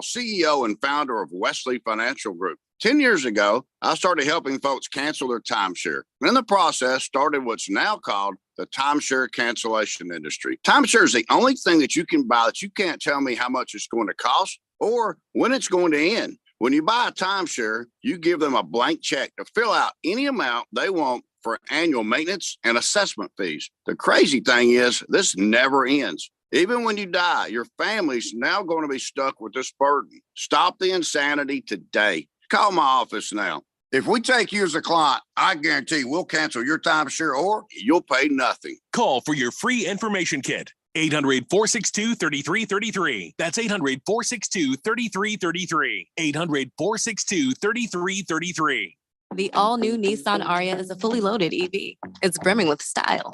Caldwell, CEO and founder of Wesley Financial Group. 10 years ago, I started helping folks cancel their timeshare. In the process, started what's now called the timeshare cancellation industry. Timeshare is the only thing that you can buy that you can't tell me how much it's going to cost or when it's going to end. When you buy a timeshare, you give them a blank check to fill out any amount they want for annual maintenance and assessment fees. The crazy thing is, this never ends. Even when you die, your family's now going to be stuck with this burden. Stop the insanity today. Call my office now. If we take you as a client, I guarantee we'll cancel your timeshare or you'll pay nothing. Call for your free information kit. 800-462-3333. That's 800-462-3333. 800-462-3333. The all-new Nissan Ariya is a fully loaded EV. It's brimming with style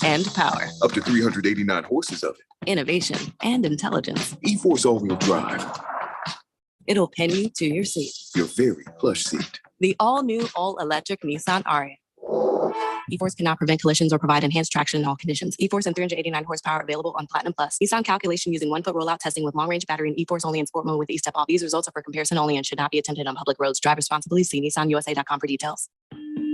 and power. Up to 389 horses of it. Innovation and intelligence. E-Force all-wheel drive. It'll pin you to your seat. Your very plush seat. The all-new, all-electric Nissan Ariya. E-Force cannot prevent collisions or provide enhanced traction in all conditions. E-Force and 389 horsepower available on Platinum Plus. Nissan calculation using 1-foot rollout testing with long-range battery and E-Force only in sport mode with E-Step off. These results are for comparison only and should not be attempted on public roads. Drive responsibly. See NissanUSA.com for details.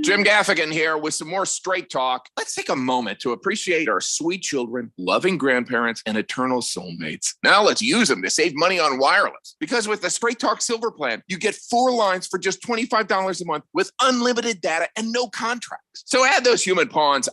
Jim Gaffigan here with some more Straight Talk. Let's take a moment to appreciate our sweet children, loving grandparents, and eternal soulmates. Now let's use them to save money on wireless. Because with the Straight Talk Silver Plan, you get 4 lines for just $25 a month with unlimited data and no contracts. So add those human pawns,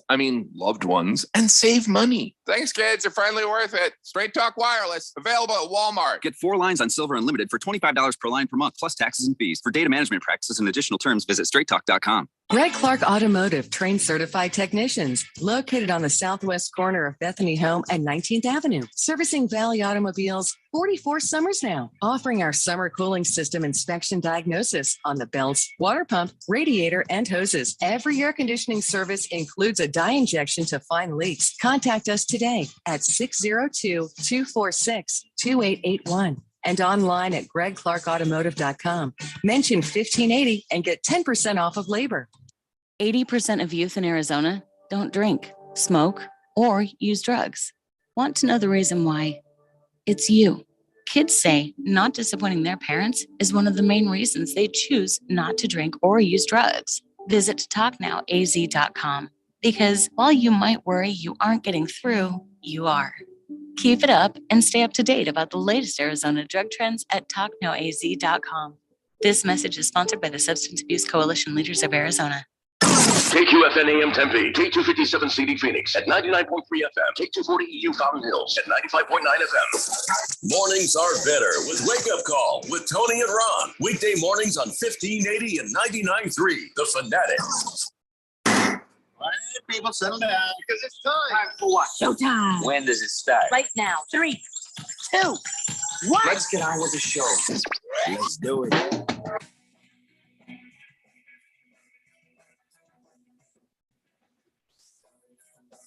loved ones, and save money. Thanks, kids. They're finally worth it. Straight Talk Wireless, available at Walmart. Get 4 lines on Silver Unlimited for $25 per line per month, plus taxes and fees. For data management practices and additional terms, visit straighttalk.com. Greg Clark Automotive trains certified technicians located on the southwest corner of Bethany Home and 19th Avenue, servicing Valley automobiles 44 summers now, offering our summer cooling system inspection diagnosis on the belts, water pump, radiator, and hoses. Every air conditioning service includes a dye injection to find leaks. Contact us today at 602-246-2881. And online at gregclarkautomotive.com. Mention 1580 and get 10% off of labor. 80% of youth in Arizona don't drink, smoke, or use drugs. Want to know the reason why? It's you. Kids say not disappointing their parents is one of the main reasons they choose not to drink or use drugs. Visit talknowaz.com because while you might worry you aren't getting through, you are. Keep it up and stay up to date about the latest Arizona drug trends at talknowaz.com. This message is sponsored by the Substance Abuse Coalition Leaders of Arizona. KQFN AM Tempe, K257CD Phoenix at 99.3 FM, K240 EU Fountain Hills at 95.9 FM. Mornings are better with Wake Up Call with Tony and Ron. Weekday mornings on 1580 and 99.3, The Fanatic. All right, people, settle down because it's time. Time for what? Showtime. When does it start? Right now. 3, 2, 1. Let's get on with the show. Let's do it.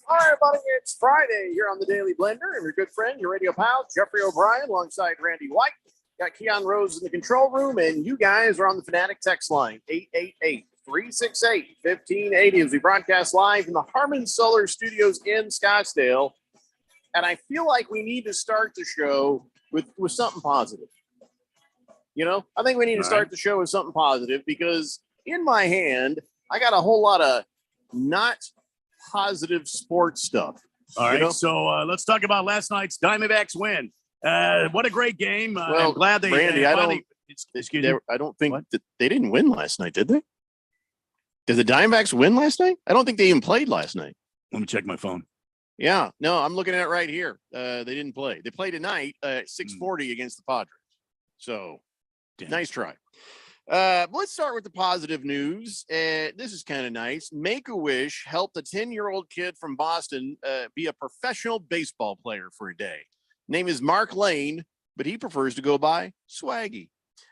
All right, everybody, it's Friday here on the Daily Blender. I'm your good friend, your radio pal, Jeffrey O'Brien, alongside Randy White. Got Keon Rose in the control room, and you guys are on the Fanatic text line, 888-368-1580, as we broadcast live in the Harmon Solar Studios in Scottsdale. And I feel like we need to start the show with something positive. You know, I think we need to start the show with something positive because in my hand, I got a whole lot of not positive sports stuff. All right, so let's talk about last night's Diamondbacks win. What a great game. Well, I'm glad they Randy, I don't think that they didn't win last night, did they? Did the Diamondbacks win last night? I don't think they even played last night. Let me check my phone. Yeah, no, I'm looking at it right here. They didn't play. They play tonight at 6:40 against the Padres. So, nice try. Let's start with the positive news. This is kind of nice. Make-A-Wish helped a 10-year-old kid from Boston be a professional baseball player for a day. Name is Mark Lane, but he prefers to go by Swaggy.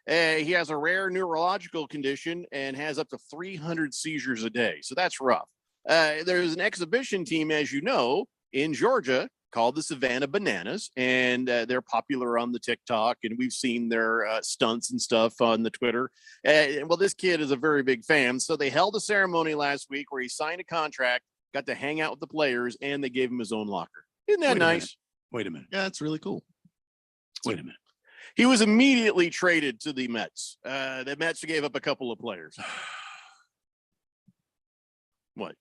He has a rare neurological condition and has up to 300 seizures a day. So that's rough. There's an exhibition team, as you know, in Georgia called the Savannah Bananas, and they're popular on the TikTok, and we've seen their stunts and stuff on the Twitter. Well, this kid is a very big fan, so they held a ceremony last week where he signed a contract, got to hang out with the players, and they gave him his own locker. Isn't that nice? Wait a minute. Yeah, that's really cool. Wait a minute. He was immediately traded to the Mets. The Mets gave up a couple of players. What?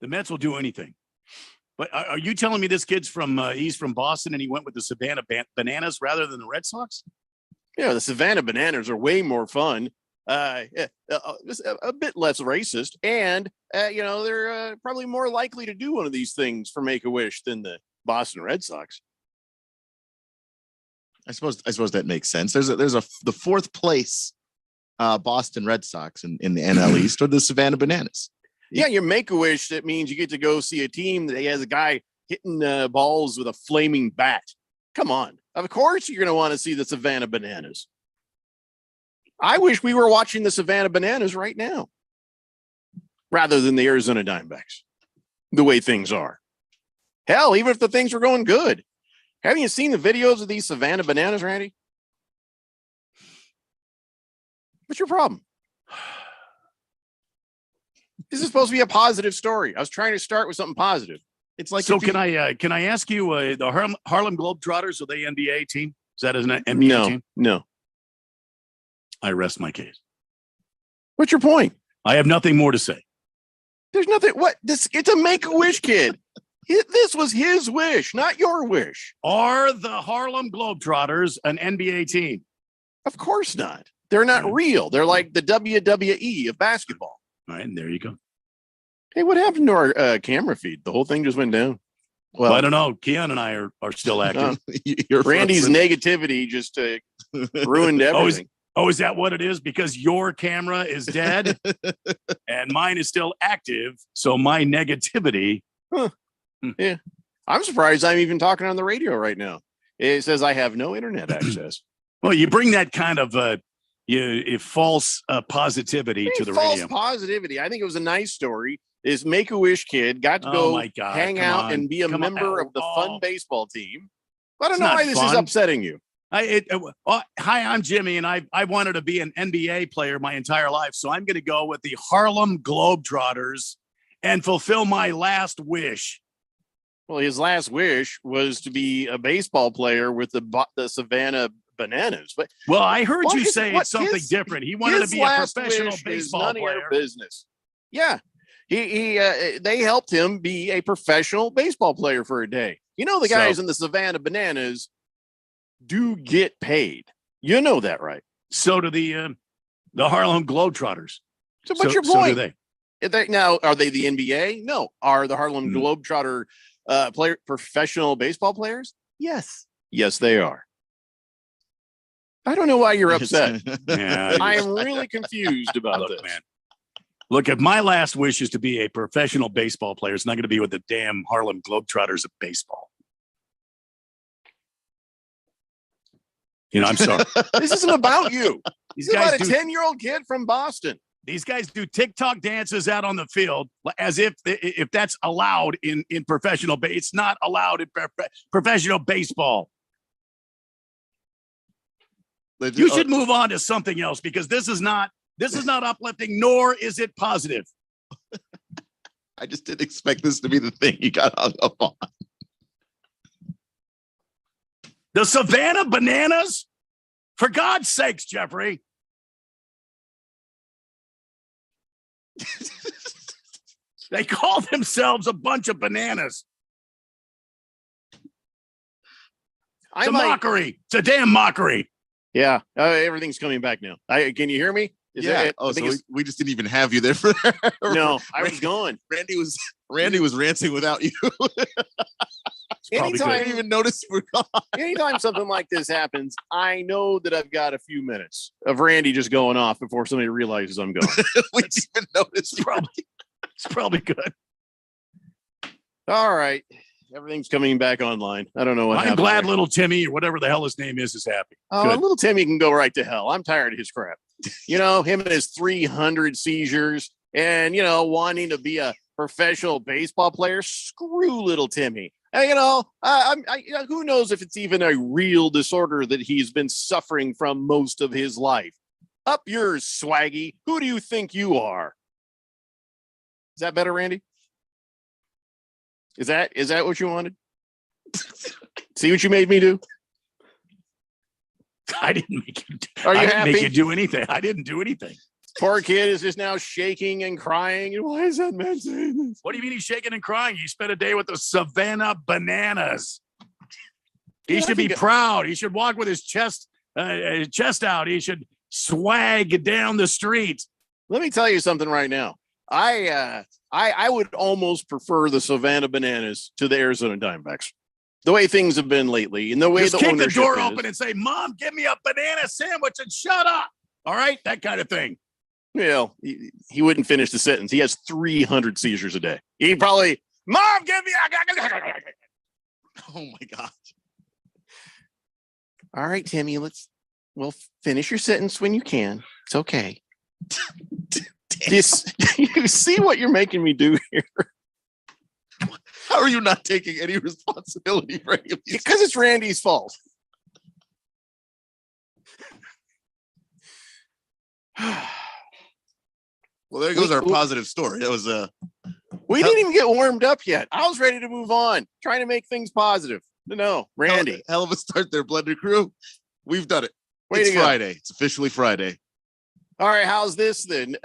The Mets will do anything. But are you telling me this kid's from he's from Boston and he went with the Savannah Bananas rather than the Red Sox? Yeah, the Savannah Bananas are way more fun. Just a bit less racist, and they're probably more likely to do one of these things for Make-A-Wish than the Boston Red Sox. I suppose that makes sense. There's the fourth place Boston Red Sox in the NL East or the Savannah Bananas. Yeah, your Make-A-Wish, that means you get to go see a team that has a guy hitting balls with a flaming bat. Come on. Of course you're going to want to see the Savannah Bananas. I wish we were watching the Savannah Bananas right now rather than the Arizona Diamondbacks, the way things are. Hell, even if the things were going good. Haven't you seen the videos of these Savannah Bananas, Randy? What's your problem? This is supposed to be a positive story. I was trying to start with something positive. It's like, so can I ask you, the Harlem Globetrotters, are they NBA team? Is that an NBA team? No. I rest my case. What's your point? I have nothing more to say. There's nothing. It's a Make-A-Wish kid. This was his wish, not your wish. Are the Harlem Globetrotters an NBA team? Of course not. They're not real. They're like the WWE of basketball. All right, and there you go. Hey, what happened to our camera feed? The whole thing just went down. Well, I don't know. Keon and I are still active. Randy's negativity just ruined everything. Is that what it is? Because your camera is dead and mine is still active. So my negativity. Huh. Yeah. I'm surprised I'm even talking on the radio right now. It says I have no internet access. Well, you bring that kind of false positivity to the radio. False positivity. I think it was a nice story. This Make-A-Wish kid got to go hang out and be a member of the fun baseball team. I don't know why this is upsetting you. Hi, I'm Jimmy, and I wanted to be an NBA player my entire life, so I'm going to go with the Harlem Globetrotters and fulfill my last wish. Well, his last wish was to be a baseball player with the Savannah Bananas. But I heard you say it's something different. He wanted to be a professional baseball player. Business. Yeah, they helped him be a professional baseball player for a day. You know, the guys in the Savannah Bananas do get paid. You know that, right? So do the Harlem Globetrotters. So what's your point? So do they. Now, are they the NBA? No. Are the Harlem Globetrotter professional baseball players? Yes. Yes, they are. I don't know why you're upset. I am really confused about this. Man. Look, if my last wish is to be a professional baseball player, it's not going to be with the damn Harlem Globetrotters of baseball. I'm sorry. This isn't about you. This is about a 10-year-old kid from Boston. These guys do TikTok dances out on the field as if that's allowed in professional baseball. It's not allowed in professional baseball. You should move on to something else because this is not uplifting, nor is it positive. I just didn't expect this to be the thing you got hung up on. The Savannah Bananas? For God's sakes, Jeffrey. They call themselves a bunch of bananas. It's a mockery. It's a damn mockery. Yeah, everything's coming back now. Can you hear me? We just didn't even have you there for No, I was gone. Randy was ranting without you. Anytime, I didn't even notice you were gone. Anytime something like this happens, I know that I've got a few minutes of Randy just going off before somebody realizes I'm gone. We didn't even notice. It's probably good. All right. Everything's coming back online. I don't know what I'm happened glad there. little Timmy, or whatever the hell his name is happy. Oh, Good. Little Timmy can go right to hell. I'm tired of his crap. Him and his 300 seizures and, wanting to be a professional baseball player. Screw little Timmy. And, who knows if it's even a real disorder that he's been suffering from most of his life. Up yours, Swaggy. Who do you think you are? Is that better, Randy? Is that what you wanted? See what you made me do? I didn't make you. Are you I didn't make happy? you do anything. I didn't do anything. Poor kid is just now shaking and crying. Why is that man saying this? What do you mean he's shaking and crying? He spent a day with the Savannah Bananas. He Yeah, I should be think- proud. He should walk with his chest out. He should swag down the street. Let me tell you something right now. I would almost prefer the Savannah Bananas to the Arizona Diamondbacks. The way things have been lately, and the way Just the kick the ownership door is. open and say, "Mom, give me a banana sandwich and shut up." All right, that kind of thing. Well, he wouldn't finish the sentence. He has 300 seizures a day. He probably, Mom, give me. Oh my God. All right, Timmy. We'll finish your sentence when you can. It's okay. This, you see what you're making me do here? How are you not taking any responsibility for any of these? Because it's Randy's fault. Well, there goes our positive story. That was We didn't even get warmed up yet. I was ready to move on, trying to make things positive. No, Randy. hell of a start there, Blender Crew. We've done it. Way It's to go. Friday. It's officially Friday. All right, how's this then?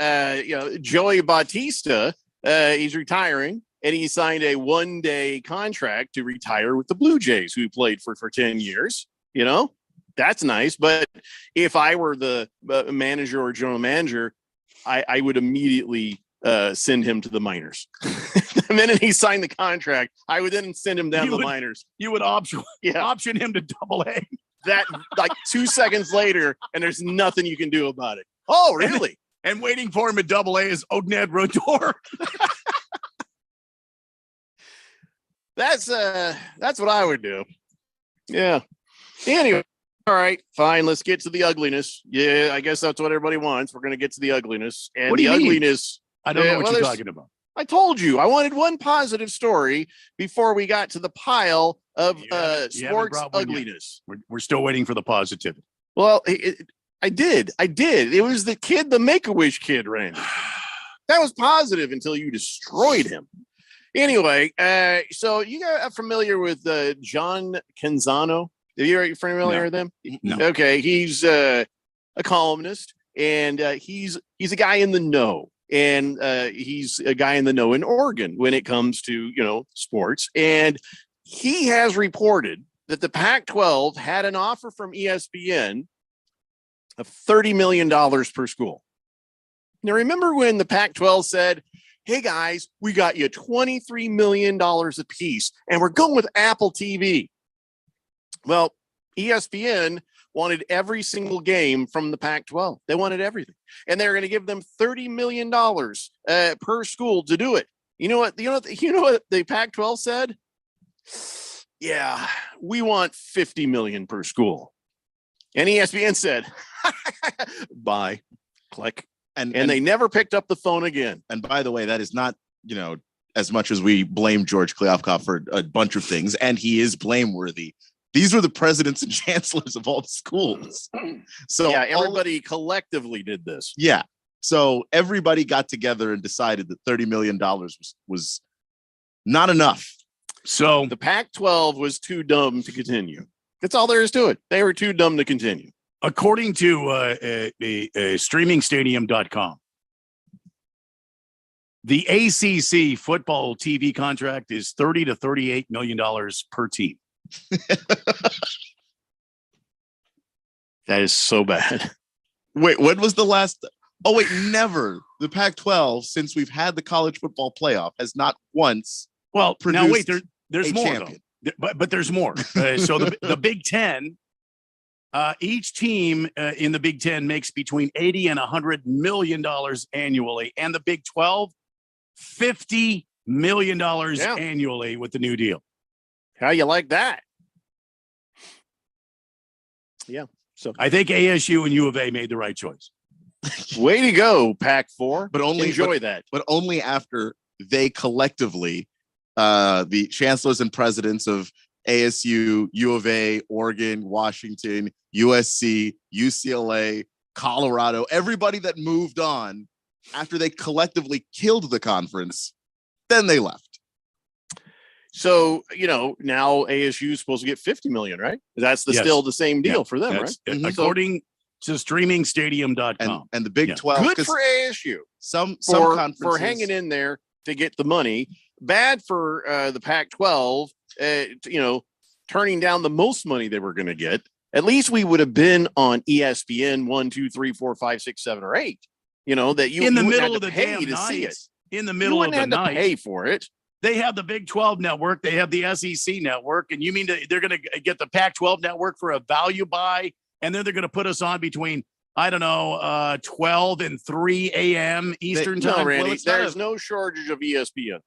Joey Bautista, he's retiring, and he signed a one-day contract to retire with the Blue Jays, who he played for 10 years. You know, that's nice. But if I were the manager or general manager, I would immediately send him to the minors. The minute he signed the contract, I would then send him down to the minors. You would option him to Double-A. That like 2 seconds later, and there's nothing you can do about it. Oh, really? And waiting for him at Double-A is Odned Rodor. That's what I would do. Yeah. Anyway, all right, fine. Let's get to the ugliness. Yeah, I guess that's what everybody wants. We're going to get to the ugliness. And What do the you mean? ugliness. I don't know what well, you're there's- talking about. I told you I wanted one positive story before we got to the pile of You haven't sports brought one yet. ugliness. We're still waiting for the positivity. Well, I did. It was the kid, the Make-A-Wish kid, Randy. That was positive until you destroyed him. Anyway, so you guys are familiar with John Canzano? Are you familiar No. with him? No. Okay, he's a columnist, and he's a guy in the know. And he's a guy in the know in Oregon when it comes to, sports. And he has reported that the Pac-12 had an offer from ESPN of $30 million per school. Now, remember when the Pac-12 said, hey, guys, we got you $23 million a piece, and we're going with Apple TV. Well, ESPN wanted every single game from the Pac-12. They wanted everything. And they're going to give them $30 million per school to do it. You know what the Pac-12 said? Yeah, we want 50 million per school. And ESPN said, bye, click. And they never picked up the phone again. And by the way, that is not, as much as we blame George Kliavkoff for a bunch of things, and he is blameworthy. These were the presidents and chancellors of all the schools. So yeah, everybody collectively did this. Yeah. So everybody got together and decided that $30 million was not enough. So the Pac-12 was too dumb to continue. That's all there is to it. They were too dumb to continue. According to streamingstadium.com, the ACC football TV contract is $30 to $38 million per team. That is so bad. Wait, when was the last? Oh, wait, never. The Pac-12, since we've had the college football playoff, has not once. Well, now wait, there's a more champion. though. But there's more. So the Big Ten, each team in the Big Ten makes between $80 and $100 million annually, and the Big 12, $50 million annually with the new deal. How you like that? Yeah. So I think ASU and U of A made the right choice. Way to go, Pac-4. But only enjoy that. But only after they collectively, the chancellors and presidents of ASU, U of A, Oregon, Washington, USC, UCLA, Colorado, everybody that moved on after they collectively killed the conference, then they left. So, now ASU is supposed to get 50 million, right? That's Yes. still the same deal Yeah, for them, that's- right? According to streamingstadium.com. And the Big Yeah. 12. Good 'cause for ASU some for conferences hanging in there to get the money. Bad for the Pac-12, turning down the most money they were going to get. At least we would have been on ESPN 1, 2, 3, 4, 5, 6, 7, or 8. That you in the you wouldn't middle have of to the pay damn to see it. night. In the You middle of wouldn't the have to night. pay for it. They have the Big 12 network. They have the SEC network. And you mean they're going to get the Pac-12 network for a value buy? And then they're going to put us on between, 12 and 3 a.m. Eastern No, time? Randy, it's not there's no shortage of ESPNs.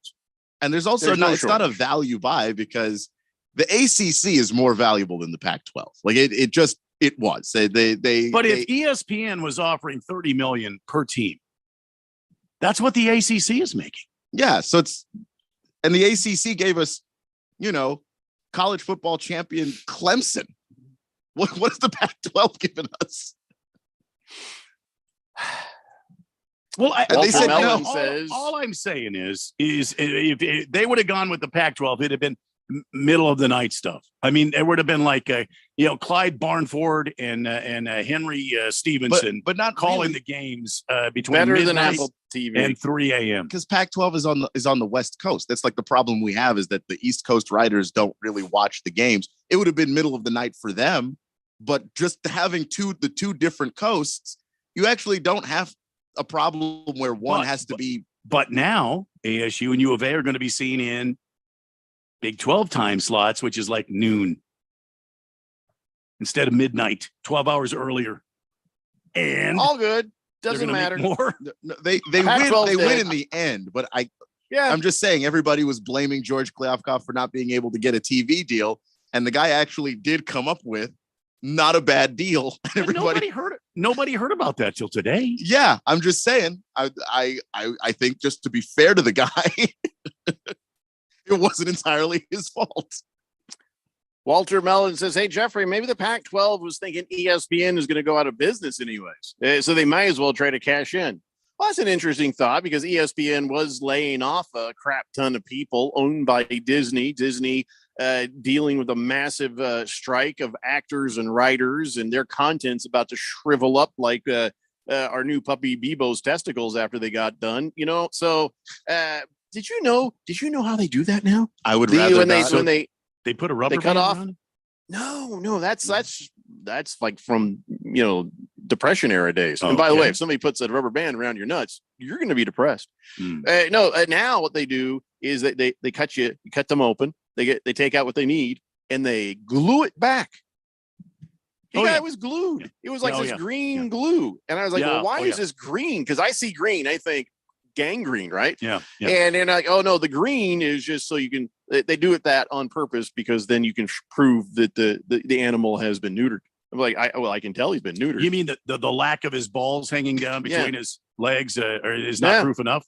And there's also There's no it's not a shortage. value buy because the ACC is more valuable than the Pac-12. Like it was. But if ESPN was offering $30 million per team, that's what the ACC is making. Yeah, so and the ACC gave us, college football champion Clemson. What has the Pac-12 given us? Well, And they said Mellon no. says- all I'm saying is if they would have gone with the Pac-12, it'd have been middle of the night stuff. I mean, it would have been like Clyde Barnford and Henry Stevenson, but not calling really. the games between Better than midnight Apple TV. and 3 a.m. Because Pac-12 is on the West Coast. That's like the problem we have is that the East Coast writers don't really watch the games. It would have been middle of the night for them, but just having the two different coasts, you actually don't have a problem where one has to be. But now ASU and U of A are going to be seen in Big 12 time slots, which is like noon instead of midnight, 12 hours earlier. And all good. they're Doesn't gonna matter. make more. No, they Pac-12 win did. in the end, but Yeah. I'm just saying everybody was blaming George Kliavkoff for not being able to get a TV deal, and the guy actually did come up with not a bad deal. Nobody heard about that till today. Yeah, I'm just saying. I think just to be fair to the guy, it wasn't entirely his fault. Walter Mellon says, "Hey Jeffrey, maybe the Pac-12 was thinking ESPN is going to go out of business anyways, so they might as well try to cash in." Well, that's an interesting thought because ESPN was laying off a crap ton of people owned by Disney. Disney dealing with a massive strike of actors and writers, and their content's about to shrivel up like our new puppy Bebo's testicles after they got done. So did you know how they do that now? I would rather when not. They put a rubber they cut band off. around it? No, that's like from Depression era days. And by the way, Okay. if somebody puts a rubber band around your nuts, you're going to be depressed. Hmm. Now what they do is that they cut them open. They take out what they need and they glue it back. It was glued. It was like green glue, and I was like, Yeah. well, why Oh, is yeah. this green? Because I see green, I think gangrene, right? Yeah. And then like, oh no, the green is just so you can. They do it that on purpose because then you can prove that the animal has been neutered. I'm like, I can tell he's been neutered. You mean the lack of his balls hanging down between his legs is not Yeah. proof enough?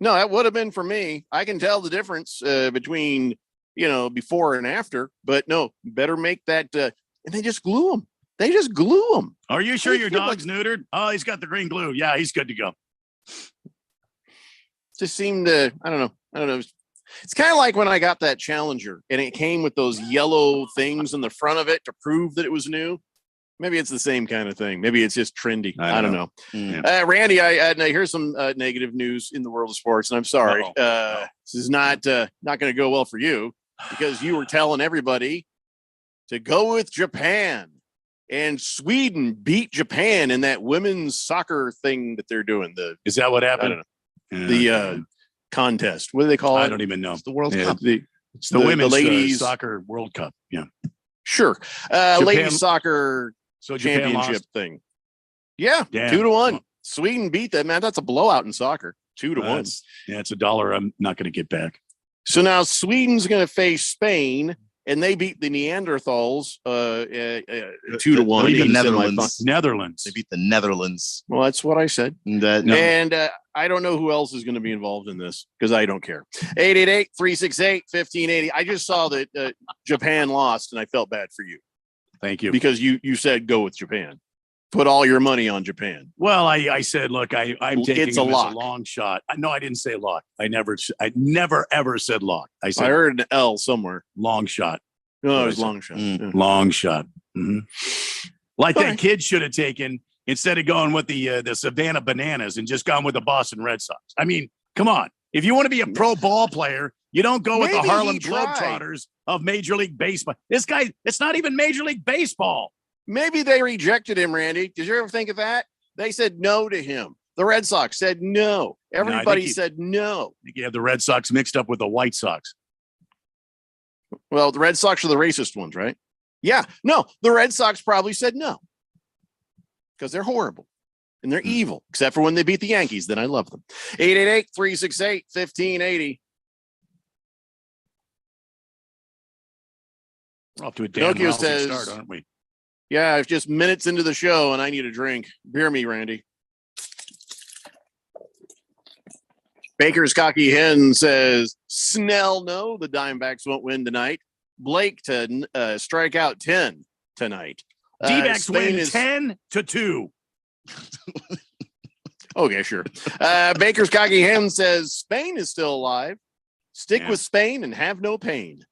No, that would have been for me. I can tell the difference between before and after. But no, better make that. And they just glue them. They just glue them. Are you sure I your feel dog's neutered? Oh, he's got the green glue. Yeah, he's good to go. Just seemed to. I don't know. It's kind of like when I got that Challenger and it came with those yellow things in the front of it to prove that it was new. Maybe it's the same kind of thing. Maybe it's just trendy. I don't know. Mm. Randy, I here's some negative news in the world of sports, and I'm sorry. This is not going to go well for you because you were telling everybody to go with Japan, and Sweden beat Japan in that women's soccer thing that they're doing. Is that what happened? I don't know. The contest. What do they call it? I don't even know. It's the World Yeah, Cup. It's the women's ladies soccer World Cup. Yeah. Sure. Ladies soccer So Japan championship lost. thing. Yeah, Damn. 2-1. Sweden beat them, man. That's a blowout in soccer. 2-1. Yeah, it's $1 I'm not going to get back. So now Sweden's going to face Spain, and they beat the Neanderthals 2-1. They beat the in Netherlands. Netherlands. They beat the Netherlands. Well, that's what I said. No. And I don't know who else is going to be involved in this because I don't care. 888-368-1580. I just saw that Japan lost, and I felt bad for you Thank you. because you said go with Japan. put all your money on Japan. Well, I said, look, I'm taking It's a him as lock. a long shot. No, I didn't say lock. I never ever said lock. I I said heard an L somewhere. long shot. No, it What was is it? long shot. Yeah. Long shot. Mhm. Like Okay. that kid should have taken instead of going with the Savannah Bananas and just gone with the Boston Red Sox. I mean, come on. If you want to be a pro ball player, you don't go with Maybe the Harlem he tried. Globetrotters of Major League Baseball. This guy, it's not even Major League Baseball. Maybe they rejected him, Randy. Did you ever think of that? They said no to him. The Red Sox said no. Everybody he- said no. I think you have the Red Sox mixed up with the White Sox. Well, the Red Sox are the racist ones, right? Yeah. No, the Red Sox probably said no because they're horrible and they're evil, except for when they beat the Yankees. Then I love them. 888-368-1580. We're off to a damn Pinocchio lousy says- start, aren't we? Yeah, it's just minutes into the show and I need a drink. Beer me, Randy. Baker's Cocky Hen says, Snell, no, the Diamondbacks won't win tonight. Blake to strike out 10 tonight. D-backs Spain win is- 10-2. Okay, sure. Baker's Cocky Hen says Spain is still alive. Stick Yeah. with Spain and have no pain.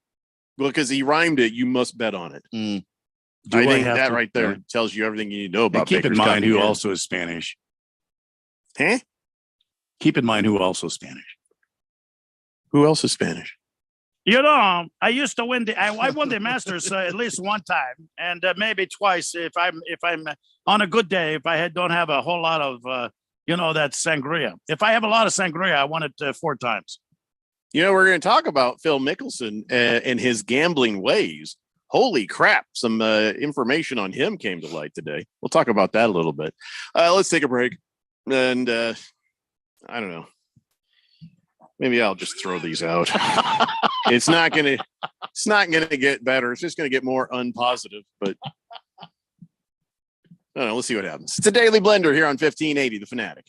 Well, because he rhymed it, you must bet on it. Do I I think have that to- right there tells you everything you need to know And about keep in Baker's mind Cocky who Hen. also is Spanish. Huh? Keep in mind who also Spanish. Who else is Spanish? You know, I used to win I won the Masters at least one time, and maybe twice if I'm on a good day. If I don't have a whole lot of that sangria. If I have a lot of sangria, I won it 4 times. You know, we're going to talk about Phil Mickelson and his gambling ways. Holy crap. Some information on him came to light today. We'll talk about that a little bit. Let's take a break. And I don't know. Maybe I'll just throw these out. It's not going to get better. It's just going to get more unpositive, but I don't know. Let's see what happens. It's a Daily Blender here on 1580 The Fanatic.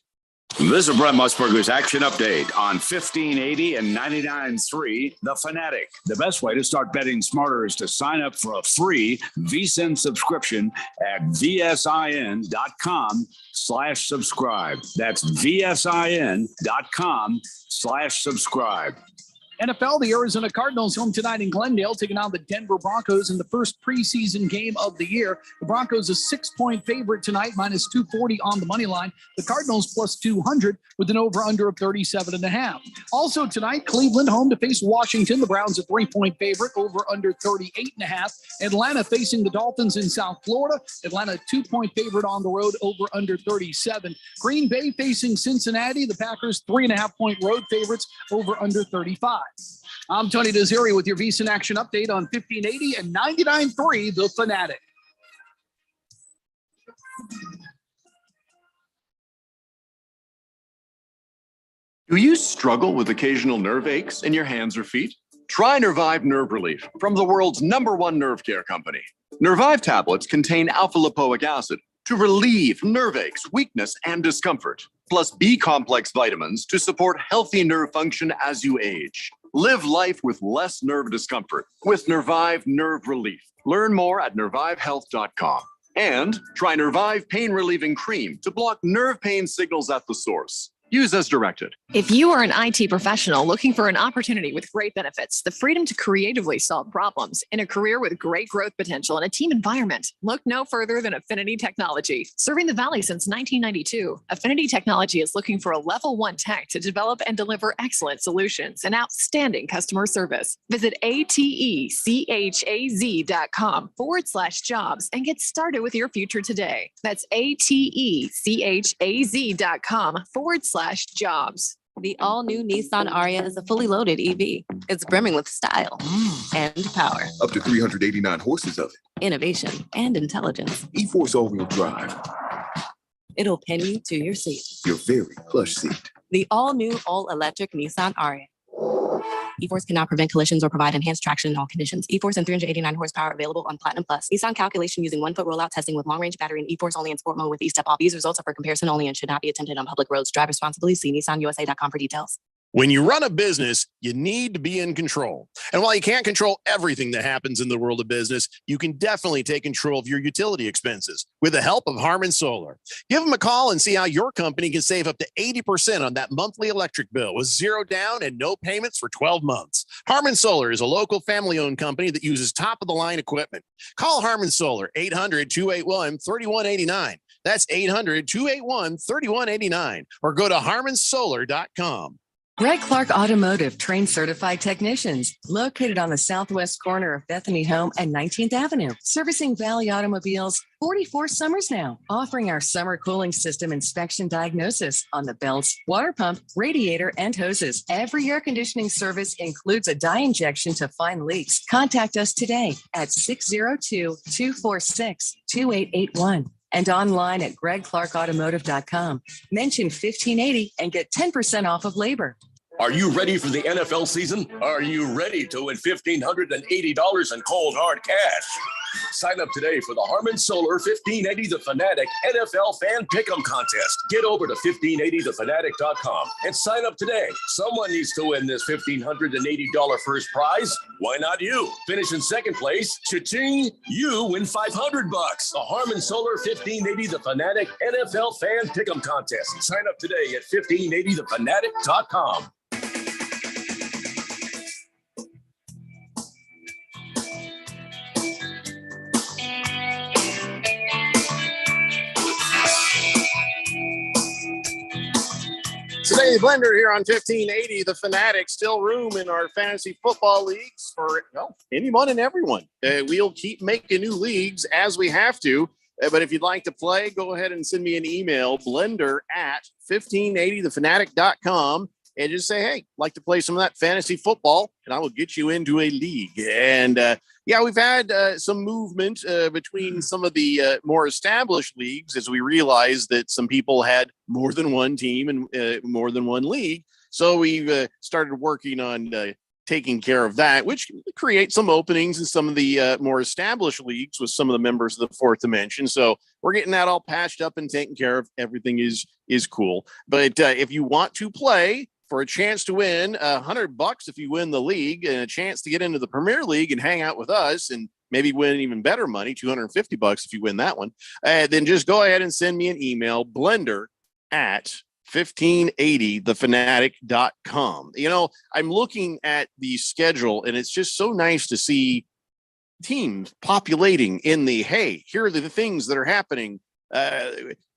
This is Brent Musburger's Action Update on 1580 and 99.3 The Fanatic. The best way to start betting smarter is to sign up for a free VSiN subscription at vsin.com/subscribe. That's vsin.com/subscribe. NFL, the Arizona Cardinals home tonight in Glendale, taking on the Denver Broncos in the first preseason game of the year. The Broncos a 6-point favorite tonight, minus 240 on the money line. The Cardinals plus 200 with an over-under of 37.5. Also tonight, Cleveland home to face Washington. The Browns a 3-point favorite, over-under 38.5. Atlanta facing the Dolphins in South Florida. Atlanta 2-point favorite on the road, over-under 37. Green Bay facing Cincinnati. The Packers 3.5-point road favorites, over-under 35. I'm Tony Desiri with your VSiN Action Update on 1580 and 99.3 The Fanatic. Do you struggle with occasional nerve aches in your hands or feet? Try Nervive Nerve Relief from the world's #1 nerve care company. Nervive tablets contain alpha-lipoic acid to relieve nerve aches, weakness, and discomfort, plus B-complex vitamins to support healthy nerve function as you age. Live life with less nerve discomfort with Nervive Nerve Relief. Learn more at nervivehealth.com. And try Nervive Pain Relieving Cream to block nerve pain signals at the source. Use as directed. If you are an IT professional looking for an opportunity with great benefits, the freedom to creatively solve problems in a career with great growth potential and a team environment, look no further than Affinity Technology. Serving the Valley since 1992, Affinity Technology is looking for a level 1 tech to develop and deliver excellent solutions and outstanding customer service. Visit atechaz.com/jobs and get started with your future today. That's atechaz.com/jobs. The all-new Nissan Ariya is a fully loaded EV. It's brimming with style and power, Up to 389 horses of it. innovation, and intelligence. E-Force all-wheel drive. It'll pin you to your seat. Your very plush seat. The all-new, all-electric Nissan Ariya. E-Force cannot prevent collisions or provide enhanced traction in all conditions. E-Force and 389 horsepower available on Platinum Plus. Nissan calculation using 1-foot rollout testing with long-range battery and E-Force only in sport mode with E-Step off. These results are for comparison only and should not be attempted on public roads. Drive responsibly. See nissanusa.com for details. When you run a business, you need to be in control. And while you can't control everything that happens in the world of business, you can definitely take control of your utility expenses with the help of Harmon Solar. Give them a call and see how your company can save up to 80% on that monthly electric bill with zero down and no payments for 12 months. Harmon Solar is a local family-owned company that uses top-of-the-line equipment. Call Harmon Solar, 800-281-3189. That's 800-281-3189. Or go to harmonsolar.com. Greg Clark Automotive trained certified technicians located on the southwest corner of Bethany Home and 19th Avenue, servicing Valley automobiles 44 summers now, offering our summer cooling system inspection diagnosis on the belts, water pump, radiator, and hoses. Every air conditioning service includes a dye injection to find leaks. Contact us today at 602-246-2881. And online at gregclarkautomotive.com. Mention 1580 and get 10% off of labor. Are you ready for the NFL season? Are you ready to win $1,580 in cold hard cash? Sign up today for the Harmon Solar 1580 The Fanatic NFL Fan Pick'em Contest. Get over to 1580thefanatic.com and sign up today. Someone needs to win this $1,580 first prize. Why not you? Finish in second place. Cha-ching! You win $500. The Harmon Solar 1580 The Fanatic NFL Fan Pick'em Contest. Sign up today at 1580thefanatic.com. Today, Blender here on 1580, the Fanatic. Still room in our fantasy football leagues for anyone and everyone. We'll keep making new leagues as we have to. But if you'd like to play, go ahead and send me an email, blender@1580thefanatic.com, and just say, hey, like to play some of that fantasy football, and I will get you into a league. And we've had some movement between some of the more established leagues as we realized that some people had more than one team and more than one league. So we've started working on taking care of that, which creates some openings in some of the more established leagues with some of the members of the fourth dimension. So we're getting that all patched up and taken care of. Everything is cool. But if you want to play for a chance to win $100 if you win the league and a chance to get into the Premier League and hang out with us and maybe win even better money, $250 if you win that one, then just go ahead and send me an email, blender@1580thefanatic.com. You know, I'm looking at the schedule and it's just so nice to see teams populating in the, hey, here are the things that are happening.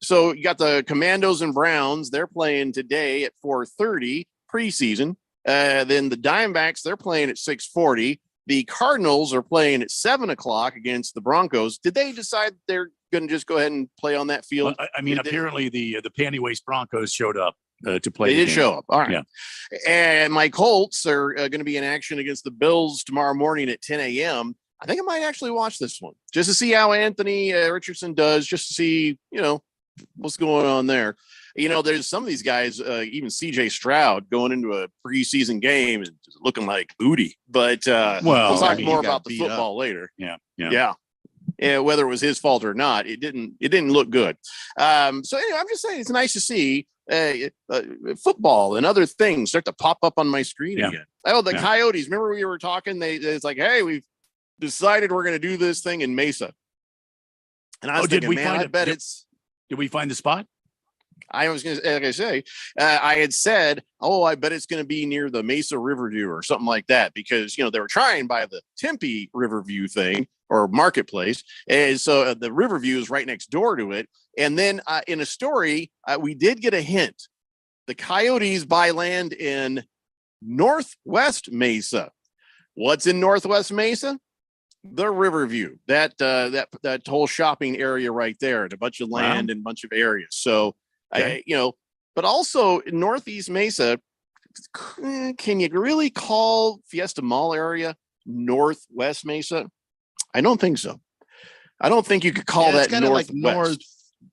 So you got the Commandos and Browns. They're playing today at 4:30 preseason. Then the Diamondbacks, they're playing at 6:40. The Cardinals are playing at 7:00 against the Broncos. Did they decide they're going to just go ahead and play on that field? Well, I mean, apparently the Panty Waist Broncos showed up to play. They did show up. All right. Yeah. And my Colts are going to be in action against the Bills tomorrow morning at 10 a.m. I think I might actually watch this one just to see how Anthony Richardson does, just to see, what's going on there. There's some of these guys, even CJ Stroud going into a preseason game and just looking like booty, but we'll talk more about the football later. Yeah. Whether it was his fault or not, it didn't look good. So anyway, I'm just saying it's nice to see football and other things start to pop up on my screen again. Oh, the Coyotes. Remember we were talking, it's like, hey, we've decided we're going to do this thing in Mesa. And I was thinking, did we find the spot? I was going to, like I say, I had said, I bet it's going to be near the Mesa Riverview or something like that, because, they were trying by the Tempe Riverview thing or marketplace. And so the Riverview is right next door to it. And then in a story, we did get a hint. The Coyotes buy land in Northwest Mesa. What's in Northwest Mesa? The Riverview, that whole shopping area right there, and a bunch of land and a bunch of areas. So, but also in Northeast Mesa, can you really call Fiesta Mall area Northwest Mesa? I don't think so. I don't think you could call that kind of like Northwest. North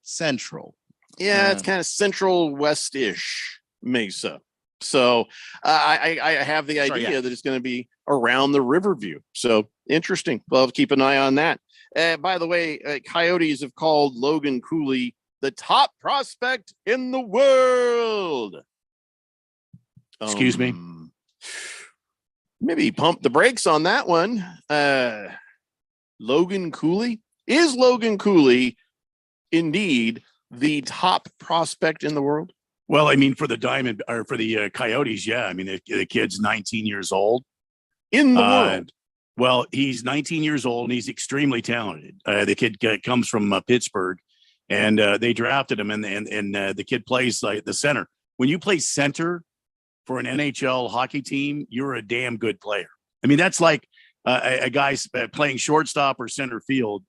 Central. Yeah, it's kind of Central West-ish Mesa. So I have the idea that it's going to be around the Riverview. So interesting. Well, keep an eye on that. By the way, Coyotes have called Logan Cooley the top prospect in the world. Excuse me. Maybe pump the brakes on that one. Logan Cooley. Is Logan Cooley indeed the top prospect in the world? Well, I mean, for the Diamond or for the Coyotes, yeah. I mean, the kid's 19 years old. In the world. Well, he's 19 years old and he's extremely talented. The kid comes from Pittsburgh, and they drafted him, and the kid plays like the center. When you play center for an NHL hockey team, you're a damn good player. I mean, that's like a guy's playing shortstop or center field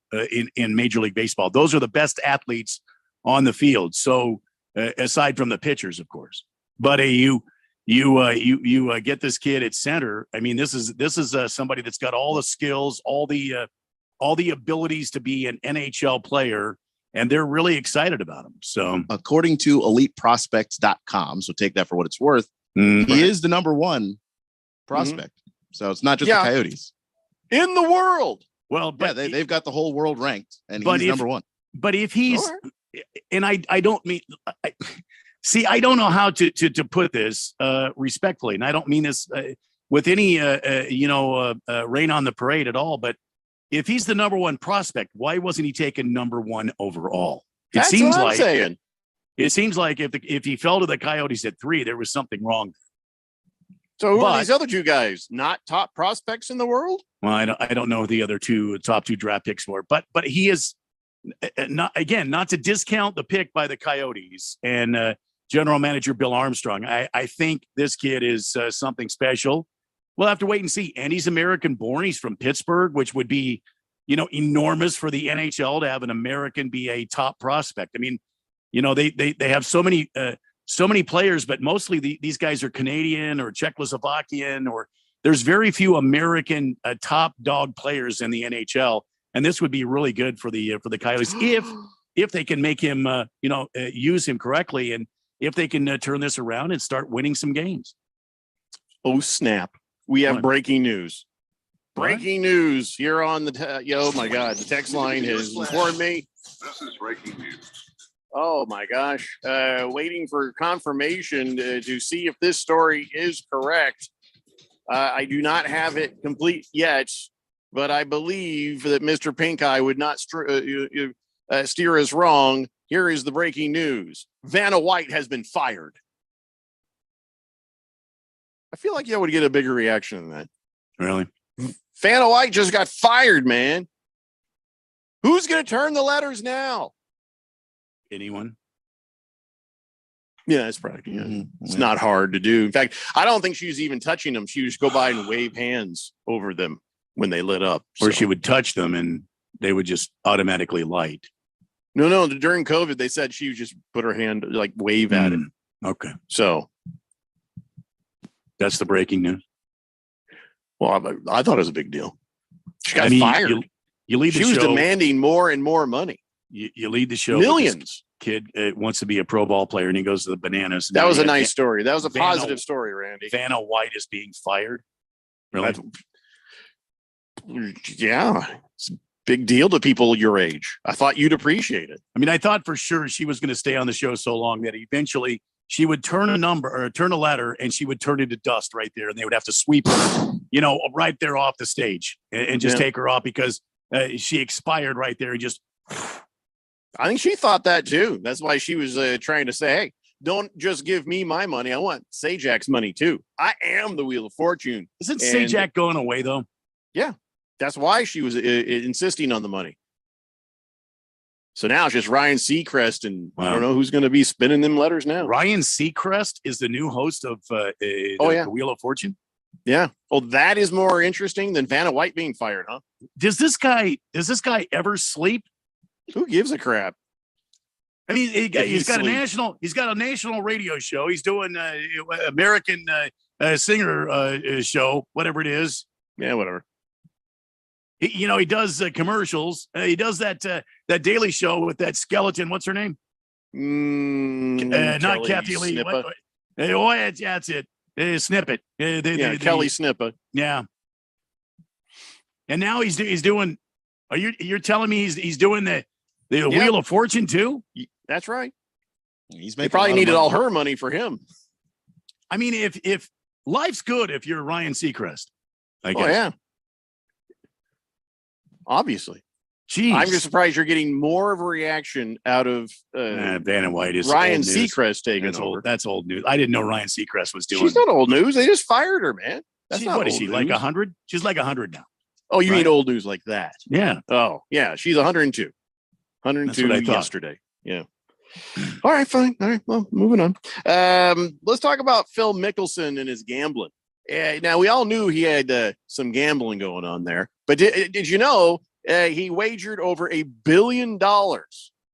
in Major League Baseball. Those are the best athletes on the field. So aside from the pitchers, of course, but you get this kid at center. I mean, this is somebody that's got all the skills, all the abilities to be an NHL player, and they're really excited about him. So according to eliteprospects.com, so take that for what it's worth, he is the number one prospect. So it's not just the Coyotes in the world. Well, but they've got the whole world ranked, and but he's number one. But if he's, and I don't mean, I don't know how to put this respectfully, and I don't mean this with any rain on the parade at all. But if he's the number one prospect, why wasn't he taken number one overall? That's what I'm saying. It seems like if he fell to the Coyotes at 3, there was something wrong. So who are these other two guys? Not top prospects in the world? Well, I don't know who the other top two draft picks were, but he is not to discount the pick by the Coyotes and general manager Bill Armstrong. I think this kid is something special. We'll have to wait and see. And he's American born. He's from Pittsburgh, which would be, enormous for the NHL to have an American be a top prospect. I mean, they have so many players, but mostly these guys are Canadian or Czechoslovakian, or there's very few American top dog players in the NHL. And this would be really good for the Coyotes if they can make him, use him correctly, and if they can turn this around and start winning some games. Oh, snap. We have breaking news. Breaking news here on oh my God, the text line has informed me. This is breaking news. Oh my gosh. Waiting for confirmation to see if this story is correct. I do not have it complete yet, but I believe that Mr. Pink Eye would not steer us wrong. Here is the breaking news. Vanna White has been fired. I feel like you would get a bigger reaction than that. Really? Vanna White just got fired, man. Who's going to turn the letters now? Anyone? Yeah, it's probably it's not hard to do. In fact, I don't think she was even touching them. She would just go by and wave hands over them when they lit up. Or she would touch them and they would just automatically light. No. During COVID, they said she would just put her hand, like wave at it. Okay. So that's the breaking news. Well, I thought it was a big deal. She got fired. You lead the show. She was demanding more and more money. You lead the show. Millions. Kid wants to be a pro ball player, and he goes to the Bananas. That was a nice story. That was a positive story, Randy. Vanna White is being fired. Really? Yeah. It's a big deal to people your age. I thought you'd appreciate it. I mean, I thought for sure she was going to stay on the show so long that eventually she would turn a letter, and she would turn into dust right there, and they would have to sweep her, right there off the stage and just take her off because she expired right there. And just, I think she thought that too. That's why she was trying to say, "Hey, don't just give me my money. I want Sajak's money too. I am the Wheel of Fortune." Isn't Sajak going away though? Yeah, that's why she was insisting on the money. So now it's just Ryan Seacrest, and I don't know who's going to be spinning them letters now. Ryan Seacrest is the new host of the Wheel of Fortune. Yeah. Well, that is more interesting than Vanna White being fired, huh? Does this guy ever sleep? Who gives a crap? I mean, he's got a national radio show. He's doing American singer show, whatever it is. Yeah, whatever. He does commercials. He does that Daily Show with that skeleton. What's her name? Not Kathy Lee. That's it. Snippet. Kelly Snippa. Yeah. And now he's doing. You're telling me he's doing the Wheel of Fortune too? That's right. He's they probably needed all her money for him. I mean, if life's good, if you're Ryan Seacrest, I guess. Oh, yeah. Obviously. Jeez. I'm just surprised you're getting more of a reaction out of Vanna White is Ryan old news. Seacrest taking That's over. old. That's old news. I didn't know Ryan Seacrest was doing. She's not old news. They just fired her, man. That's not What is old she, like news. 100? She's like 100 now. Oh, you right? mean old news like that? Yeah. Oh, yeah. She's 102. 102 That's what I thought. yesterday. Yeah. All right, fine. All right. Well, moving on. Let's talk about Phil Mickelson and his gambling. Now, we all knew he had some gambling going on there, but did you know he wagered over $1 billion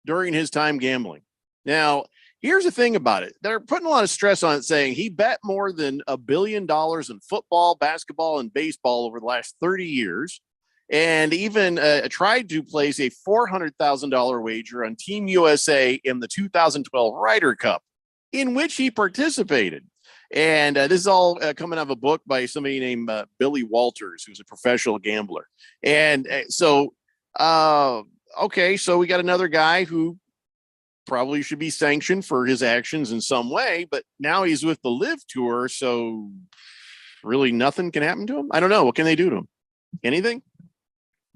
during his time gambling? Now, here's the thing about it. They're putting a lot of stress on it, saying he bet more than $1 billion in football, basketball, and baseball over the last 30 years. And even tried to place a $400,000 wager on Team USA in the 2012 Ryder Cup, in which he participated. And this is all coming out of a book by somebody named Billy Walters, who's a professional gambler. And okay, so we got another guy who probably should be sanctioned for his actions in some way, but now he's with the Live Tour, so really nothing can happen to him. I don't know. What can they do to him? Anything?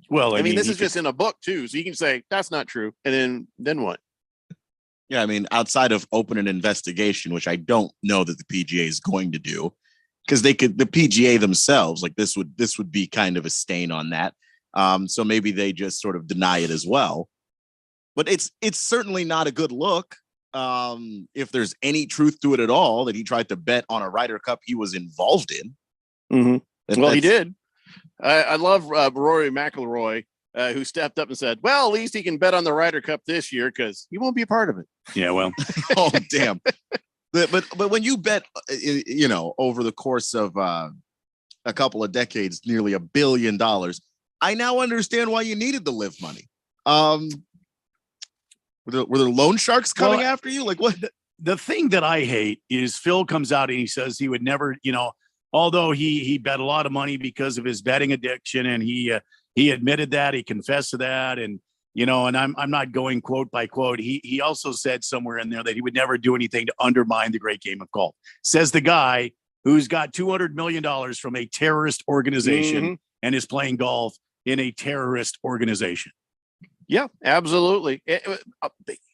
Well, I mean, this is just in a book too, so you can say that's not true, and then what? Yeah, I mean, outside of open an investigation, which I don't know that the PGA is going to do, because the PGA themselves, like this would be kind of a stain on that. So maybe they just sort of deny it as well. But it's certainly not a good look. If there's any truth to it at all, that he tried to bet on a Ryder Cup he was involved in. Mm-hmm. Well, he did. I love Rory McIlroy, who stepped up and said, well, at least he can bet on the Ryder Cup this year because he won't be a part of it. Yeah, well. Oh, damn. But when you bet, over the course of a couple of decades, nearly $1 billion, I now understand why you needed the live money. Were there loan sharks coming after you? Like what? The thing that I hate is Phil comes out and he says he would never, although he bet a lot of money because of his betting addiction, and he admitted that, he confessed to that, and and I'm not going quote by quote. He also said somewhere in there that he would never do anything to undermine the great game of golf. Says the guy who's got $200 million from a terrorist organization and is playing golf in a terrorist organization. Yeah, absolutely.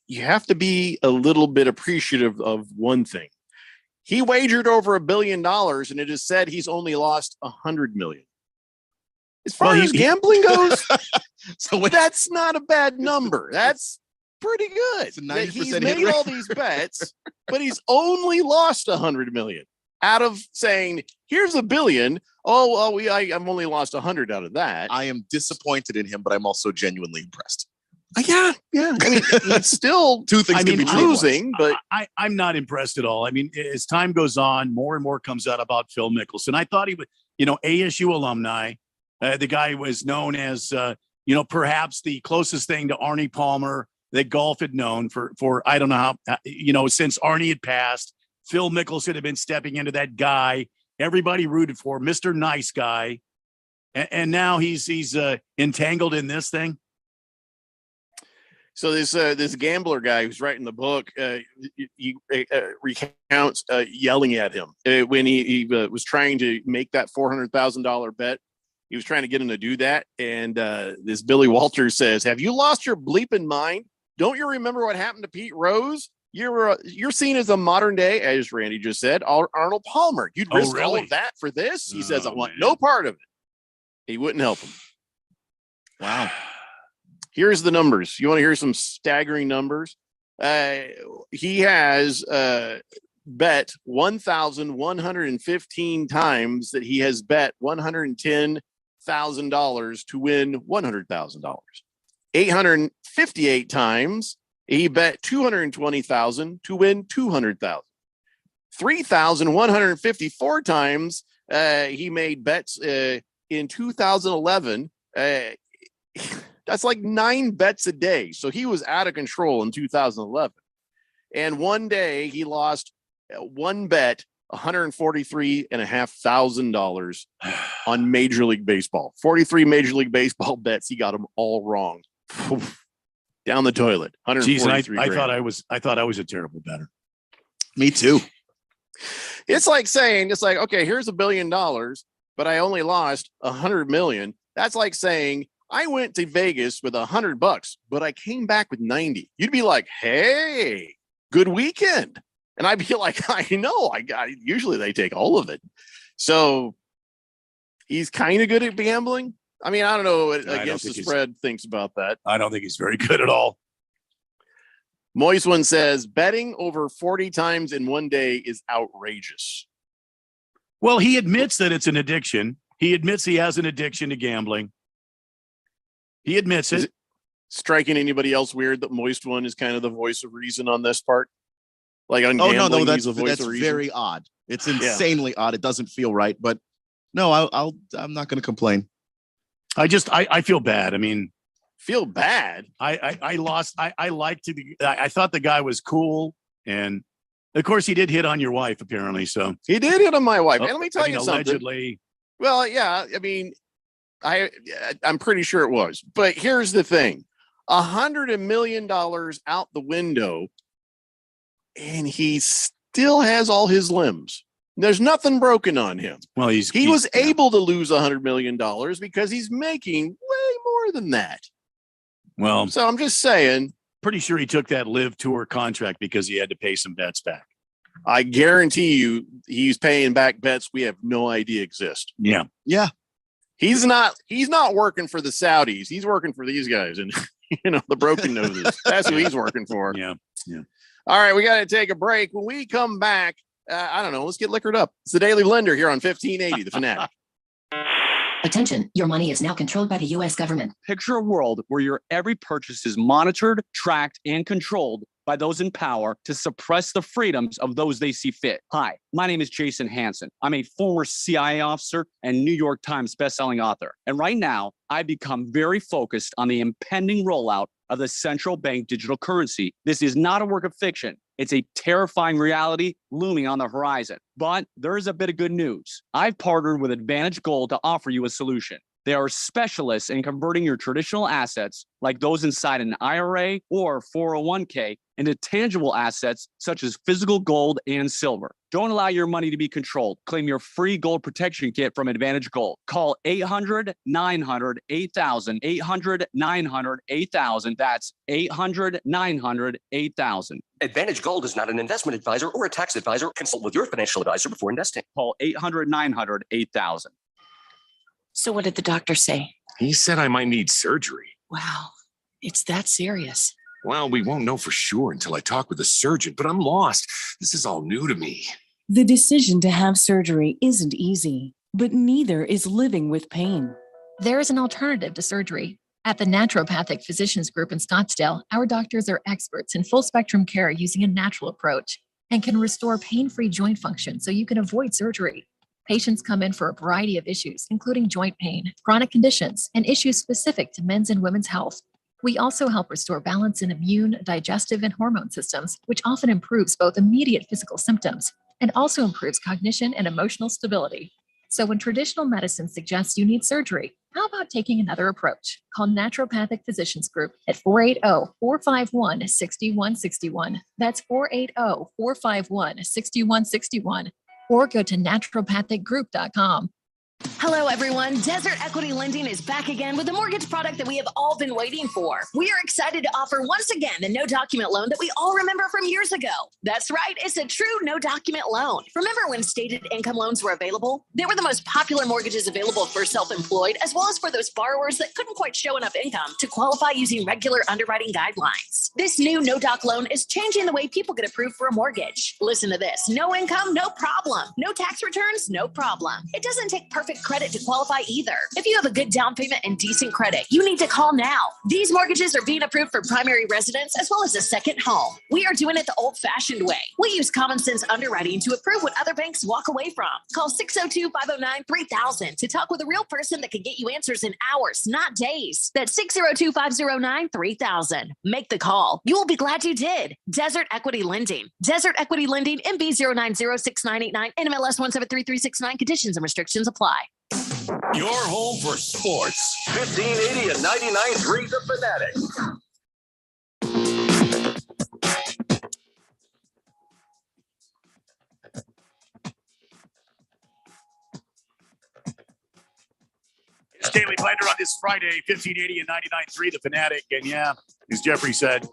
You have to be a little bit appreciative of one thing. He wagered over $1 billion, and it is said he's only lost $100 million. As far as gambling goes, so that's not a bad number. That's pretty good. It's a 90% He's hit made rate. all these bets, but he's only lost $100 million out of saying, "Here's $1 billion." Oh, well, I've only lost 100 out of that. I am disappointed in him, but I'm also genuinely impressed. Yeah. I mean, it's still two things can be true. losing, but I'm not impressed at all. I mean, as time goes on, more and more comes out about Phil Mickelson. I thought he would, ASU alumni. The guy was known as, perhaps the closest thing to Arnie Palmer that golf had known for I don't know how, since Arnie had passed. Phil Mickelson had been stepping into that guy everybody rooted for, Mr. Nice Guy, and now he's entangled in this thing. So this gambler guy who's writing the book, he recounts yelling at him when he was trying to make that $400,000 bet. He was trying to get him to do that, and this Billy Walters says, "Have you lost your bleeping mind? Don't you remember what happened to Pete Rose? You're seen as a modern day, as Randy just said, Arnold Palmer. You'd risk all of that for this?" He says, "I want no part of it." He wouldn't help him. Wow. Here's the numbers. You want to hear some staggering numbers? He has bet 1,115 times that he has bet $110,000 to win $100,000. 858 times he bet $220,000 to win $200,000. 3,154 times he made bets in 2011. That's like 9 bets a day. So he was out of control in 2011. And one day he lost one bet, $143,500 on Major League Baseball. 43 Major League Baseball bets. He got them all wrong. Down the toilet. Jeez, I thought I was a terrible bettor. Me too. It's like saying, okay, here's $1 billion, but I only lost 100 million. That's like saying I went to Vegas with $100, but I came back with 90. You'd be like, hey, good weekend. And I'd be like, I know, usually they take all of it. So he's kind of good at gambling. I mean, I don't know what Against the Spread thinks about that. I don't think he's very good at all. Moist One says betting over 40 times in one day is outrageous. Well, he admits that it's an addiction. He admits he has an addiction to gambling. He admits it. Striking anybody else weird that Moist One is kind of the voice of reason on this part? Like on Oh gambling, no, he's the voice that's of reason. very odd. It's insanely odd. It doesn't feel right, but no, I'm not going to complain. I feel bad. I mean, feel bad. I lost. I liked to. I thought the guy was cool, and of course he did hit on your wife. Apparently, so he did hit on my wife. And let me tell you allegedly. something. Well, yeah. I mean, I'm pretty sure it was. But here's the thing: $100 million out the window, and he still has all his limbs. There's nothing broken on him. Well, he was able to lose $100 million because he's making way more than that. Well, so I'm just saying. Pretty sure he took that live tour contract because he had to pay some bets back. I guarantee you he's paying back bets we have no idea exist. Yeah. Yeah. He's not working for the Saudis. He's working for these guys and the broken noses. That's who he's working for. Yeah. Yeah. All right, we got to take a break. When we come back, I don't know, let's get liquored up. It's the Daily Blender here on 1580, The Fanatic. Attention, your money is now controlled by the U.S. government. Picture a world where your every purchase is monitored, tracked, and controlled by those in power to suppress the freedoms of those they see fit. Hi, my name is Jason Hansen. I'm a former CIA officer and New York Times bestselling author. And right now, I've become very focused on the impending rollout of the central bank digital currency. This is not a work of fiction. It's a terrifying reality looming on the horizon. But there is a bit of good news. I've partnered with Advantage Gold to offer you a solution. They are specialists in converting your traditional assets, like those inside an IRA or 401k, into tangible assets such as physical gold and silver. Don't allow your money to be controlled. Claim your free gold protection kit from Advantage Gold. Call 800-900-8000, 800-900-8000. That's 800-900-8000. Advantage Gold is not an investment advisor or a tax advisor. Consult with your financial advisor before investing. Call 800-900-8000. So what did the doctor say? He said I might need surgery. Wow, it's that serious. Well, we won't know for sure until I talk with a surgeon, but I'm lost. This is all new to me. The decision to have surgery isn't easy, but neither is living with pain. There is an alternative to surgery. At the Naturopathic Physicians Group in Scottsdale, our doctors are experts in full spectrum care using a natural approach and can restore pain-free joint function so you can avoid surgery. Patients come in for a variety of issues, including joint pain, chronic conditions, and issues specific to men's and women's health. We also help restore balance in immune, digestive, and hormone systems, which often improves both immediate physical symptoms and also improves cognition and emotional stability. So when traditional medicine suggests you need surgery, how about taking another approach? Call Naturopathic Physicians Group at 480-451-6161. That's 480-451-6161. Or go to naturopathicgroup.com. Hello, everyone. Desert Equity Lending is back again with a mortgage product that we have all been waiting for. We are excited to offer once again the no document loan that we all remember from years ago. That's right. It's a true no document loan. Remember when stated income loans were available? They were the most popular mortgages available for self-employed, as well as for those borrowers that couldn't quite show enough income to qualify using regular underwriting guidelines. This new no doc loan is changing the way people get approved for a mortgage. Listen to this. No income, no problem. No tax returns, no problem. It doesn't take perfect credit to qualify either. If you have a good down payment and decent credit, you need to call now. These mortgages are being approved for primary residence as well as a second home. We are doing it the old-fashioned way. We use common sense underwriting to approve what other banks walk away from. Call 602-509-3000 to talk with a real person that can get you answers in hours, not days. That's 602-509-3000. Make the call. You will be glad you did. Desert Equity Lending. Desert Equity Lending, MB 0906989, NMLS 1733369. Conditions and restrictions apply. Your home for sports. 1580 and 99.3 The Fanatic. Daily Blender on this Friday, 1580 and 99.3, The Fanatic. And yeah, as Jeffrey said,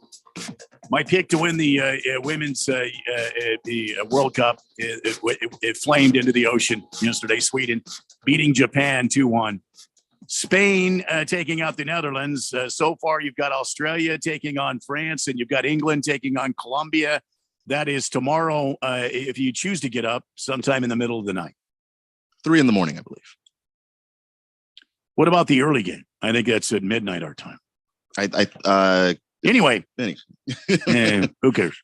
my pick to win the women's the World Cup, it flamed into the ocean yesterday. Sweden beating Japan 2-1. Spain taking out the Netherlands. So far, you've got Australia taking on France, and you've got England taking on Colombia. That is tomorrow, if you choose to get up sometime in the middle of the night. 3 a.m, I believe. What about the early game? I think that's at midnight our time. Anyway, who cares?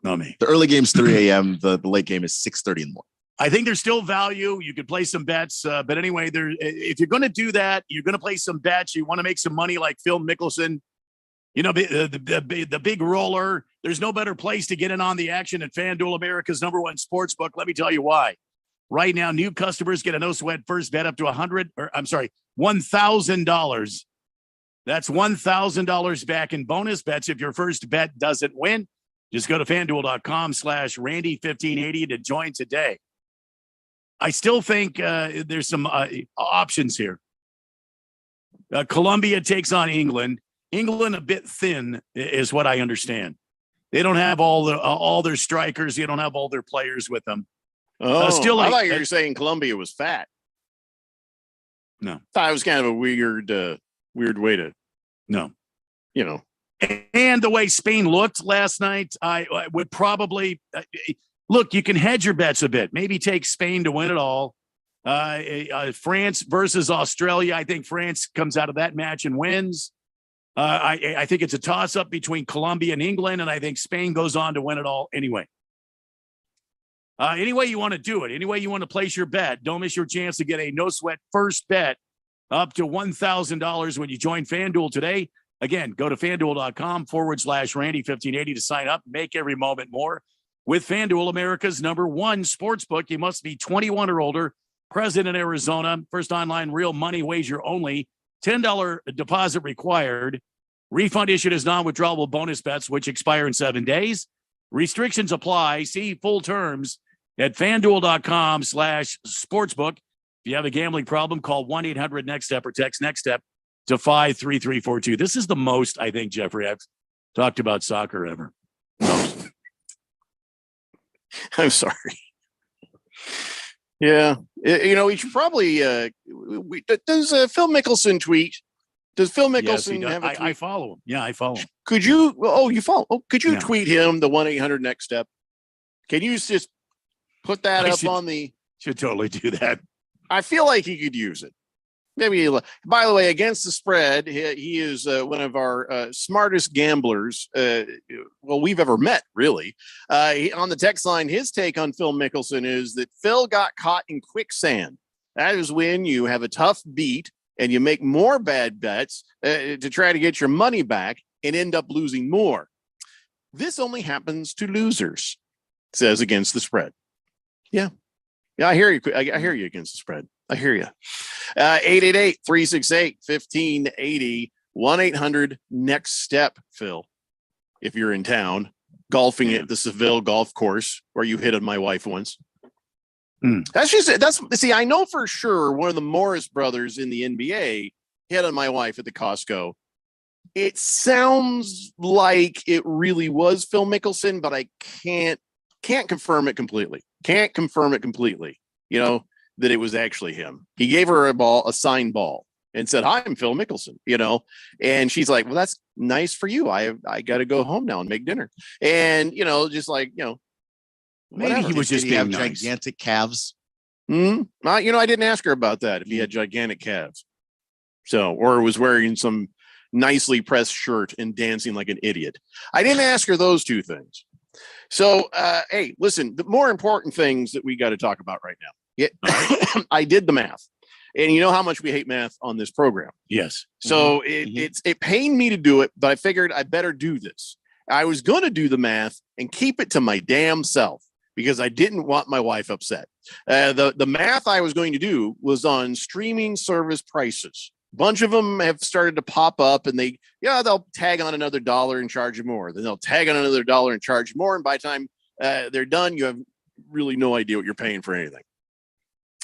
Not me. The early game's 3 a.m. The late game is 6:30 in the morning. I think there's still value. You could play some bets, but anyway, if you're going to do that, you're going to play some bets. You want to make some money, like Phil Mickelson. You know, the big roller. There's no better place to get in on the action at FanDuel, America's #1 sports book. Let me tell you why. Right now, new customers get a no sweat first bet up to $1,000. That's $1,000 back in bonus bets if your first bet doesn't win. Just go to FanDuel.com/Randy1580 to join today. I still think there's some options here. Colombia takes on England. England a bit thin is what I understand. They don't have all their strikers. They don't have all their players with them. I thought you were saying Colombia was fat. No. Thought it was kind of a weird way to. No. You know. And the way Spain looked last night, I would probably look. You can hedge your bets a bit. Maybe take Spain to win it all. France versus Australia. I think France comes out of that match and wins. I think it's a toss-up between Colombia and England, and I think Spain goes on to win it all anyway. Any way you want to do it, any way you want to place your bet, don't miss your chance to get a no-sweat first bet up to $1,000 when you join FanDuel today. Again, go to FanDuel.com/Randy1580 to sign up. Make every moment more. With FanDuel, America's #1 sports book. You must be 21 or older, present in Arizona. First online real money wager only. $10 deposit required. Refund issued as non-withdrawable bonus bets, which expire in 7 days. Restrictions apply. See full terms at FanDuel.com/sportsbook. If you have a gambling problem, call 1-800-NEXT-STEP or text NEXT STEP to 53342. This is the most, I think, Jeffrey, I've talked about soccer ever. I'm sorry. Yeah. We should probably, does Phil Mickelson tweet? Does Phil Mickelson have a tweet? I follow him. Yeah, I follow him. Could you, you follow? Oh, could you tweet him the 1-800-NEXT-STEP? Can you just put that up on the. Should totally do that. I feel like he could use it. Maybe. By the way, against the spread, he is one of our smartest gamblers. We've ever met, really. On the text line, his take on Phil Mickelson is that Phil got caught in quicksand. That is when you have a tough beat and you make more bad bets to try to get your money back and end up losing more. This only happens to losers, says against the spread. Yeah. Yeah, I hear you. I hear you against the spread. I hear you. 888-368-1580. 1-800-NEXT-STEP, Phil. If you're in town, golfing at the Seville golf course where you hit on my wife once. See, I know for sure one of the Morris brothers in the NBA hit on my wife at the Costco. It sounds like it really was Phil Mickelson, but I can't confirm it completely. Can't confirm it completely. That it was actually him. He gave her a signed ball and said, "Hi, I'm Phil Mickelson," and she's like, "Well, that's nice for you. I got to go home now and make dinner." And, just like, maybe he was just being nice. Gigantic calves. I didn't ask her about that. If he had gigantic calves. Or was wearing some nicely pressed shirt and dancing like an idiot. I didn't ask her those two things. So, hey, listen, the more important things that we got to talk about right now. Yeah, I did the math, and you know how much we hate math on this program. Yes. So it pained me to do it, but I figured I better do this. I was going to do the math and keep it to my damn self because I didn't want my wife upset. The math I was going to do was on streaming service prices. A bunch of them have started to pop up, and they'll tag on another $1 and charge you more. Then they'll tag on another $1 and charge you more. And by the time they're done, you have really no idea what you're paying for anything.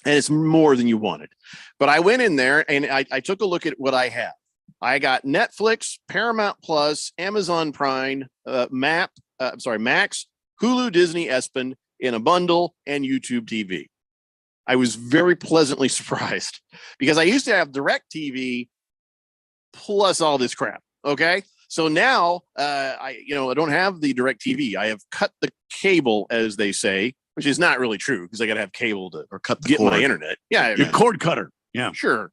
and it's more than you wanted. But I went in there and I took a look at what I have. I got Netflix, Paramount Plus, Amazon Prime, Max, Hulu, Disney, ESPN in a bundle, and YouTube TV. I was very pleasantly surprised because I used to have DirecTV plus all this crap. Okay. So now I don't have the DirecTV. I have cut the cable, as they say, which is not really true because I got to have cable to cut the get cord. my internet. Yeah. Your cord cutter. Yeah. Sure.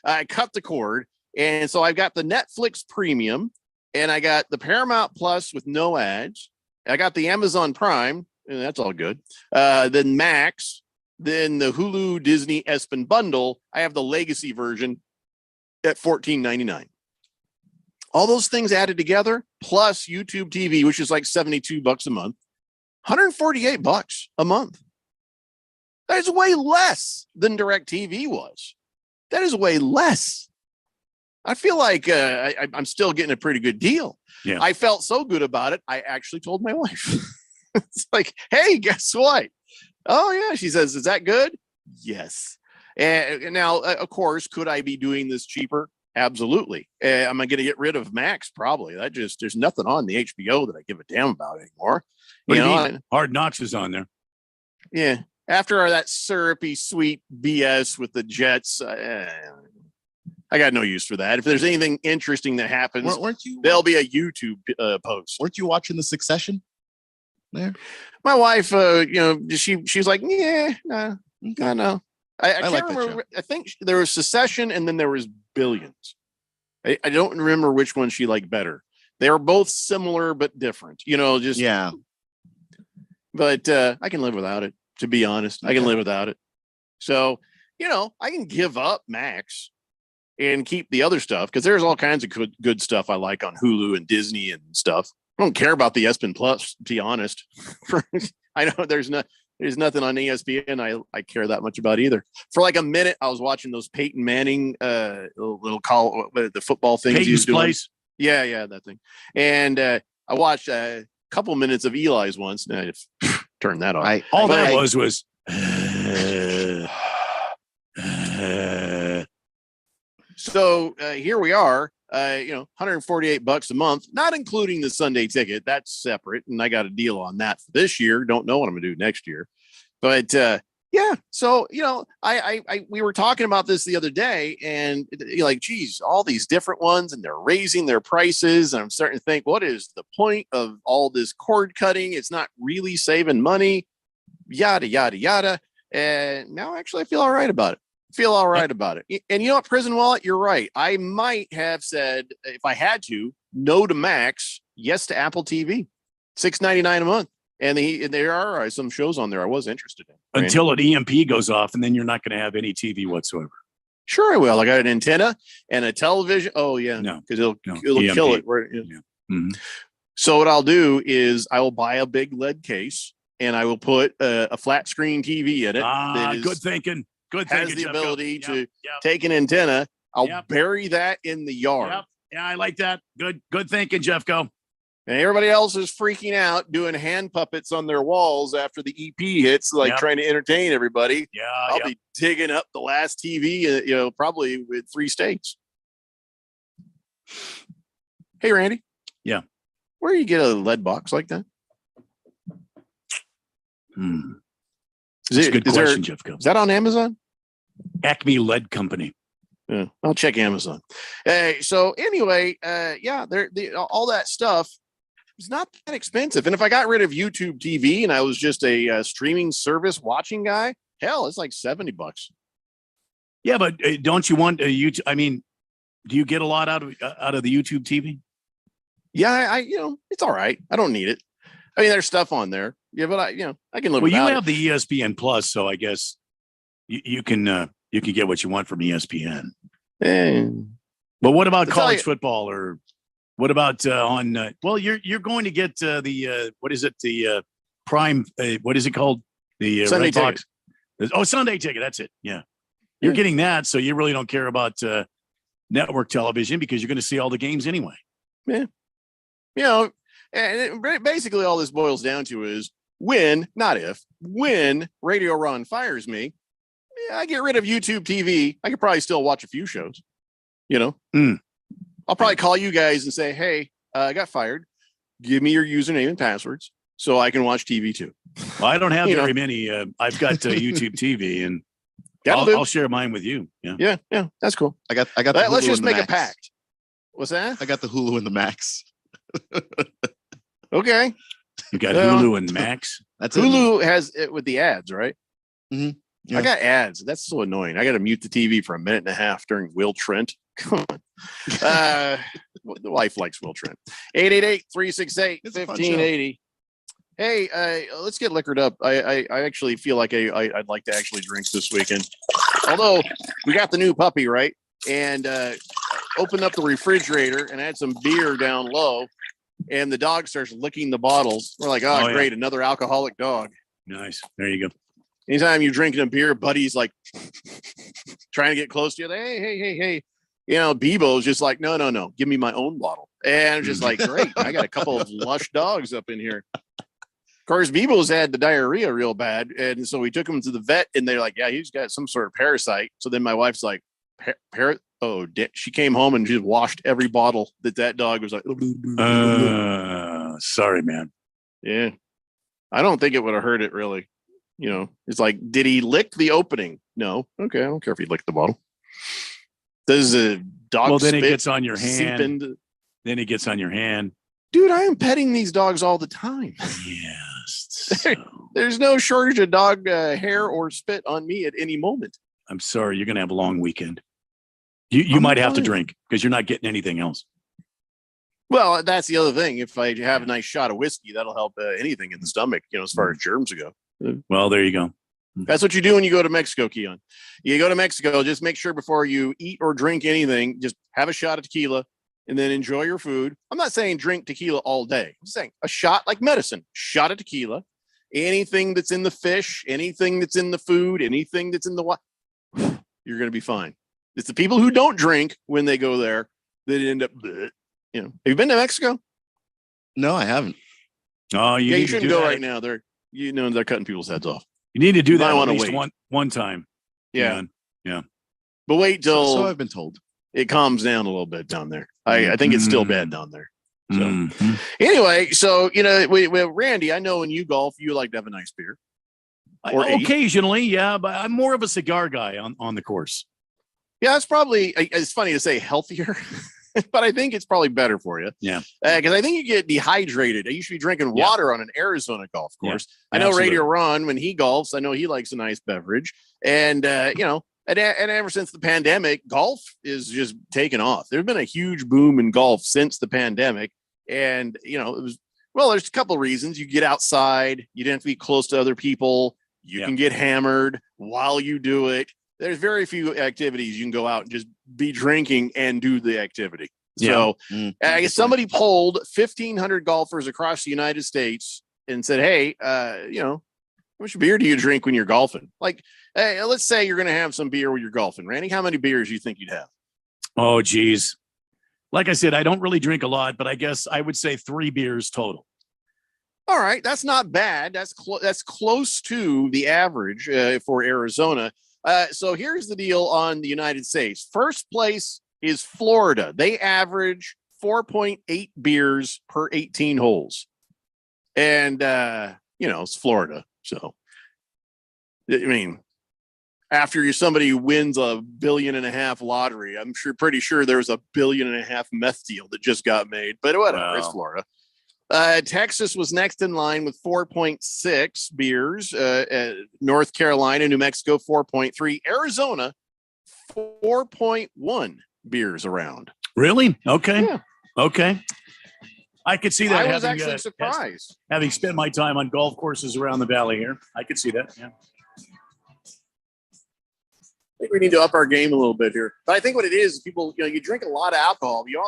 I cut the cord. And so I've got the Netflix premium and I got the Paramount Plus with no ads. I got the Amazon Prime, and that's all good. Then Max, then the Hulu Disney ESPN bundle. I have the legacy version at $14.99. All those things added together, plus YouTube TV, which is like $72 a month, $148 a month. That is way less than DirecTV was. That is way less. I feel like I'm still getting a pretty good deal. Yeah. I felt so good about it. I actually told my wife. It's like, hey, guess what? Oh, yeah. She says, is that good? Yes. And now, of course, could I be doing this cheaper? Absolutely. Am I going to get rid of Max? Probably. There's nothing on the HBO that I give a damn about anymore. What do you mean? Hard Knocks is on there. Yeah. After that syrupy, sweet BS with the Jets, I got no use for that. If there's anything interesting that happens, there'll be a YouTube post. Weren't you watching The Succession there? My wife, she's like, yeah, no. I can't like that remember. I think there was Succession and then there was Billions. I don't remember which one she liked better. They were both similar but different. Yeah. But I can live without it. To be honest, I can live without it. So I can give up Max and keep the other stuff because there's all kinds of good stuff I like on Hulu and Disney and stuff. I don't care about the ESPN Plus, to be honest. I know there's nothing on ESPN I care that much about either. For like a minute, I was watching those Peyton Manning little call the football things Peyton's he's doing. Place. Yeah, that thing. And I watched a couple minutes of Eli's once, and I just turned that off. All that was. So here we are, $148 a month, not including the Sunday ticket. That's separate. And I got a deal on that for this year. Don't know what I'm gonna do next year. But yeah, so we were talking about this the other day, and you're like, geez, all these different ones, and they're raising their prices. And I'm starting to think, what is the point of all this cord cutting? It's not really saving money, yada, yada, yada. And now actually I feel all right about it. And you know what, Prison Wallet, you're right. I might have said, if I had to, no to Max, yes to Apple TV, $6.99 a month. And there are some shows on there I was interested in. Until an EMP goes off, and then you're not going to have any TV whatsoever. Sure, I will. I got an antenna and a television. Oh, yeah. No, because it'll EMP. kill it. Yeah. Mm-hmm. So what I'll do is I will buy a big lead case, and I will put a flat screen TV in it. Good thinking. Good has thinking. the ability to take an antenna. I'll bury that in the yard. Yep. Yeah, I like that. Good thinking, Jeffco. And everybody else is freaking out, doing hand puppets on their walls after the EP hits, trying to entertain everybody. Yeah, I'll be digging up the last TV, probably with 3 states. Hey, Randy. Yeah. Where do you get a lead box like that? That's a good question, Jeffco. Is that on Amazon? Acme Lead Company. Yeah, I'll check Amazon. So anyway, all that stuff is not that expensive. And if I got rid of YouTube TV and I was just a streaming service watching guy, hell, it's like $70. Yeah, but don't you want YouTube? I mean, do you get a lot out of the YouTube TV? Yeah, it's all right. I don't need it. I mean, there's stuff on there. Yeah, but I can live. Well, you without have the ESPN Plus, so I guess you can get what you want from ESPN. But what about college football, or what about on? Well, you're going to get the what is it? The Prime. What is it called? The Sunday Red Box. Sunday ticket. That's it. Yeah, you're getting that, so you really don't care about network television because you're going to see all the games anyway. Yeah, and basically all this boils down to is when, not if, when Radio Ron fires me, I get rid of YouTube TV, I could probably still watch a few shows. You know, I'll probably call you guys and say, "Hey, I got fired. Give me your username and passwords so I can watch TV too." Well, I don't have You very know. many. I've got YouTube TV, and That'll do. I'll share mine with you. Yeah. Yeah, that's cool. I got the Let's Hulu just and the make a Max. pact. What's that? I got the Hulu and the Max. Okay. You got Well, Hulu and Max. That's it. Hulu has it with the ads, right? Yeah. I got ads. That's so annoying. I got to mute the TV for a minute and a half during Will Trent. Come on. The wife likes Will Trent. 888-368-1580. Hey, let's get liquored up. I actually feel like I'd like to actually drink this weekend. Although we got the new puppy, right? And opened up the refrigerator and had some beer down low. And the dog starts licking the bottles. We're like, oh, yeah. great, another alcoholic dog. Nice. There you go. Anytime you're drinking a beer, buddy's like trying to get close to you. Hey. You know, Bebo's just like, no. Give me my own bottle. And I'm just like, great. I got a couple of lush dogs up in here. Of course, Bebo's had the diarrhea real bad. And so we took him to the vet and they're like, yeah, he's got some sort of parasite. So then my wife's like, she came home and just washed every bottle that dog was like, sorry, man. Yeah. I don't think it would have hurt it really. You know, it's like, did he lick the opening? No. Okay. I don't care if he licked the bottle. Does a dog Well, then it spit gets on your seep hand. into- Then it gets on your hand. Dude, I am petting these dogs all the time. Yes. There's no shortage of dog hair or spit on me at any moment. I'm sorry. You're going to have a long weekend. You might have to drink because you're not getting anything else. Well, that's the other thing. If I have a nice shot of whiskey, that'll help anything in the stomach, you know, as far as germs go. Well, there you go. That's what you do when you go to Mexico, Keon. You go to Mexico, just make sure before you eat or drink anything, just have a shot of tequila and then enjoy your food. I'm not saying drink tequila all day. I'm saying a shot like medicine, shot of tequila, anything that's in the fish, anything that's in the food, anything that's in the water, you're going to be fine. It's the people who don't drink when they go there that end up, you know. Have you been to Mexico? No, I haven't. Oh, You need to shouldn't do go that. right now. They're cutting people's heads off. You need to do You that might at wanna least wait. one time. Yeah. Man. Yeah. But wait till So I've been told. it calms down a little bit down there. I think it's still bad down there. So Mhm. anyway, so you know, Randy, I know when you golf, you like to have a nice beer. Or eight. Occasionally, yeah, but I'm more of a cigar guy on the course. Yeah, it's probably it's funny to say healthier, but I think it's probably better for you. Yeah. Because I think you get dehydrated. I used to be drinking water on an Arizona golf Yeah. course. I know Absolutely. Radio Ron, when he golfs, I know he likes a nice beverage. And, you know, and ever since the pandemic, golf is just taken off. There's been a huge boom in golf since the pandemic. And, you know, there's a couple of reasons. You get outside, you don't have to be close to other people. You can get hammered while you do it. There's very few activities you can go out and just be drinking and do the activity. So I guess somebody polled 1,500 golfers across the United States and said, hey, you know, how much beer do you drink when you're golfing? Like, hey, let's say you're going to have some beer when you're golfing. Randy, how many beers do you think you'd have? Oh, geez. Like I said, I don't really drink a lot, but I guess I would say 3 beers total. All right, that's not bad. That's close to the average for Arizona. So here's the deal on the United States. First place is Florida. They average 4.8 beers per 18 holes. And, you know, it's Florida. So, I mean, after somebody who wins $1.5 billion lottery, I'm pretty sure there's $1.5 billion meth deal that just got made, but whatever, it's Florida. Texas was next in line with 4.6 beers. North Carolina, New Mexico, 4.3. Arizona, 4.1 beers around. Really? Okay. Yeah. Okay. I could see that. I was having, actually surprised. Having spent my time on golf courses around the valley here, I could see that. Yeah. I think we need to up our game a little bit here. But I think what it is, people, you know, you drink a lot of alcohol. You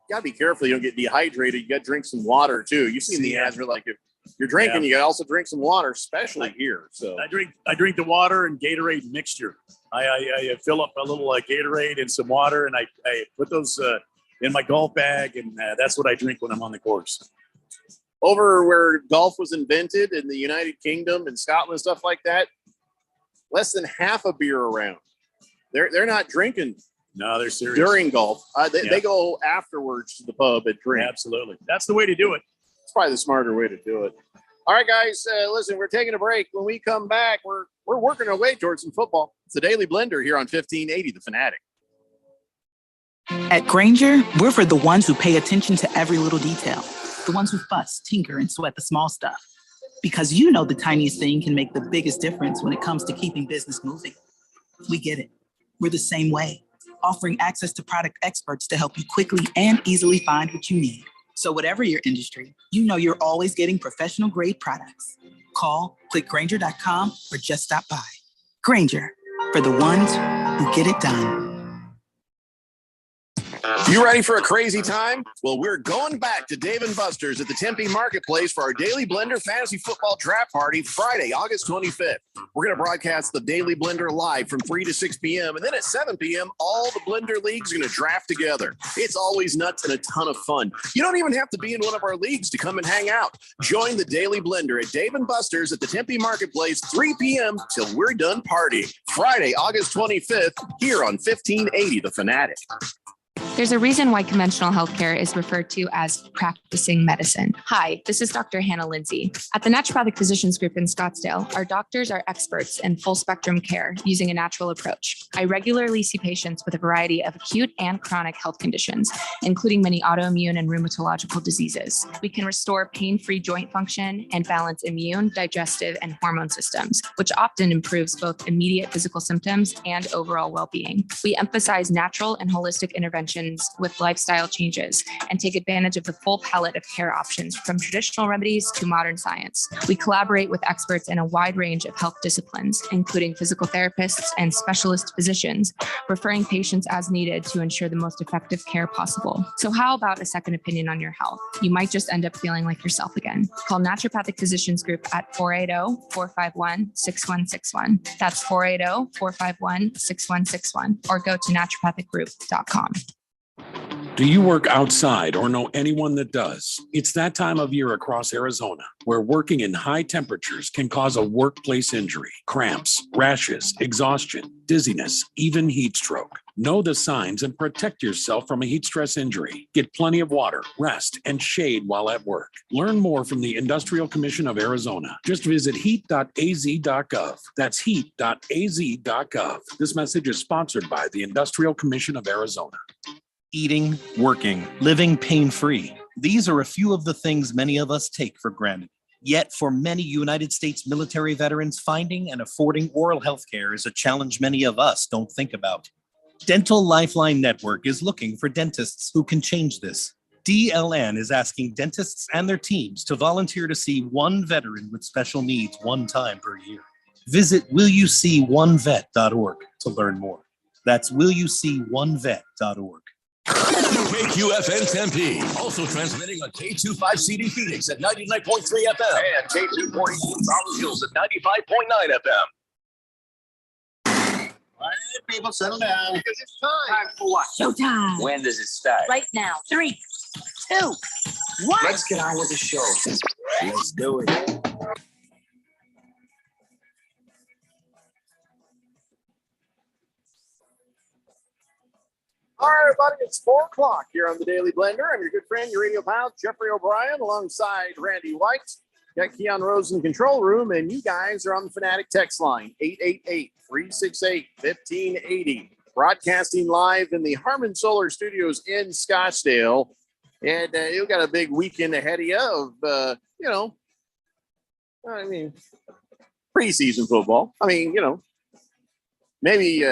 got to be careful you don't get dehydrated. You got to drink some water too. You've seen the ads where like if you're drinking, you got to also drink some water, especially here. So I drink the water and Gatorade mixture. I fill up a little Gatorade and some water, and I put those in my golf bag, and that's what I drink when I'm on the course. over where golf was invented in the United Kingdom and Scotland, stuff like that, less than half a beer around. They're not drinking. No, they're serious. During golf. Yeah. They go afterwards to the pub and drink. Absolutely. That's the way to do it. It's probably the smarter way to do it. All right, guys, listen, we're taking a break. When we come back, we're working our way towards some football. It's the Daily Blender here on 1580, The Fanatic. At Grainger, we're for the ones who pay attention to every little detail, the ones who fuss, tinker, and sweat the small stuff. Because you know the tiniest thing can make the biggest difference when it comes to keeping business moving. We get it. We're the same way, offering access to product experts to help you quickly and easily find what you need. So whatever your industry, you know you're always getting professional grade products. Call, click Grainger.com, or just stop by. Grainger, for the ones who get it done. You ready for a crazy time? Well, we're going back to Dave & Buster's at the Tempe Marketplace for our Daily Blender Fantasy Football Draft Party Friday, August 25th. We're going to broadcast the Daily Blender live from 3 to 6 p.m. And then at 7 p.m., all the Blender leagues are going to draft together. It's always nuts and a ton of fun. You don't even have to be in one of our leagues to come and hang out. Join the Daily Blender at Dave & Buster's at the Tempe Marketplace, 3 p.m. till we're done partying. Friday, August 25th, here on 1580 The Fanatic. There's a reason why conventional healthcare is referred to as practicing medicine. Hi, this is Dr. Hannah Lindsay. At the Naturopathic Physicians Group in Scottsdale, our doctors are experts in full spectrum care using a natural approach. I regularly see patients with a variety of acute and chronic health conditions, including many autoimmune and rheumatological diseases. We can restore pain-free joint function and balance immune, digestive, and hormone systems, which often improves both immediate physical symptoms and overall well-being. We emphasize natural and holistic interventions with lifestyle changes and take advantage of the full palette of care options from traditional remedies to modern science. We collaborate with experts in a wide range of health disciplines, including physical therapists and specialist physicians, referring patients as needed to ensure the most effective care possible. So how about a second opinion on your health? You might just end up feeling like yourself again. Call Naturopathic Physicians Group at 480-451-6161. That's 480-451-6161, or go to naturopathicgroup.com. Do you work outside or know anyone that does? It's that time of year across Arizona where working in high temperatures can cause a workplace injury, cramps, rashes, exhaustion, dizziness, even heat stroke. Know the signs and protect yourself from a heat stress injury. Get plenty of water, rest, and shade while at work. Learn more from the Industrial Commission of Arizona. Just visit heat.az.gov. That's heat.az.gov. This message is sponsored by the Industrial Commission of Arizona. Eating, working, living pain-free. These are a few of the things many of us take for granted. Yet for many United States military veterans, finding and affording oral health care is a challenge many of us don't think about. Dental Lifeline Network is looking for dentists who can change this. DLN is asking dentists and their teams to volunteer to see one veteran with special needs one time per year. Visit willyouseeonevet.org to learn more. That's willyouseeonevet.org. KQFN Tempe, also transmitting on K25CD Phoenix at 99.3 FM and K240 Rollins Hills at 95.9 FM. All right, people, settle down. Because it's time. For what? Showtime. When does it start? Right now. 3, 2, 1. Let's get on with the show. Let's do it. All right, everybody, it's 4 o'clock here on the Daily Blender. I'm your good friend, your radio pal, Jeffrey O'Brien, alongside Randy White. Got Keon Rose in the control room, and you guys are on the Fanatic text line, 888-368-1580. Broadcasting live in the Harmon Solar Studios in Scottsdale. And you've got a big weekend ahead of you of, preseason football. Maybe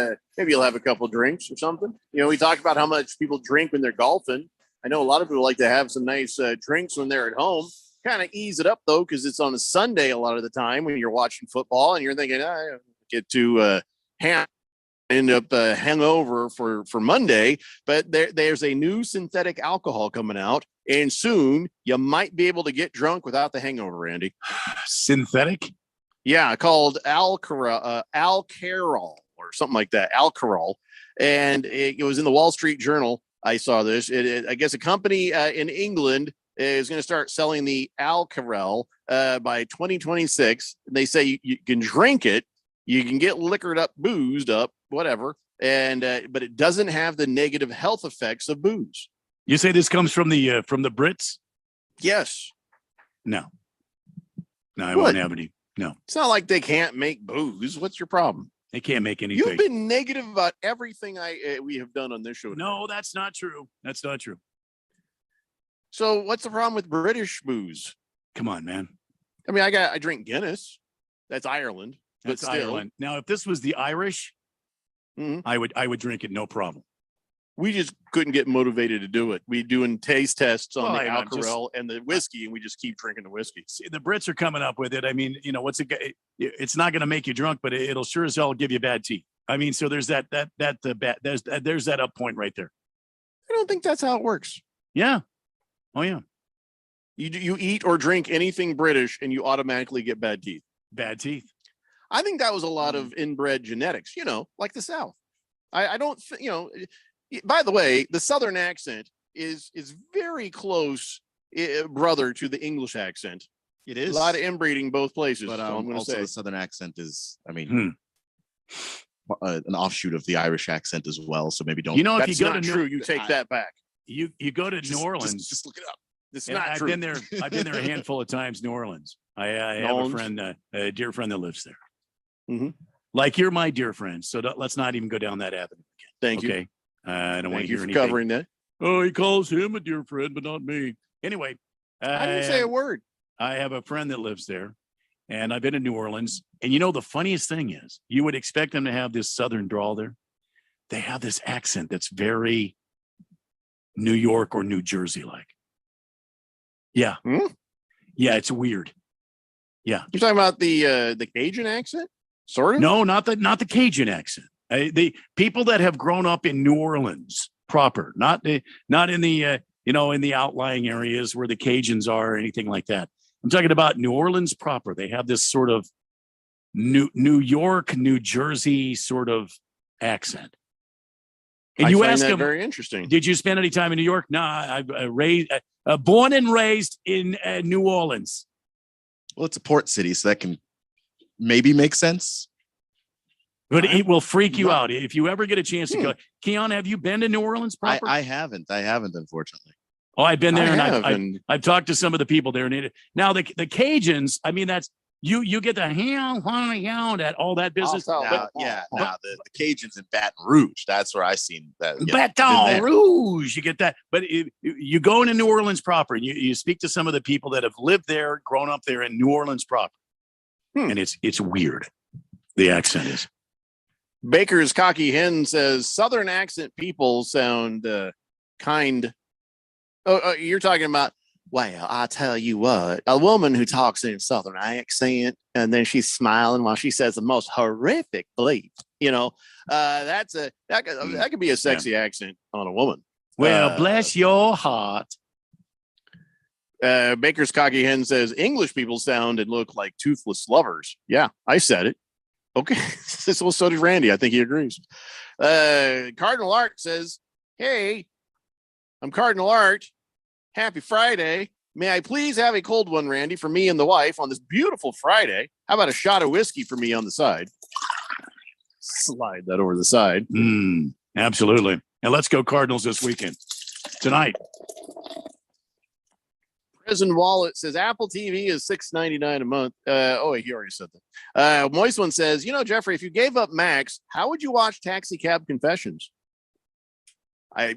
you'll have a couple drinks or something. We talk about how much people drink when they're golfing. I know a lot of people like to have some nice drinks when they're at home. Kind of ease it up, though, because it's on a Sunday a lot of the time when you're watching football and you're thinking, I get to end up hangover for Monday. But there's a new synthetic alcohol coming out, and soon you might be able to get drunk without the hangover, Andy. Synthetic? Yeah, called Alcarol or something like that, Alcarol. And it was in the Wall Street Journal. I saw this. I guess a company in England is going to start selling the Alcarol by 2026. They say you can drink it. You can get liquored up, boozed up, whatever, and but it doesn't have the negative health effects of booze. You say this comes from the Brits? Yes. No, I What? won't have any. No, It's not like they can't make booze. What's your problem? they can't make anything. You've been negative about everything we have done on this show. No, that's not true. That's not true. So what's the problem with British booze? Come on, man. I mean, I drink Guinness. That's Ireland. But That's still, Ireland. Now, if this was the Irish, I would drink it, no problem. we just couldn't get motivated to do it. We doing taste tests on Well, the I'm just- Alcarel and the whiskey, and we just keep drinking the whiskey. See, the Brits are coming up with it. I mean, what's it? It's not going to make you drunk, but it'll sure as hell give you bad teeth. I mean, so there's that there's that up point right there. I don't think that's how it works. Yeah. Oh yeah. You eat or drink anything British, and you automatically get bad teeth. Bad teeth. I think that was a lot of inbred genetics. Like the South. I don't. By the way, the Southern accent is very close brother to the English accent. It is a lot of inbreeding both places. But so I'm going to also say the Southern accent is, an offshoot of the Irish accent as well. So maybe don't. If That's you go not to true. You take that back. You go to New Orleans. Just look it up. It's And not I've true. been there. I've been there a handful of times. New Orleans. I have a friend, a dear friend that lives there. Mhm. Like you're my dear friend, so let's not even go down that avenue again. Thank you. Okay. I don't want Thank to you hear for anything. covering that. Oh, he calls him a dear friend, but not me. Anyway, I didn't say a word. I have a friend that lives there, and I've been to New Orleans. And the funniest thing is, you would expect them to have this Southern drawl there. They have this accent that's very New York or New Jersey like. Yeah. Yeah, it's weird. Yeah. You're talking about the Cajun accent, sort of? No, not the Cajun accent. The people that have grown up in New Orleans proper, not in the in the outlying areas where the Cajuns are or anything like that. I'm talking about New Orleans proper. They have this sort of New York, New Jersey sort of accent. And I you find ask that them, very interesting. did you spend any time in New York? Nah, I born and raised in New Orleans. Well, it's a port city, so that can maybe make sense. But it will freak you out if you ever get a chance to go. Keon, have you been to New Orleans proper? I haven't, unfortunately. Oh, I've been there, I and have, I've talked to some of the people there. And now the Cajuns, I mean, that's you get the that all that business. the Cajuns in Baton Rouge. That's where I seen that. Baton Rouge, you get that. But you go into New Orleans proper, and you speak to some of the people that have lived there, grown up there in New Orleans proper, and it's weird. The accent is. Baker's Cocky Hen says Southern accent people sound kind. Oh, you're talking about, well, I tell you what, a woman who talks in a Southern accent and then she's smiling while she says the most horrific bleep. That could be a sexy accent on a woman. Well, bless your heart. Baker's Cocky Hen says English people sound and look like toothless lovers. Yeah, I said it. Okay. So did Randy. I think he agrees. Cardinal Art says, hey, I'm Cardinal Art. Happy Friday. May I please have a cold one, Randy, for me and the wife on this beautiful Friday? How about a shot of whiskey for me on the side? Slide that over the side. Absolutely. And let's go Cardinals this weekend. Tonight. Prison Wallet says Apple TV is $6.99 a month. Wait, he already said that. Moist One says, Jeffrey, if you gave up Max, how would you watch Taxi Cab Confessions? I've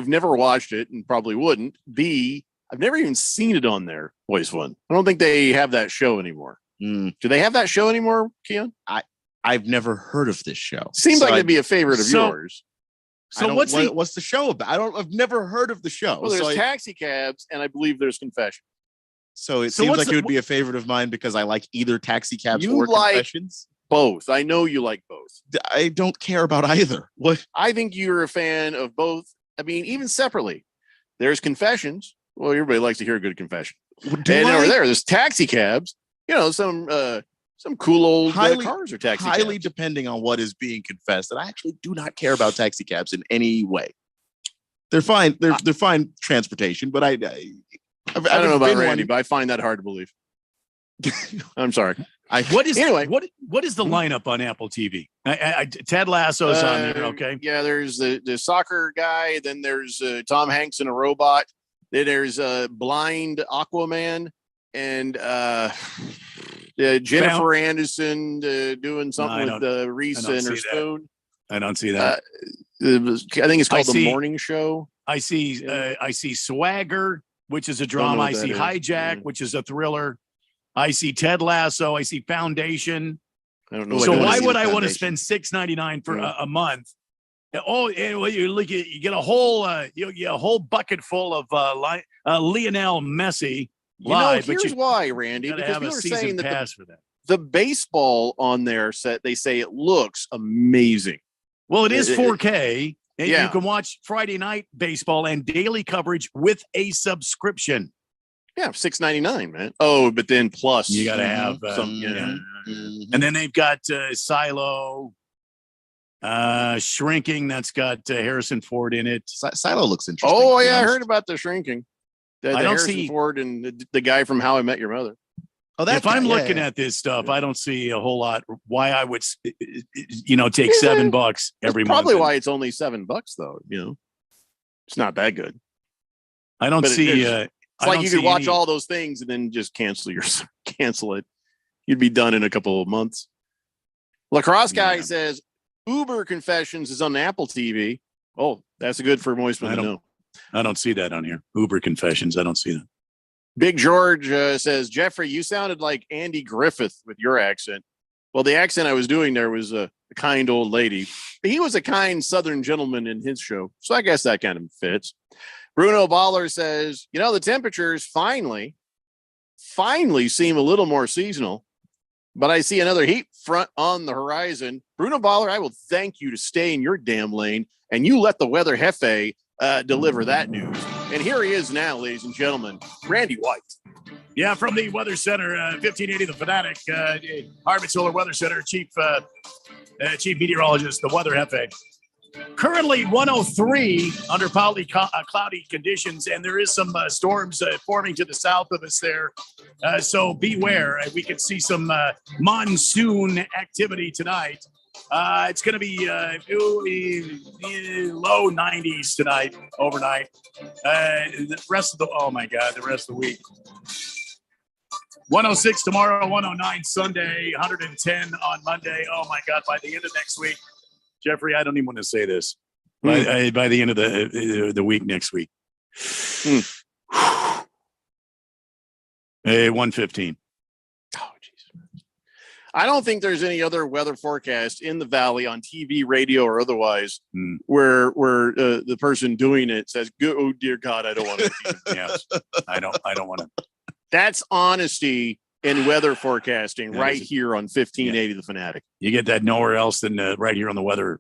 never watched it and probably wouldn't. B, I've never even seen it on there. Moist One. I don't think they have that show anymore. Do they have that show anymore, Keon? I've never heard of this show. Seems like it'd be a favorite of yours. So what's the show about? I've never heard of the show. Well, there's taxi cabs, and I believe there's confessions. So it seems like it would be a favorite of mine because I like either taxi cabs You or like confessions. Both. I know you like both. I don't care about either. What? I think you're a fan of both. I mean, even separately, there's confessions. Well, everybody likes to hear a good confession. Over there's taxi cabs. Some cool old cars are taxi cabs. Highly depending on what is being confessed. And I actually do not care about taxi cabs in any way. They're fine. They're fine transportation, but I don't know about Randy, but I find that hard to believe. I'm sorry. What is anyway? What is the lineup on Apple TV? Ted Lasso's on there. Okay. Yeah, there's the soccer guy. Then there's Tom Hanks in a robot. Then there's blind Aquaman and Jennifer Anderson doing something with Reese and her spoon. I don't see that. I think it's called The Morning Show. I see Swagger, which is a drama. I see Hijack, which is a thriller. I see Ted Lasso. I see Foundation. I don't know. So why would I want to spend $6.99 for a month? Oh, and you get a whole bucket full of Lionel Messi live. Here's why, Randy. Because Because have we a were season saying that pass for that. the baseball on their set, they say it looks amazing. Well, it is 4K, and yeah. you can watch Friday night baseball and daily coverage with a subscription. Yeah, $6.99, man. Oh, but then plus You got to have some. And then they've got Silo, Shrinking. That's got Harrison Ford in it. Silo looks interesting. Oh yeah, I heard about the Shrinking. The I don't Harrison see- Ford and the guy from How I Met Your Mother. Oh, If I'm looking at this stuff, I don't see a whole lot why I would, take $7 every month. Probably why it's only $7 though. It's not that good. I don't But see. it's I like don't you could see watch any- all those things and then just cancel it. You'd be done in a couple of months. Lacrosse guy says Uber Confessions is on Apple TV. Oh, that's good for Moistman to know. I don't see that on here. Uber Confessions. I don't see that. Big George says, Jeffrey, you sounded like Andy Griffith with your accent. Well, the accent I was doing there was a kind old lady. He was a kind Southern gentleman in his show. So I guess that kind of fits. Bruno Baller says, the temperatures finally seem a little more seasonal, but I see another heat front on the horizon. Bruno Baller, I will thank you to stay in your damn lane, and you let the weather Hefe deliver that news. And here he is now, ladies and gentlemen, Randy White. Yeah, from the Weather Center, 1580 The Fanatic, Harvard Solar Weather Center, chief meteorologist, the Weather Hefe. Currently 103 under partly cloudy conditions, and there is some storms forming to the south of us there. So beware. We could see some monsoon activity tonight. It's going to be low 90s tonight, overnight. The rest of the week. 106 tomorrow, 109 Sunday, 110 on Monday. Oh my God! By the end of next week. Jeffrey, I don't even want to say this. By the end of the week next week. 115. Oh, jeez. I don't think there's any other weather forecast in the valley on TV, radio, or otherwise where the person doing it says, "Oh dear God, I don't want to." Yes, I don't want to. That's honesty in weather forecasting That right is- here on 1580 The Fanatic. You get that nowhere else than right here on the weather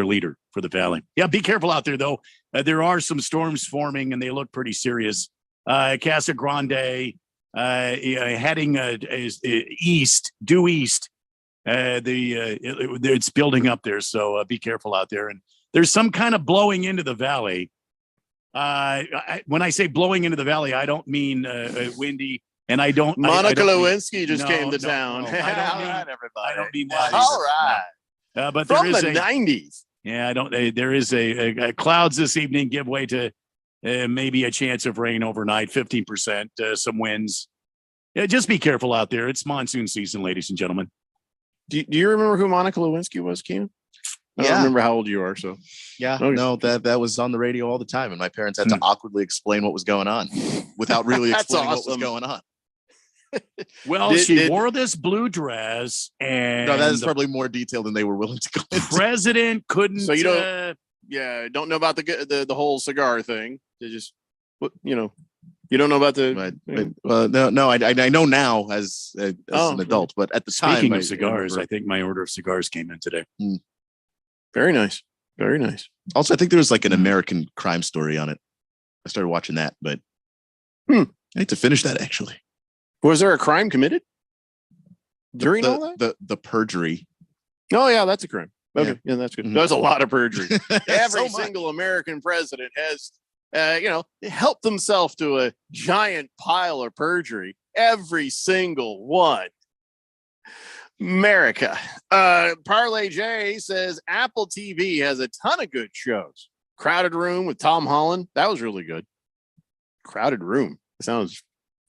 leader for the valley. Yeah, be careful out there though. There are some storms forming and they look pretty serious. Casa Grande heading due east. It's building up there, so be careful out there. And there's some kind of blowing into the valley. When I say blowing into the valley, I don't mean windy. And I don't. Monica I don't mean- Lewinsky just came to town. No, I don't mean, everybody. I don't mean that. All right. But From there is the 90s. Yeah, I don't. There is a clouds this evening give way to maybe a chance of rain overnight, 15%, some winds. Yeah, just be careful out there. It's monsoon season, ladies and gentlemen. Do you remember who Monica Lewinsky was, Keenan? I don't remember how old you are, so Yeah, Okay. no, that was on the radio all the time, and my parents had to awkwardly explain what was going on without really That's explaining what was awesome. going on. Well, she wore this blue dress, and No, that is the probably more detailed than they were willing to go into. president couldn't. So you don't know about the whole cigar thing. They just you don't know about the No, I know now as an adult, but at the time, Speaking I of cigars, remember- I think my order of cigars came in today. Very nice. Very nice. Also, I think there was like an American crime story on it. I started watching that, but I need to finish that actually. Was there a crime committed during the, all that? the perjury. Oh yeah, that's a crime. Okay, yeah, that's good. Mhm. That's a lot of perjury. Every So much. single American president has, helped himself to a giant pile of perjury. Every single one America. Parlay J says Apple TV has a ton of good shows. Crowded Room with Tom Holland. That was really good. Crowded Room. It sounds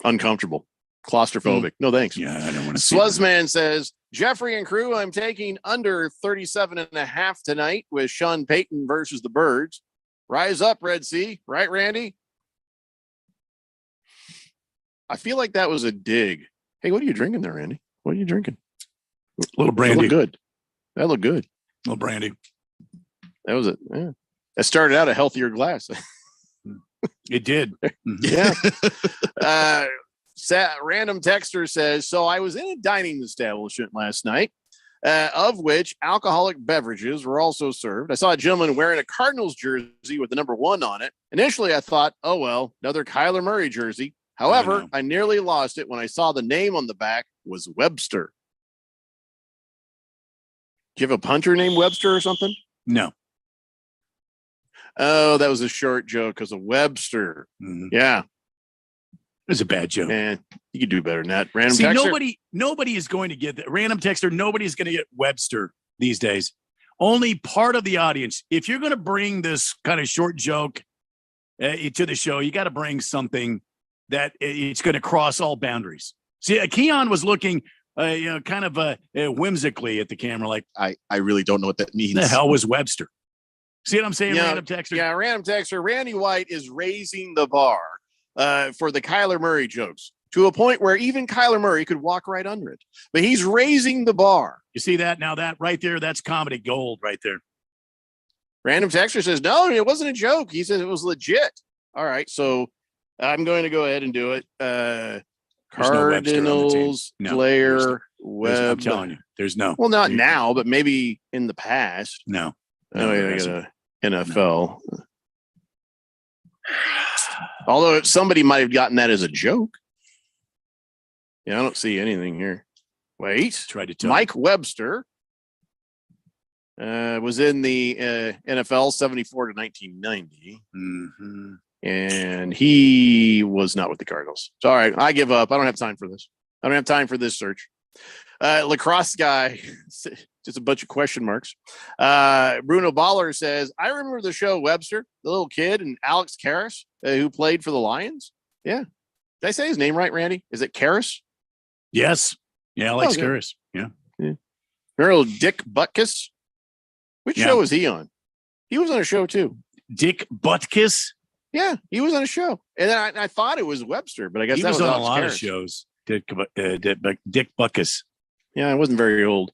uncomfortable. Claustrophobic. No thanks. Yeah, I don't want to see that. Swuzman says, Jeffrey and crew, I'm taking under 37.5 tonight with Sean Payton versus the Birds. Rise up, Red Sea. Right, Randy? I feel like that was a dig. Hey, what are you drinking there, Randy? What are you drinking? A little brandy. That looked good. That looked good. A little brandy. That was it. Yeah. That started out a healthier glass. It did. Yeah. Random texter says, so I was in a dining establishment last night, of which alcoholic beverages were also served. I saw a gentleman wearing a Cardinals jersey with the number 1 on it. Initially, I thought, oh, well, another Kyler Murray jersey. However, I nearly lost it when I saw the name on the back was Webster. Do you have a punter named Webster or something? No. Oh, that was a short joke because of Webster. Mm-hmm. Yeah. It was a bad joke. Man, you could do better than that. Random See, texter? nobody is going to get that. Random texter, nobody's going to get Webster these days. Only part of the audience. If you're going to bring this kind of short joke to the show, you got to bring something that it's going to cross all boundaries. See, Keon was looking, kind of whimsically at the camera, like I really don't know what that means. The hell was Webster? See what I'm saying, Yeah, random texter? Yeah, random texter. Randy White is raising the bar for the Kyler Murray jokes to a point where even Kyler Murray could walk right under it. But he's raising the bar. You see that? Now that right there, that's comedy gold right there. Random texter says, no, it wasn't a joke. He says it was legit. All right, so I'm going to go ahead and do it. Cardinals player Webb. I'm telling you, there's no. Well, not now, but maybe in the past. No. Oh, yeah, I got a NFL. Although somebody might have gotten that as a joke. Yeah, I don't see anything here. Wait. Tried to tell Mike Webster was in the NFL 74 to 1990. Mm-hmm. And he was not with the Cardinals. So, all right, I give up. I don't have time for this. I don't have time for this search. Lacrosse guy, just a bunch of question marks. Bruno Baller says, I remember the show Webster, the little kid, and Alex Karras, who played for the Lions. Yeah. Did I say his name right, Randy? Is it Karras? Yes. Yeah, Alex Karras. Yeah. Remember Dick Butkus? Which show was he on? He was on a show too. Dick Butkus? Yeah, he was on a show. And then I thought it was Webster, but I guess he that was was on Alex a lot Karras. of shows. Dick Butkus. Yeah, I wasn't very old.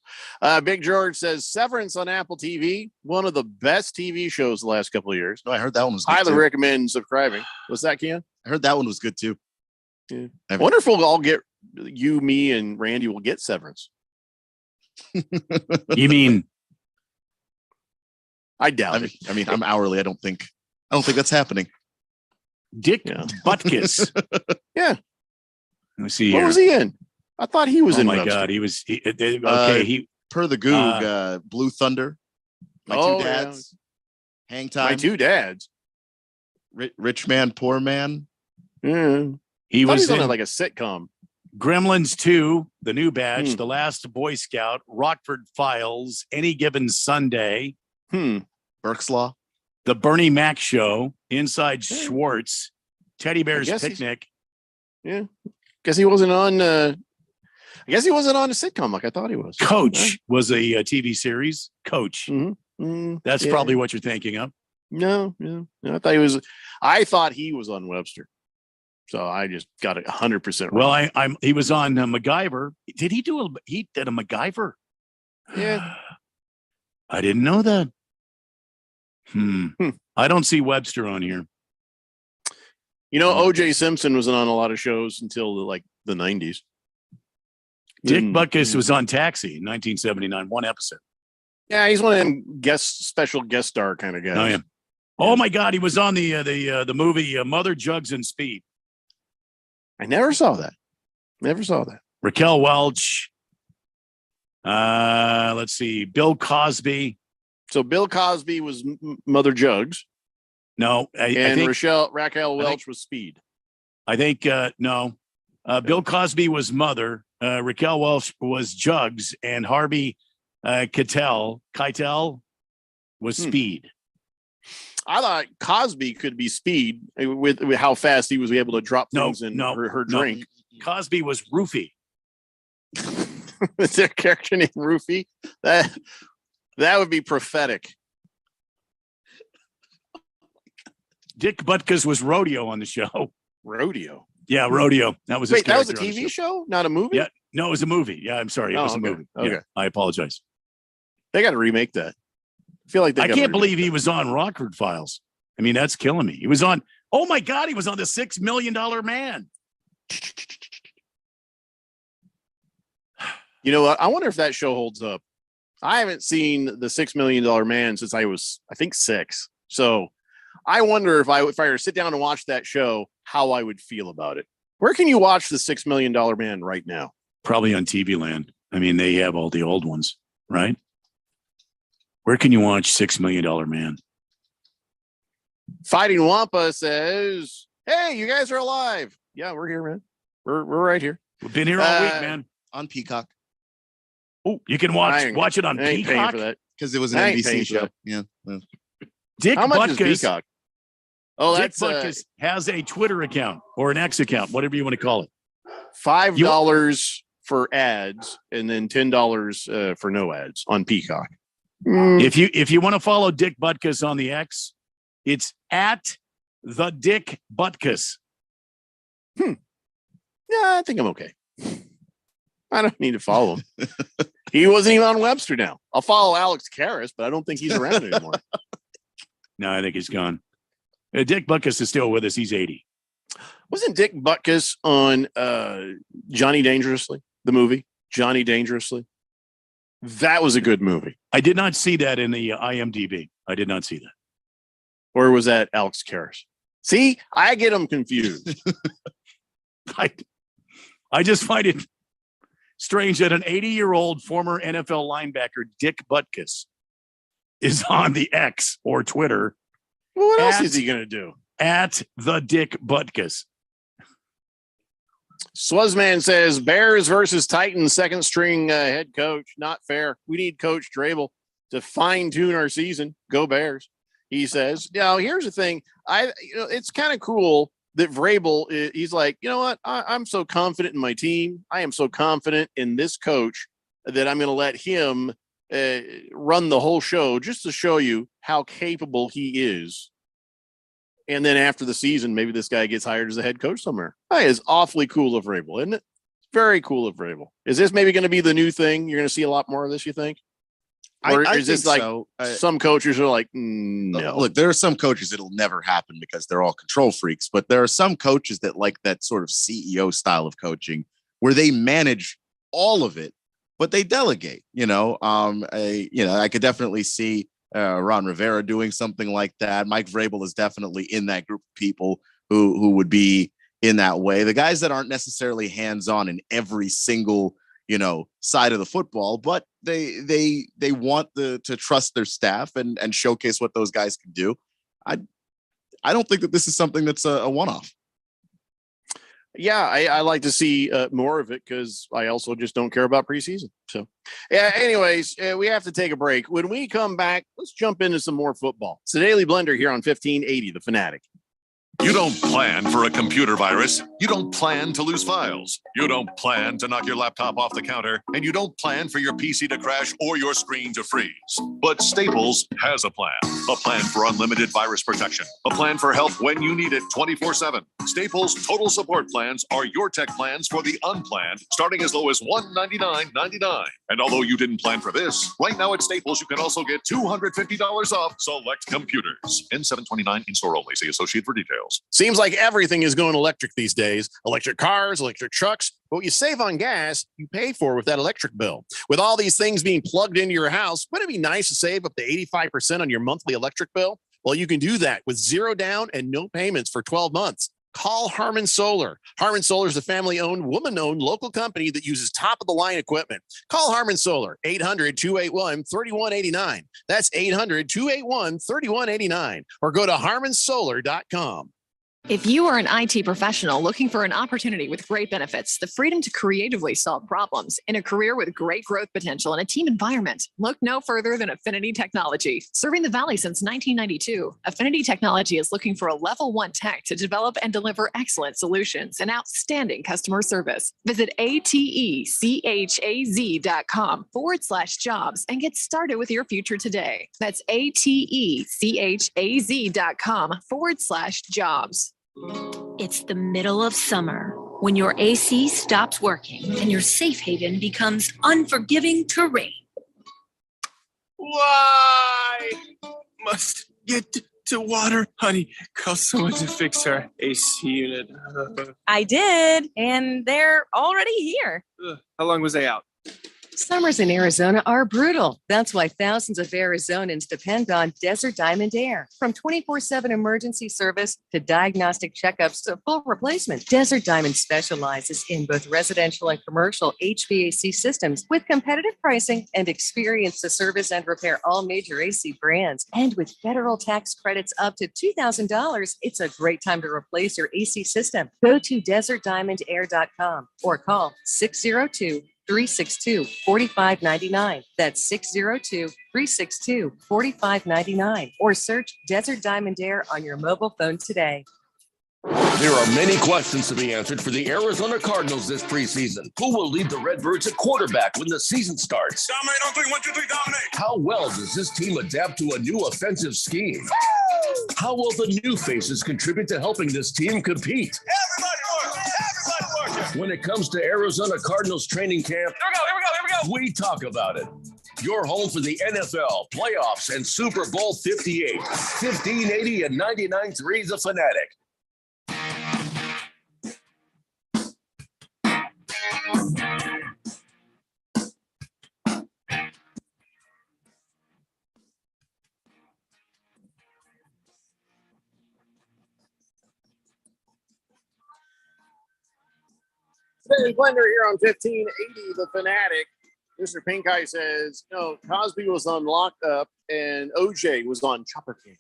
Big George says Severance on Apple TV, one of the best TV shows the last couple of years. No, I heard that one was good Highly too. recommend subscribing. What's that, Keon? I heard that one was good too. Yeah. I wonder if we'll all get you, me, and Randy will get Severance. You mean? I doubt it. I mean, I'm hourly. I don't think that's happening. Dick Butkus. Yeah. Let me see What here. was he in? I thought he was oh in my Webster. God, he was okay. He Per the Goog, Blue Thunder, My Oh, Two yeah. Dads, Hang Time, My Two Dads. Rich Man, Poor Man. Yeah. he I thought was on in like a sitcom. Gremlins 2, The New Batch, The Last Boy Scout, Rockford Files, Any Given Sunday, Burke's Law, The Bernie Mac Show, Inside Schwartz, Teddy Bear's guess he's- Picnic. Yeah. Guess he wasn't on I guess he wasn't on a sitcom like I thought he was. Coach was a TV series. Coach. That's yeah. probably what you're thinking of. No. I thought he was on Webster. So I just got it 100% wrong. Well, he was on MacGyver. Did he he did a MacGyver? Yeah. I didn't know that. I don't see Webster on here. You know, OJ Simpson wasn't on a lot of shows until the 90s. Dick Butkus was on Taxi in 1979, one episode. Yeah, he's one of them special guest star kind of guys. Oh, yeah. Oh my God, he was on the movie Mother Jugs and Speed. I never saw that. Raquel Welch. Let's see, Bill Cosby. So Bill Cosby was Mother Jugs. No, I And think Raquel Welch was Speed. I think no. Bill Cosby was Mother. Raquel Welch was Jugs, and Harvey Keitel was Speed. I thought Cosby could be Speed with how fast he was able to drop things in her drink. Cosby was Roofy. Is there a character named Roofy? That would be prophetic. Dick Butkus was Rodeo on the show. Rodeo? Yeah, Rodeo. That was his Wait, that was a character on the TV show, not a movie? Yeah, no, it was a movie. Yeah, I'm sorry. It was a movie. Okay. Yeah, I apologize. They got to remake that. I feel like I can't believe he was on Rockford Files. I mean, that's killing me. He was on, oh my God, he was on the $6 Million Man. You know what? I wonder if that show holds up. I haven't seen the $6 Million Man since I was, I think, 6. So I wonder if I were to sit down and watch that show, how I would feel about it. Where can you watch the $6 Million Man right now? Probably on TV Land. I mean, they have all the old ones, right? Where can you watch $6 Million Man? Fighting Wampa says, "Hey, you guys are alive." Yeah, we're here, man. We're right here. We've been here all week, man. On Peacock. Oh, you can watch it on Peacock for that because it was an NBC show. Yeah. Dick How much Butkus, is Peacock? Oh, Dick that's Butkus has a Twitter account or an X account, whatever you want to call it. $5 for ads and then $10 for no ads on Peacock. If you want to follow Dick Butkus on the X, it's at the Dick Butkus. Yeah, I think I'm okay. I don't need to follow him. He wasn't even on Webster now. I'll follow Alex Karras, but I don't think he's around anymore. No, I think he's gone. Dick Butkus is still with us. He's 80. Wasn't Dick Butkus on Johnny Dangerously, the movie? Johnny Dangerously? That was a good movie. I did not see that in the IMDb. I did not see that. Or was that Alex Karras? See, I get them confused. I just find it strange that an 80-year-old former NFL linebacker, Dick Butkus, is on the X or Twitter. Well, what else is he going to do? At the Dick Butkus. Swazman says Bears versus Titans second string head coach. Not fair. We need Coach Drabel to fine tune our season. Go Bears. He says. Now here's the thing. It's kind of cool that Vrabel. He's like, you know what? I'm so confident in my team. I am so confident in this coach that I'm going to let him run the whole show just to show you how capable he is. And then after the season, maybe this guy gets hired as a head coach somewhere. That is awfully cool of Vrabel, isn't it? Very cool of Vrabel. Is this maybe going to be the new thing? You're going to see a lot more of this, you think? Or I is this think like so. some coaches are like, no. Look, there are some coaches that'll never happen because they're all control freaks, but there are some coaches that like that sort of CEO style of coaching where they manage all of it, but they delegate. I could definitely see Ron Rivera doing something like that. Mike Vrabel is definitely in that group of people who would be in that way. The guys that aren't necessarily hands-on in every single, side of the football, but they want to trust their staff and showcase what those guys can do. I don't think that this is something that's a one-off. Yeah, I like to see more of it because I also just don't care about preseason. So, yeah, anyways, we have to take a break. When we come back, let's jump into some more football. It's the Daily Blender here on 1580, The Fanatic. You don't plan for a computer virus. You don't plan to lose files. You don't plan to knock your laptop off the counter. And you don't plan for your PC to crash or your screen to freeze. But Staples has a plan. A plan for unlimited virus protection. A plan for help when you need it 24/7. Staples Total Support Plans are your tech plans for the unplanned, starting as low as $199.99. And although you didn't plan for this, right now at Staples, you can also get $250 off select computers. N729 in-store only. See associate for details. Seems like everything is going electric these days. Electric cars, electric trucks. But what you save on gas, you pay for with that electric bill. With all these things being plugged into your house, wouldn't it be nice to save up to 85% on your monthly electric bill? Well, you can do that with zero down and no payments for 12 months. Call Harmon Solar. Harmon Solar is a family-owned, woman-owned local company that uses top-of-the-line equipment. Call Harmon Solar, 800-281-3189. That's 800-281-3189. Or go to harmonsolar.com. If you are an IT professional looking for an opportunity with great benefits, the freedom to creatively solve problems in a career with great growth potential and a team environment, look no further than Affinity Technology. Serving the Valley since 1992, Affinity Technology is looking for a level 1 tech to develop and deliver excellent solutions and outstanding customer service. Visit atechaz.com/jobs and get started with your future today. That's atechaz.com/jobs. It's the middle of summer when your AC stops working and your safe haven becomes unforgiving terrain. Why must get to water, honey? Call someone to fix our AC unit. I did, and they're already here. How long was they out? Summers in Arizona are brutal. That's why thousands of Arizonans depend on Desert Diamond Air. From 24/7 emergency service to diagnostic checkups to full replacement, Desert Diamond specializes in both residential and commercial HVAC systems with competitive pricing and experience to service and repair all major AC brands. And with federal tax credits up to $2,000, it's a great time to replace your AC system. Go to desertdiamondair.com or call 602-362-4599. That's 602-362-4599. Or search Desert Diamond Air on your mobile phone today. There are many questions to be answered for the Arizona Cardinals this preseason. Who will lead the Redbirds at quarterback when the season starts? Dominate on 3, 1, 2, 3, dominate. How well does this team adapt to a new offensive scheme? How will the new faces contribute to helping this team compete? Everybody working. When it comes to Arizona Cardinals training camp, Here we go. we talk about it. Your home for the NFL, playoffs, and Super Bowl 58. 1580 and 99.3 The Fanatic. Hey, Blender here on 1580 The Fanatic. Mr. Pink Eye says, no, Cosby was on locked up and OJ was on chopper cam.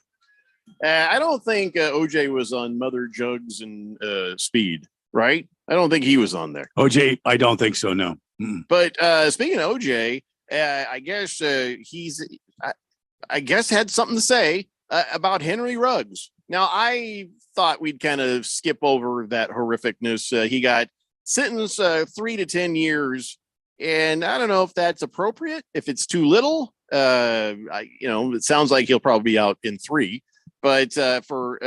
I don't think OJ was on Mother Jugs and Speed, right? I don't think he was on there. OJ, I don't think so, no. But speaking of OJ, I guess I guess had something to say about Henry Ruggs. Now, I thought we'd kind of skip over that horrificness. He got sentenced 3 to 10 years. And I don't know if that's appropriate, if it's too little. It sounds like he'll probably be out in 3. But for,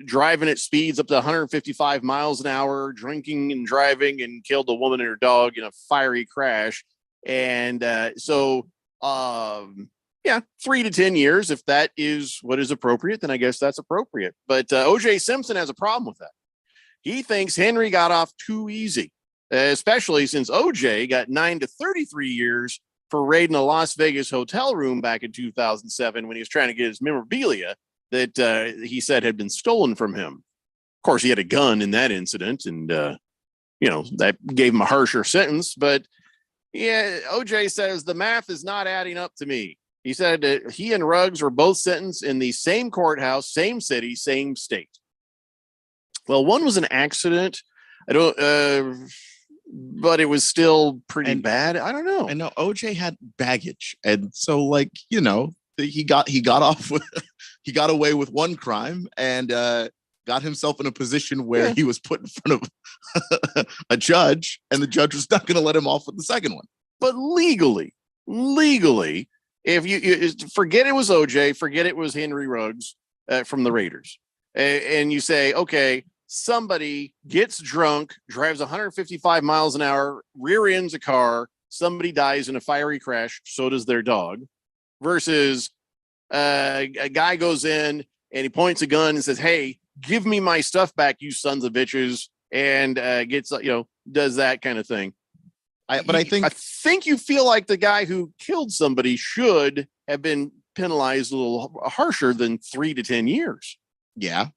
driving at speeds up to 155 miles an hour, drinking and driving, and killed a woman and her dog in a fiery crash. And 3 to 10 years, if that is what is appropriate, then I guess that's appropriate. But OJ Simpson has a problem with that. He thinks Henry got off too easy, especially since OJ got 9 to 33 years for raiding a Las Vegas hotel room back in 2007 when he was trying to get his memorabilia that he said had been stolen from him. Of course, he had a gun in that incident, and, that gave him a harsher sentence. But, yeah, OJ says the math is not adding up to me. He said that he and Ruggs were both sentenced in the same courthouse, same city, same state. Well, one was an accident. But it was still pretty bad. I don't know. I know OJ had baggage, and so he got off with he got away with one crime and got himself in a position where he was put in front of a judge, and the judge was not going to let him off with the second one. But legally, if you forget it was OJ, forget it was Henry Ruggs from the Raiders, and you say, okay, somebody gets drunk, drives 155 miles an hour, rear ends a car, somebody dies in a fiery crash, so does their dog, versus a guy goes in and he points a gun and says, hey, give me my stuff back, you sons of bitches, and gets, does that kind of thing. I think you feel like the guy who killed somebody should have been penalized a little harsher than 3 to 10 years. Yeah.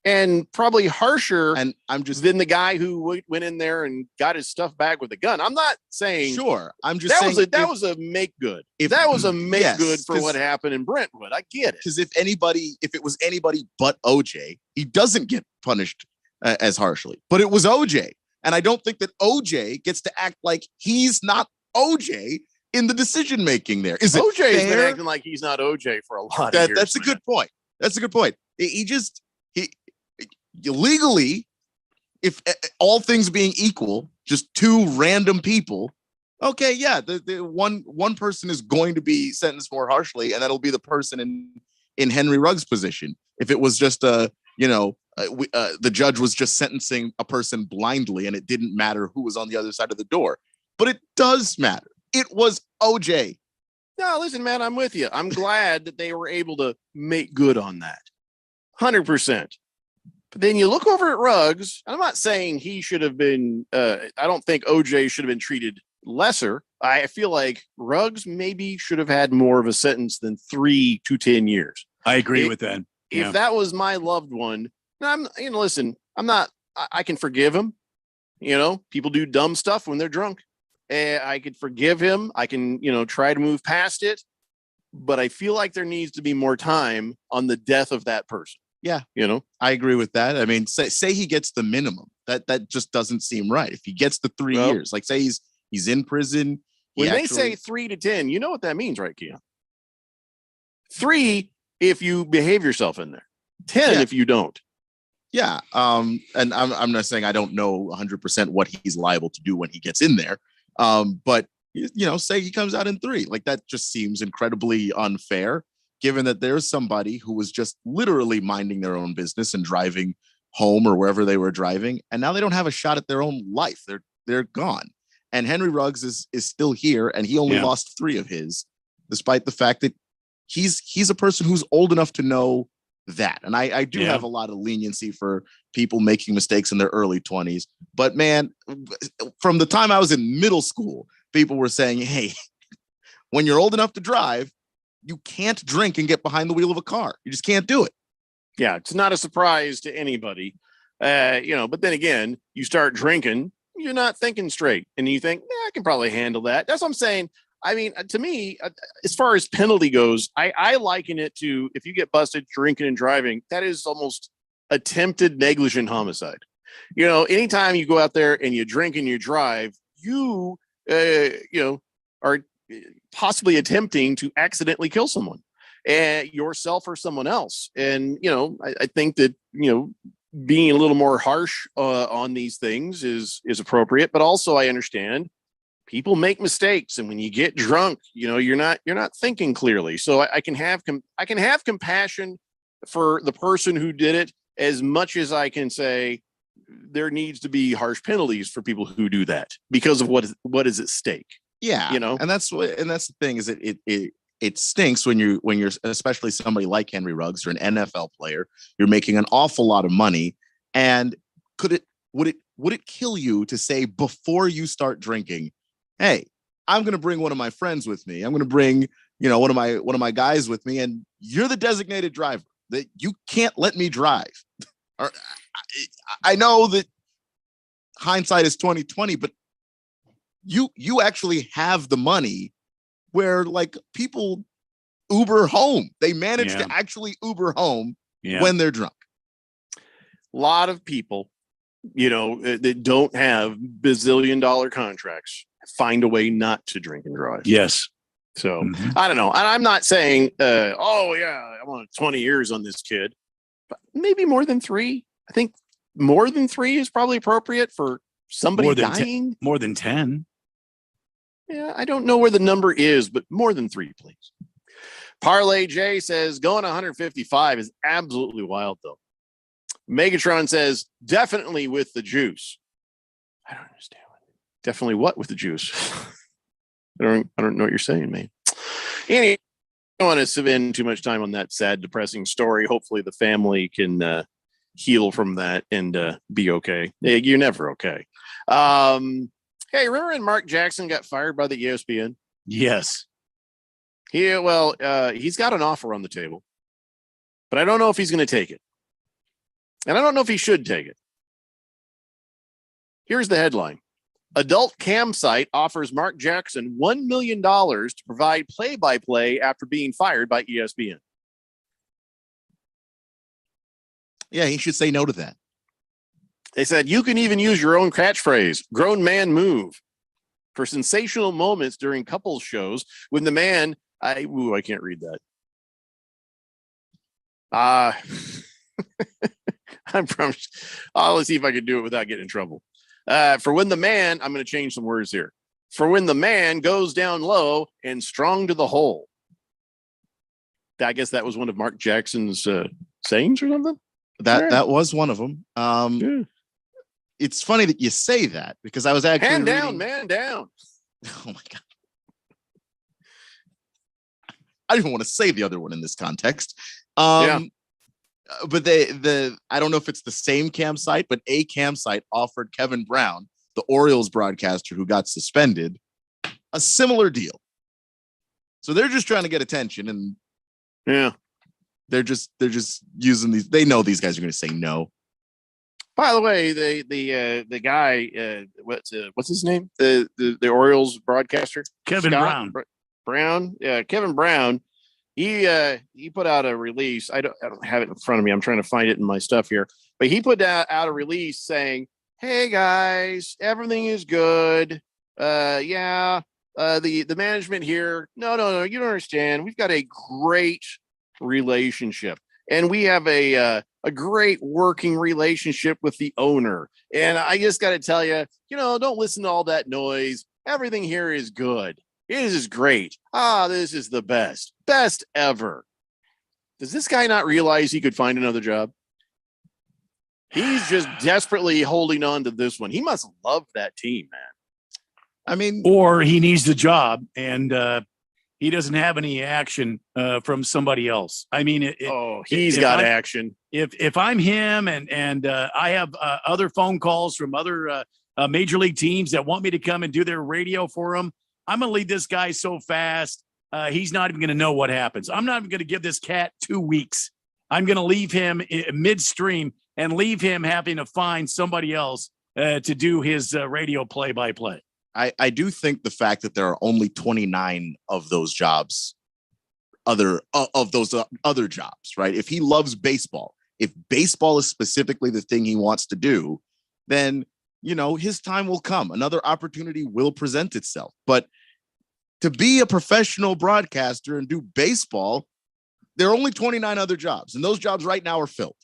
and probably harsher and I'm just than the guy who went in there and got his stuff back with a gun. I'm not saying sure. I'm just that saying was a make good. if That was a make yes, good for 'cause- what happened in Brentwood. I get it. Because if it was anybody but OJ, he doesn't get punished as harshly. But it was OJ, and I don't think that OJ gets to act like he's not OJ in the decision making. There is it OJ's been fair? acting like he's not OJ for a lot of years. That's a man. good point. That's a good point. He legally, if all things being equal, just two random people. Okay, yeah, the one person is going to be sentenced more harshly, and that'll be the person in Henry Ruggs' position. If it was just the judge was just sentencing a person blindly, and it didn't matter who was on the other side of the door. But it does matter. It was OJ. No, listen, man, I'm with you. I'm glad that they were able to make good on that. 100%. But then you look over at Ruggs. I'm not saying he should have been, I don't think OJ should have been treated lesser. I feel like Ruggs maybe should have had more of a sentence than 3 to 10 years. I agree with that. If that was my loved one, listen, I can forgive him. People do dumb stuff when they're drunk. I could forgive him. I can, try to move past it. But I feel like there needs to be more time on the death of that person. Yeah, I agree with that. I mean, say he gets the minimum. That just doesn't seem right. If he gets the 3 years, like say he's in prison. When they say 3 to 10, you know what that means, right, Keon? 3 if you behave yourself in there. 10 if you don't. Yeah. And I'm not saying I don't know 100% what he's liable to do when he gets in there. But say he comes out in 3, like that just seems incredibly unfair, given that there's somebody who was just literally minding their own business and driving home or wherever they were driving, and now they don't have a shot at their own life. They're gone. And Henry Ruggs is still here, and he only lost 3 of his, despite the fact that he's a person who's old enough to know that. And I do have a lot of leniency for people making mistakes in their early 20s. But man, from the time I was in middle school, people were saying, hey, when you're old enough to drive, you can't drink and get behind the wheel of a car. You just can't do it. Yeah, it's not a surprise to anybody. But then again, you start drinking, you're not thinking straight. And you think, I can probably handle that. That's what I'm saying. I mean, to me, as far as penalty goes, I liken it to if you get busted drinking and driving, that is almost attempted negligent homicide. Anytime you go out there and you drink and you drive, you are possibly attempting to accidentally kill someone, yourself or someone else. And, I think that, being a little more harsh on these things is appropriate, but also I understand people make mistakes, and when you get drunk, you're not thinking clearly. So I can have compassion for the person who did it, as much as I can say there needs to be harsh penalties for people who do that because of what is at stake. Yeah, and that's the thing is it stinks when you're especially somebody like Henry Ruggs or an NFL player. You're making an awful lot of money, and would it kill you to say before you start drinking, hey, I'm going to bring one of my friends with me. I'm going to bring, one of my guys with me, and you're the designated driver. That you can't let me drive. I know that hindsight is 20/20, but you actually have the money where like people Uber home. They manage to actually Uber home when they're drunk. A lot of people, that don't have bazillion-dollar contracts find a way not to drink and drive. Yes. So I don't know. And I'm not saying, I want 20 years on this kid, but maybe more than 3. I think more than 3 is probably appropriate for somebody dying. More than 10. Yeah, I don't know where the number is, but more than 3, please. Parlay J says going 155 is absolutely wild, though. Megatron says definitely with the juice. I don't understand. Definitely what with the juice? I don't know what you're saying, man. Anyway, I don't want to spend too much time on that sad, depressing story. Hopefully the family can heal from that and be okay. You're never okay. Hey, remember when Mark Jackson got fired by the ESPN? Yes. He's got an offer on the table, but I don't know if he's going to take it. And I don't know if he should take it. Here's the headline. Adult campsite offers Mark Jackson $1 million to provide play-by-play after being fired by ESPN. Yeah, he should say no to that. They said you can even use your own catchphrase, grown man move, for sensational moments during couples shows when the man, I can't read that. I'm promised. Let's see if I can do it without getting in trouble. For when the man, I'm going to change some words here. For when the man goes down low and strong to the hole. I guess that was one of Mark Jackson's sayings or something. That was one of them. It's funny that you say that because I was actually hand down, man down. Oh my God. I didn't want to say the other one in this context. But I don't know if it's the same campsite, but a campsite offered Kevin Brown, the Orioles broadcaster who got suspended, a similar deal. So they're just trying to get attention, and they're just using these. They know these guys are going to say no. By the way, the guy, what's his name? The Orioles broadcaster, Kevin Brown. Brown, yeah, Kevin Brown. He put out a release. I don't have it in front of me. I'm trying to find it in my stuff here. But he put out a release saying, "Hey guys, everything is good. The management here. No, you don't understand. We've got a great relationship, and we have a great working relationship with the owner. And I just got to tell you, don't listen to all that noise. Everything here is good. It is great. This is the best ever." Does this guy not realize he could find another job? He's just desperately holding on to this one. He must love that team, man. I mean, or he needs the job and he doesn't have any action from somebody else. I mean, he's got action. If I'm him and I have other phone calls from other major league teams that want me to come and do their radio for them, I'm going to lead this guy so fast. He's not even going to know what happens. I'm not even going to give this cat 2 weeks. I'm going to leave him midstream and leave him having to find somebody else to do his radio play-by-play. I do think the fact that there are only 29 of those jobs, other jobs, right? If he loves baseball, if baseball is specifically the thing he wants to do, then, his time will come. Another opportunity will present itself. But to be a professional broadcaster and do baseball, there are only 29 other jobs, and those jobs right now are filled.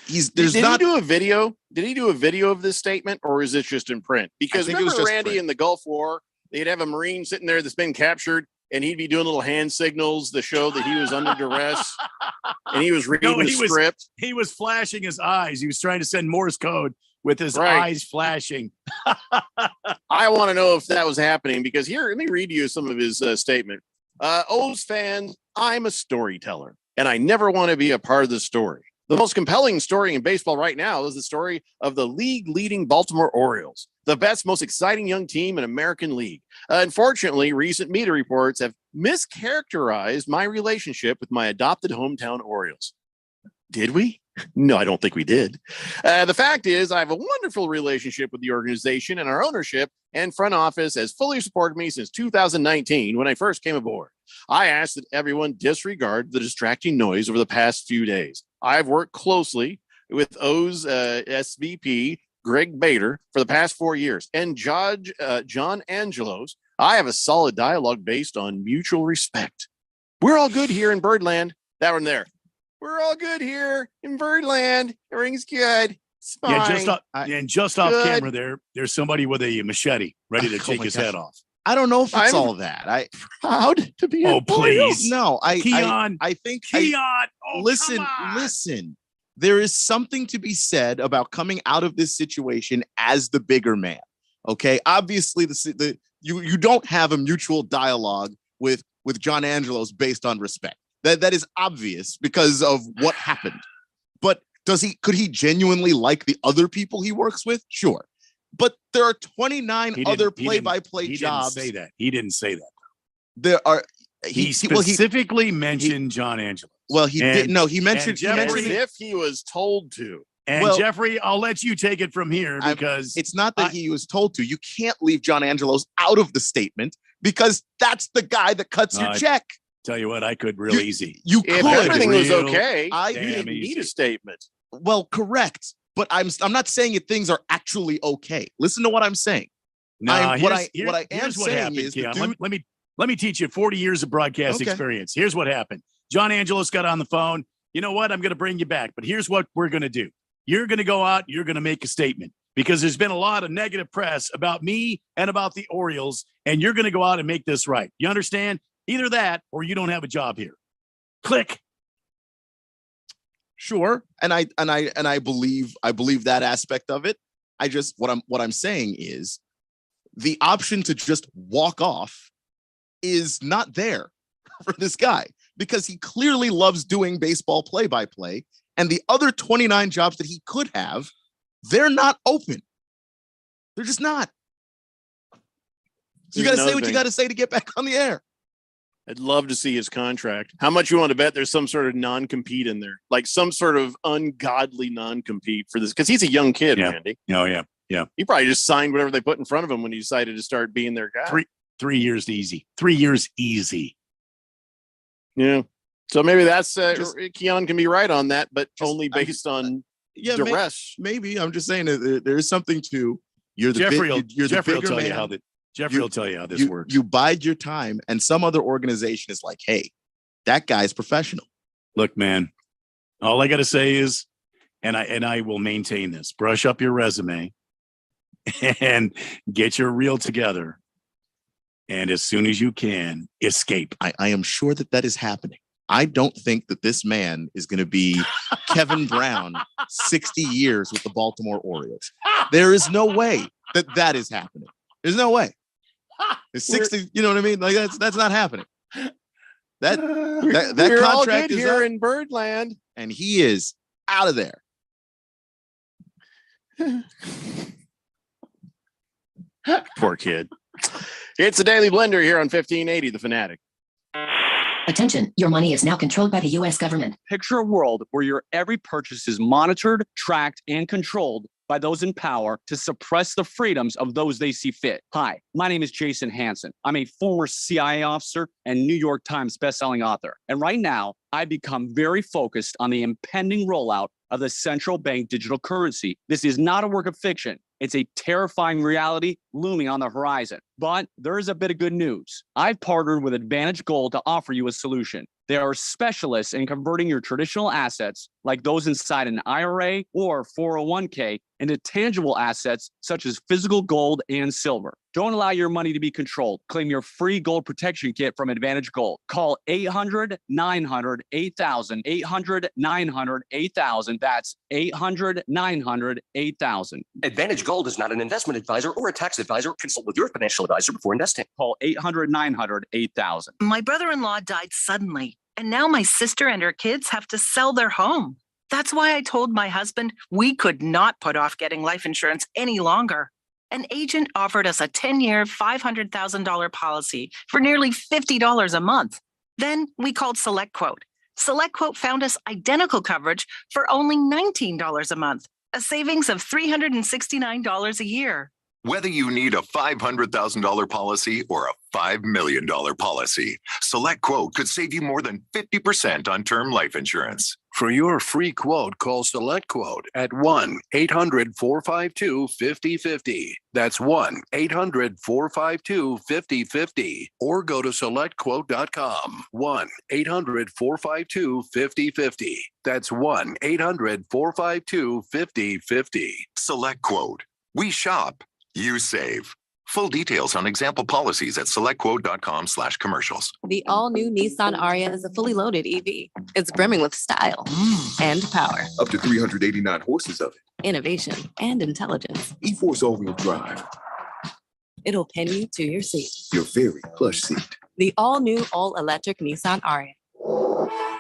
Did he do a video? Did he do a video of this statement, or is it just in print? Because remember Randy in the Gulf War, they'd have a Marine sitting there that's been captured, and he'd be doing little hand signals to show that he was under duress, and he was reading the script. He was flashing his eyes. He was trying to send Morse code with his eyes flashing. I want to know if that was happening, because here, let me read you some of his statement. O's fans, I'm a storyteller, and I never want to be a part of the story. The most compelling story in baseball right now is the story of the league-leading Baltimore Orioles, the best, most exciting young team in American League. Unfortunately, recent media reports have mischaracterized my relationship with my adopted hometown Orioles. Did we? No, I don't think we did. The fact is, I have a wonderful relationship with the organization, and our ownership and front office has fully supported me since 2019 when I first came aboard. I ask that everyone disregard the distracting noise over the past few days. I've worked closely with O's SVP, Greg Bader, for the past 4 years, and John Angelos. I have a solid dialogue based on mutual respect. We're all good here in Birdland. That one there. We're all good here in Birdland. Everything's good. It's fine. Yeah, just off camera there's somebody with a machete ready to take his head off. I don't know if it's all that. I'm proud to be. Oh, please. No, Keon. I think Keon. Listen. There is something to be said about coming out of this situation as the bigger man. Okay, obviously you don't have a mutual dialogue with John Angelos based on respect. That is obvious because of what happened. But could he genuinely like the other people he works with? Sure. But there are 29 other play-by-play jobs. He didn't say that. There are. He specifically mentioned John Angelos. Well, he didn't. No, he mentioned. As if he was told to. And Well- Jeffrey, I'll let you take it from here I'm- because It's not that he was told to. You can't leave John Angelos out of the statement because that's the guy that cuts your I- check. tell you what, I could real easy. You If could. everything was Real okay, I you damn didn't need easy. a statement. Well, correct. But I'm not saying that things are actually okay. Listen to what I'm saying. No, what I am here's what saying happened, is the Keon. dude- Let me teach you 40 years of broadcast Okay. experience. Here's what happened. John Angelos got on the phone. You know what? I'm going to bring you back, but here's what we're going to do. You're going to go out. You're going to make a statement because there's been a lot of negative press about me and about the Orioles, and you're going to go out and make this right. You understand? Either that or you don't have a job here. Click. Sure. And I believe that aspect of it. I just what I'm saying is the option to just walk off is not there for this guy because he clearly loves doing baseball play-by-play, and the other 29 jobs that he could have, they're not open. They're just not. So you got to say what you got to say to get back on the air. I'd love to see his contract. How much you want to bet there's some sort of non-compete in there, like some sort of ungodly non-compete for this? Because he's a young kid, Yeah. Randy. Oh, yeah. Yeah. He probably just signed whatever they put in front of him when he decided to start being their guy. 3 years easy. 3 years easy. Yeah. So maybe that's Just- Keon can be right on that, but only I'm- based on Yeah, duress. maybe. I'm just saying that there is something to you're the Jeffrey big, you're the Jeffrey will bigger tell you man. how that Jeffrey will tell you how this you, works. You bide your time, and some other organization is like, hey, that guy's professional. Look, man, all I got to say is, and I will maintain this: brush up your resume and get your reel together, and as soon as you can, escape. I am sure that is happening. I don't think that this man is going to be Kevin Brown 60 years with the Baltimore Orioles. There is no way that is happening. There's no way. It's 60, you know what I mean? Like that's not happening. That We're all contract good is here up, in Birdland. and he is out of there. Poor kid. It's the Daily Blender here on 1580, The Fanatic. Attention, your money is now controlled by the U.S. government. Picture a world where your every purchase is monitored, tracked, and controlled by those in power to suppress the freedoms of those they see fit. Hi, my name is Jason Hanson. I'm a former CIA officer and New York Times bestselling author. And right now, I become very focused on the impending rollout of the central bank digital currency. This is not a work of fiction. It's a terrifying reality looming on the horizon. But there is a bit of good news. I've partnered with Advantage Gold to offer you a solution. They are specialists in converting your traditional assets, like those inside an IRA or 401k, into tangible assets such as physical gold and silver. Don't allow your money to be controlled. Claim your free gold protection kit from Advantage Gold. Call 800-900-8000, 800-900-8000. That's 800-900-8000. Advantage Gold is not an investment advisor or a tax advisor. Consult with your financial advisor before investing. Call 800-900-8000. My brother-in-law died suddenly, and now my sister and her kids have to sell their home. That's why I told my husband we could not put off getting life insurance any longer. An agent offered us a 10-year, $500,000 policy for nearly $50 a month. Then we called SelectQuote. SelectQuote found us identical coverage for only $19 a month, a savings of $369 a year. Whether you need a $500,000 policy or a $5 million policy, SelectQuote could save you more than 50% on term life insurance. For your free quote, call SelectQuote at 1-800-452-5050. That's 1-800-452-5050. Or go to SelectQuote.com. 1-800-452-5050. That's 1-800-452-5050. SelectQuote. We shop, you save. Full details on example policies at selectquote.com/commercials. The all-new Nissan Ariya is a fully loaded EV. It's brimming with style and power, Up to 389 horses of it. innovation, and intelligence. E-Force all-wheel drive. It'll pin you to your seat. Your very plush seat. The all-new, all-electric Nissan Ariya.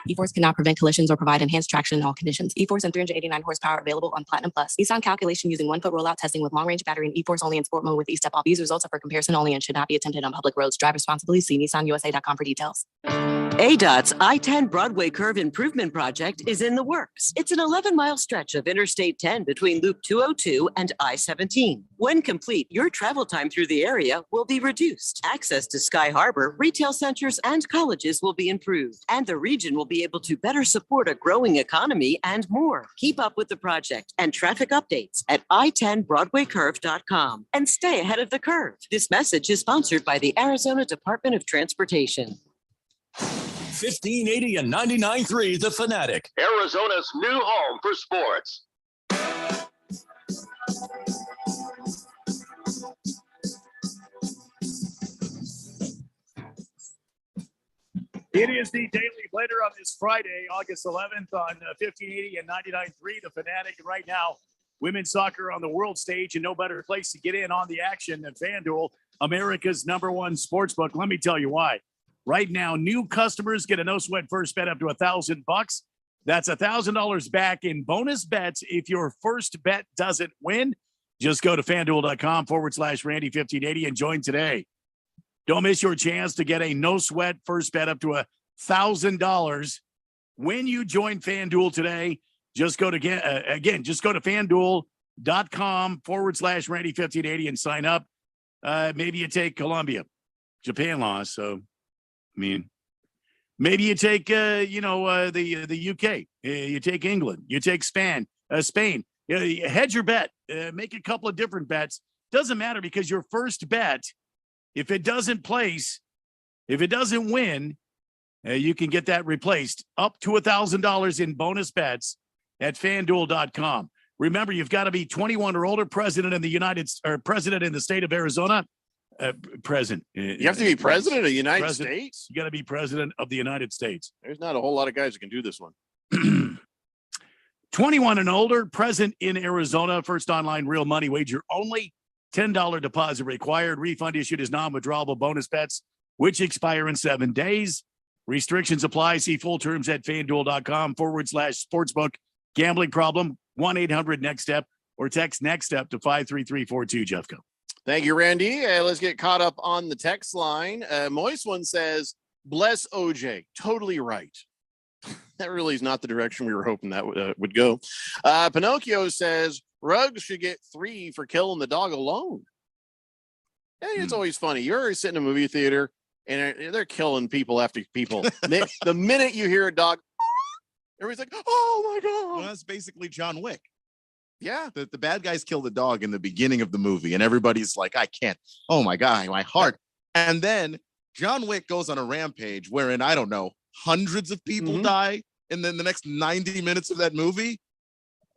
E-Force cannot prevent collisions or provide enhanced traction in all conditions. E-Force and 389 horsepower available on Platinum Plus. Nissan calculation using 1-foot rollout testing with long-range battery and E-Force only in sport mode with E-Step off. These results are for comparison only and should not be attempted on public roads. Drive responsibly. See nissanusa.com for details. ADOT's I-10 Broadway Curve Improvement Project is in the works. It's an 11-mile stretch of Interstate 10 between Loop 202 and I-17. When complete, your travel time through the area will be reduced. Access to Sky Harbor, retail centers, and colleges will be improved, and the region will be able to better support a growing economy and more. Keep up with the project and traffic updates at i10broadwaycurve.com and stay ahead of the curve. This message is sponsored by the Arizona Department of Transportation. 1580 and 99.3 The Fanatic, Arizona's new home for sports. It is the Daily Blender on this Friday, August 11th on 1580 and 99.3 The Fanatic. And right now, women's soccer on the world stage, and no better place to get in on the action than FanDuel, America's #1 sportsbook. Let me tell you why. Right now, new customers get a no-sweat first bet up to $1,000. That's $1,000 back in bonus bets if your first bet doesn't win. Just go to FanDuel.com/Randy1580 and join today. Don't miss your chance to get a no-sweat first bet up to $1,000 when you join FanDuel today. Just go to FanDuel.com/Randy1580 and sign up. Maybe you take Colombia. Japan lost, so I mean, maybe you take the UK. You take England. You take Spain. Hedge your bet. Make a couple of different bets. Doesn't matter, because your first bet, if it doesn't place, if it doesn't win, you can get that replaced up to $1,000 in bonus bets at FanDuel.com. Remember, you've got to be 21 or older, president in the state of Arizona. You have to be president of the United States? You got to be president of the United States. There's not a whole lot of guys who can do this one. 21 and older, present in Arizona. First online real money wager only. $10 deposit required. Refund issued as non-withdrawable bonus bets, which expire in 7 days. Restrictions apply. See full terms at FanDuel.com/sportsbook. Gambling problem, 1-800-NEXT-STEP, or text NEXT STEP to 53342. Jeffco. Thank you, Randy. Let's get caught up on the text line. Moist one says, bless OJ. Totally right. That really is not the direction we were hoping that would go. Pinocchio says, Ruggs should get 3 for killing the dog alone. Hey, it's always funny. You're already sitting in a movie theater, and they're killing people after people. The minute you hear a dog, everybody's like, oh, my God. Well, that's basically John Wick. Yeah. The bad guys kill the dog in the beginning of the movie, and everybody's like, I can't. Oh, my God, my heart. And then John Wick goes on a rampage wherein, I don't know, hundreds of people die in the next 90 minutes of that movie.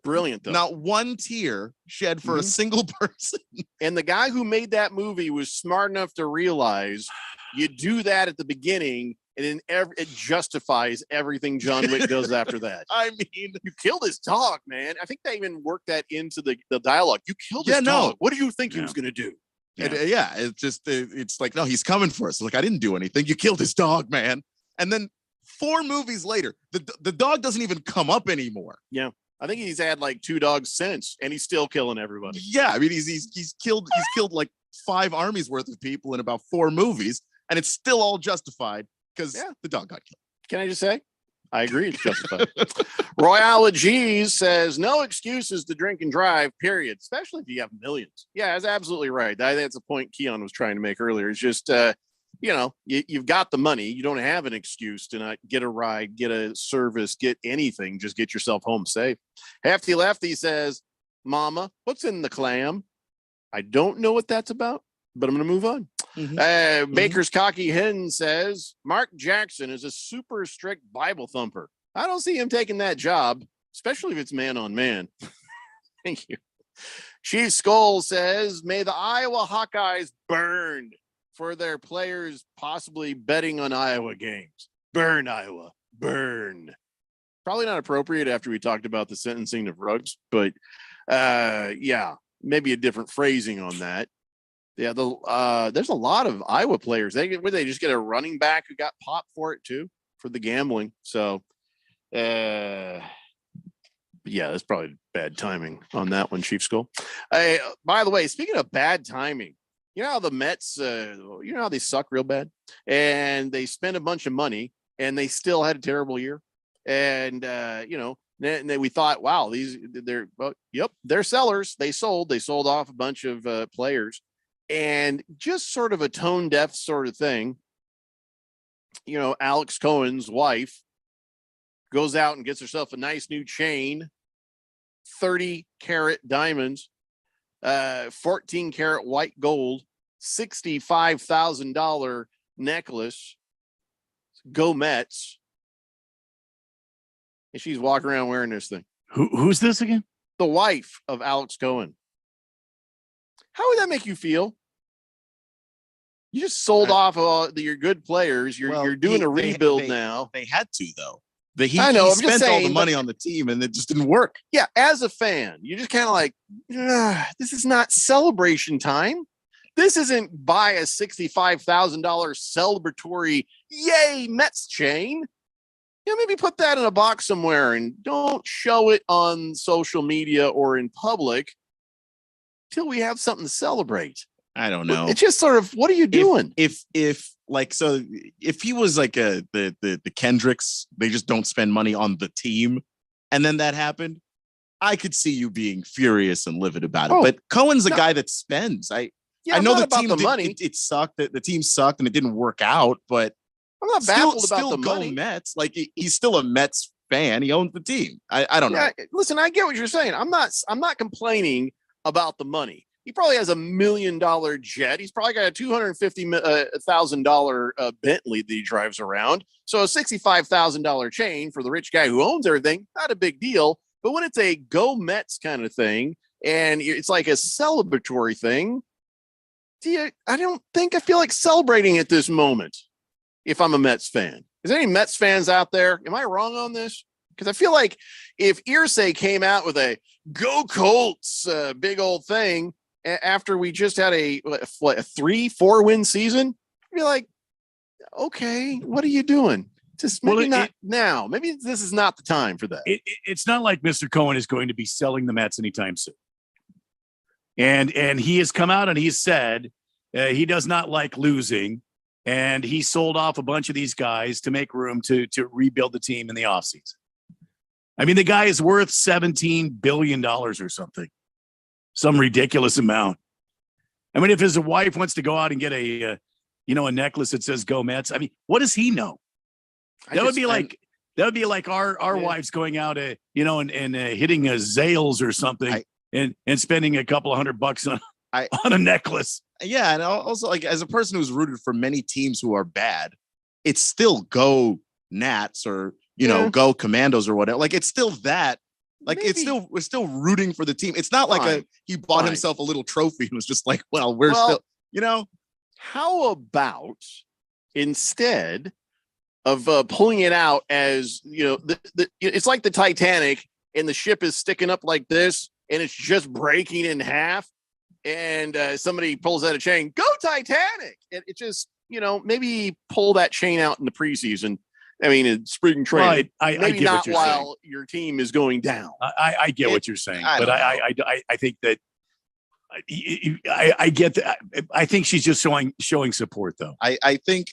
Brilliant, though. Not one tear shed for a single person. And the guy who made that movie was smart enough to realize you do that at the beginning, and then it justifies everything John Wick does after that. I mean, you killed his dog, man. I think they even worked that into the dialogue. You killed his dog. What do you think he was going to do? It's just, it's like, no, he's coming for us. Like, I didn't do anything. You killed his dog, man. And then 4 movies later, the dog doesn't even come up anymore. Yeah. I think he's had like 2 dogs since, and he's still killing everybody. Yeah, I mean, he's killed like 5 armies worth of people in about 4 movies, and it's still all justified because the dog got killed. Can I just say, I agree, it's justified. Royale G's says no excuses to drink and drive. Period. Especially if you have millions. Yeah, that's absolutely right. That's a point Keon was trying to make earlier. It's just you've got the money. You don't have an excuse to not get a ride, get a service, get anything. Just get yourself home safe. Hefty Lefty says, Mama, what's in the clam? I don't know what that's about, but I'm going to move on. Baker's Cocky Hen says, Mark Jackson is a super strict Bible thumper. I don't see him taking that job, especially if it's man on man. Thank you. Chief Skull says, may the Iowa Hawkeyes burn for their players possibly betting on Iowa games. Burn, Iowa. Burn. Probably not appropriate after we talked about the sentencing of Ruggs, but maybe a different phrasing on that. Yeah, there's a lot of Iowa players. They just get a running back who got popped for it too, for the gambling. So, that's probably bad timing on that one, Chief Skull. By the way, speaking of bad timing, you know how the Mets, how they suck real bad, and they spend a bunch of money, and they still had a terrible year. And then we thought, wow, they're sellers. They sold off a bunch of players, and just sort of a tone deaf sort of thing. Alex Cohen's wife goes out and gets herself a nice new chain, 30-carat diamonds, 14-carat white gold, $65,000 necklace. Go Mets. And she's walking around wearing this thing. Who's this again? The wife of Alex Cohen. How would that make you feel? You just sold off your good players. You're doing a rebuild now. They had to, though. I know. He I'm just spent all saying, the money on the team, and it just didn't work. Yeah, as a fan, you're just kind of like, this is not celebration time. This isn't buy a $65,000 celebratory yay Mets chain. Maybe put that in a box somewhere and don't show it on social media or in public till we have something to celebrate. I don't know. It's just sort of, what are you doing? If he was like the Kendricks, they just don't spend money on the team, and then that happened, I could see you being furious and livid about it. But Cohen's a guy that spends. I know the team money. It sucked. The team sucked and it didn't work out. But I'm not baffled about the money. Mets. Like he's still a Mets fan. He owns the team. I don't know. Listen, I get what you're saying. I'm not complaining about the money. He probably has $1 million jet. He's probably got a $250,000 Bentley that he drives around. So a $65,000 chain for the rich guy who owns everything, not a big deal. But when it's a go Mets kind of thing, and it's like a celebratory thing, I feel like celebrating at this moment if I'm a Mets fan. Is there any Mets fans out there? Am I wrong on this? Because I feel like if Irsay came out with a go Colts big old thing after we just had a 3-4 win season, I'd be like, okay, what are you doing? Just maybe not now. Maybe this is not the time for that. It's not like Mr. Cohen is going to be selling the Mets anytime soon. And he has come out and he said he does not like losing. And he sold off a bunch of these guys to make room to rebuild the team in the offseason. I mean, the guy is worth $17 billion or something, some ridiculous amount. I mean, if his wife wants to go out and get a necklace that says "Go Mets," I mean, what does he know? That would be like our wives going out, and hitting a Zales or something and spending a couple of $100 on a necklace. Yeah, and also like as a person who's rooted for many teams who are bad, it's still go Nats or go Commandos or whatever. Like it's still that. Like we're still rooting for the team. It's not like he bought himself a little trophy and was just like, well, still, How about instead of pulling it out as it's like the Titanic and the ship is sticking up like this and it's just breaking in half, and somebody pulls out a chain, go Titanic. It just maybe pull that chain out in the preseason. I mean, in spring training, I maybe get not what you're while saying. your team is going down. I get what you're saying, but I think that I get that. I think she's just showing support, though. I think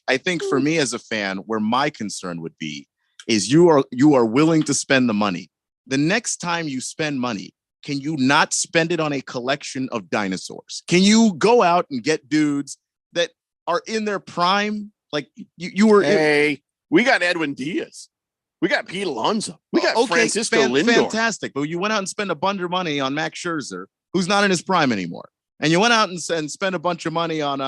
for me as a fan, where my concern would be is you are willing to spend the money. The next time you spend money, can you not spend it on a collection of dinosaurs? Can you go out and get dudes that are in their prime? Like you were. We got Edwin Diaz. We got Pete Alonso. We got Francisco Lindor. Fantastic. But you went out and spent a bunch of money on Max Scherzer, who's not in his prime anymore. And you went out and spent a bunch of money on,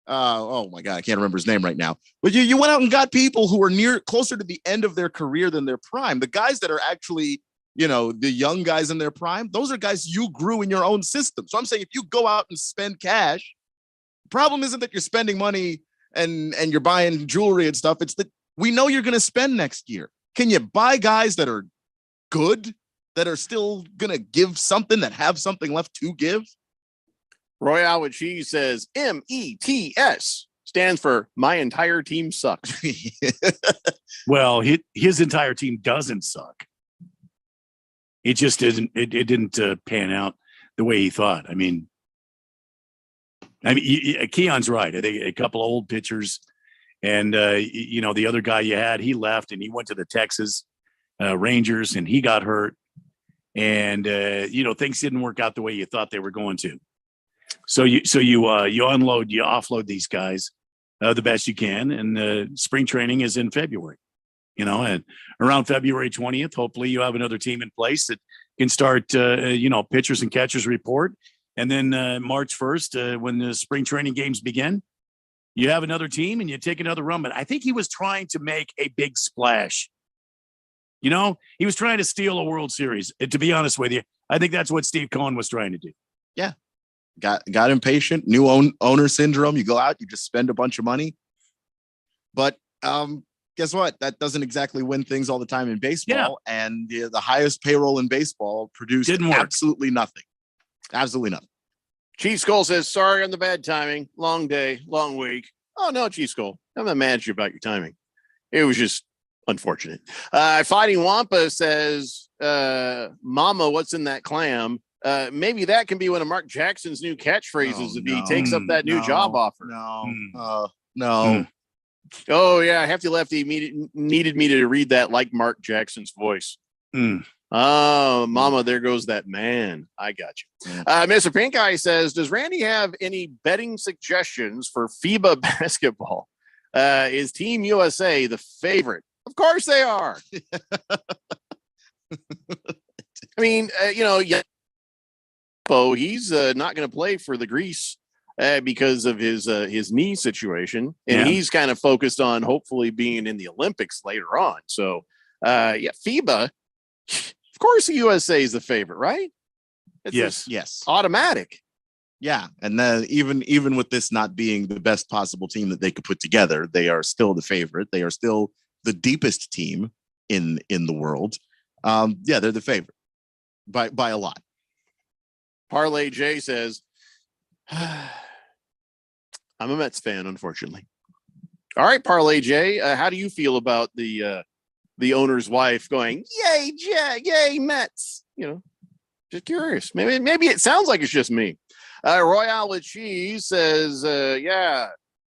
oh my God, I can't remember his name right now. But you went out and got people who are closer to the end of their career than their prime. The guys that are actually, the young guys in their prime, those are guys you grew in your own system. So I'm saying if you go out and spend cash, the problem isn't that you're spending money and you're buying jewelry and stuff. It's that we know you're going to spend next year. Can you buy guys that are good, that are still going to give something, that have something left to give? Roy Alwood Cheese says METS stands for my entire team sucks. Well, his entire team doesn't suck. It just didn't. It didn't pan out the way he thought. I mean, Keon's right. I think a couple of old pitchers And, the other guy you had, he left and he went to the Texas Rangers and he got hurt. And, things didn't work out the way you thought they were going to. So you offload these guys the best you can. And spring training is in February, and around February 20th, hopefully you have another team in place that can start, pitchers and catchers report. And then March 1st, when the spring training games begin, you have another team and you take another run. But I think he was trying to make a big splash. He was trying to steal a World Series. To be honest with you, I think that's what Steve Cohen was trying to do. Yeah. Got impatient, new owner syndrome. You go out, you just spend a bunch of money. But guess what? That doesn't exactly win things all the time in baseball. Yeah. And the highest payroll in baseball produced absolutely nothing. Absolutely nothing. Chief Skull says, sorry on the bad timing. Long day, long week. Oh, no, Chief Skull. I'm not mad at you about your timing. It was just unfortunate. Fighting Wampa says, Mama, what's in that clam? Maybe that can be one of Mark Jackson's new catchphrases if he takes up that new job offer. No. Oh, yeah. Hefty Lefty needed me to read that like Mark Jackson's voice. Oh, Mama, there goes that man. I got you. Mr. Pink Eye says, does Randy have any betting suggestions for FIBA basketball? Is Team USA the favorite? Of course they are. I mean, he's not going to play for the Greece because of his knee situation. And he's kind of focused on hopefully being in the Olympics later on. So, FIBA, of course, the USA is the favorite, right? It's yes. Automatic. Yeah. And then even with this not being the best possible team that they could put together, they are still the favorite. They are still the deepest team in the world. They're the favorite by a lot. Parlay J says, I'm a Mets fan, unfortunately. All right, Parlay J, how do you feel about the owner's wife going, yay, yay, Mets? Just curious. Maybe it sounds like it's just me. Royale with Cheese says,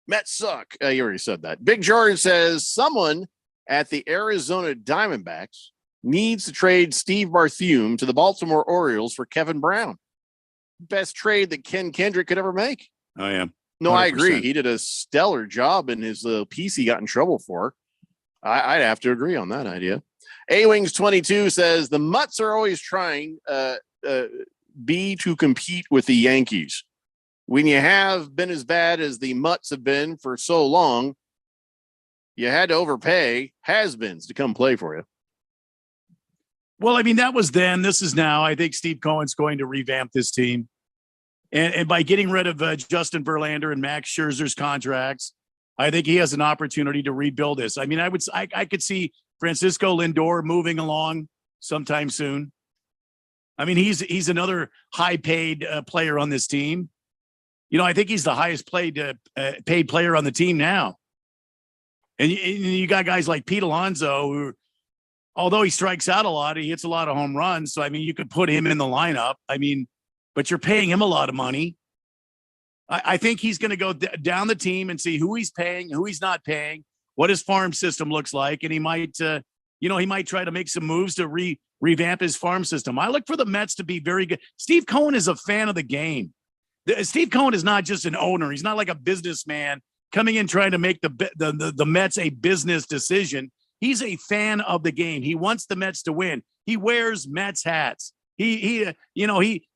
Mets suck. You already said that. Big George says someone at the Arizona Diamondbacks needs to trade Steve Barthum to the Baltimore Orioles for Kevin Brown. Best trade that Ken Kendrick could ever make. Oh, yeah. No, 100%. I agree. He did a stellar job in his piece he got in trouble for. I'd have to agree on that idea. A-Wings 22 says the Mutts are always trying to compete with the Yankees. When you have been as bad as the Mutts have been for so long, you had to overpay has-beens to come play for you. Well, I mean, that was then. This is now. I think Steve Cohen's going to revamp this team. And by getting rid of Justin Verlander and Max Scherzer's contracts, I think he has an opportunity to rebuild this. I mean, I could see Francisco Lindor moving along sometime soon. I mean, he's another high-paid player on this team. I think he's the highest paid player on the team now. And you got guys like Pete Alonso, who, although he strikes out a lot, he hits a lot of home runs. So, I mean, you could put him in the lineup. I mean, but you're paying him a lot of money. I think he's going to go down the team and see who he's paying, who he's not paying, what his farm system looks like. And he might, he might try to make some moves to revamp his farm system. I look for the Mets to be very good. Steve Cohen is a fan of the game. Steve Cohen is not just an owner. He's not like a businessman coming in trying to make the Mets a business decision. He's a fan of the game. He wants the Mets to win. He wears Mets hats. He's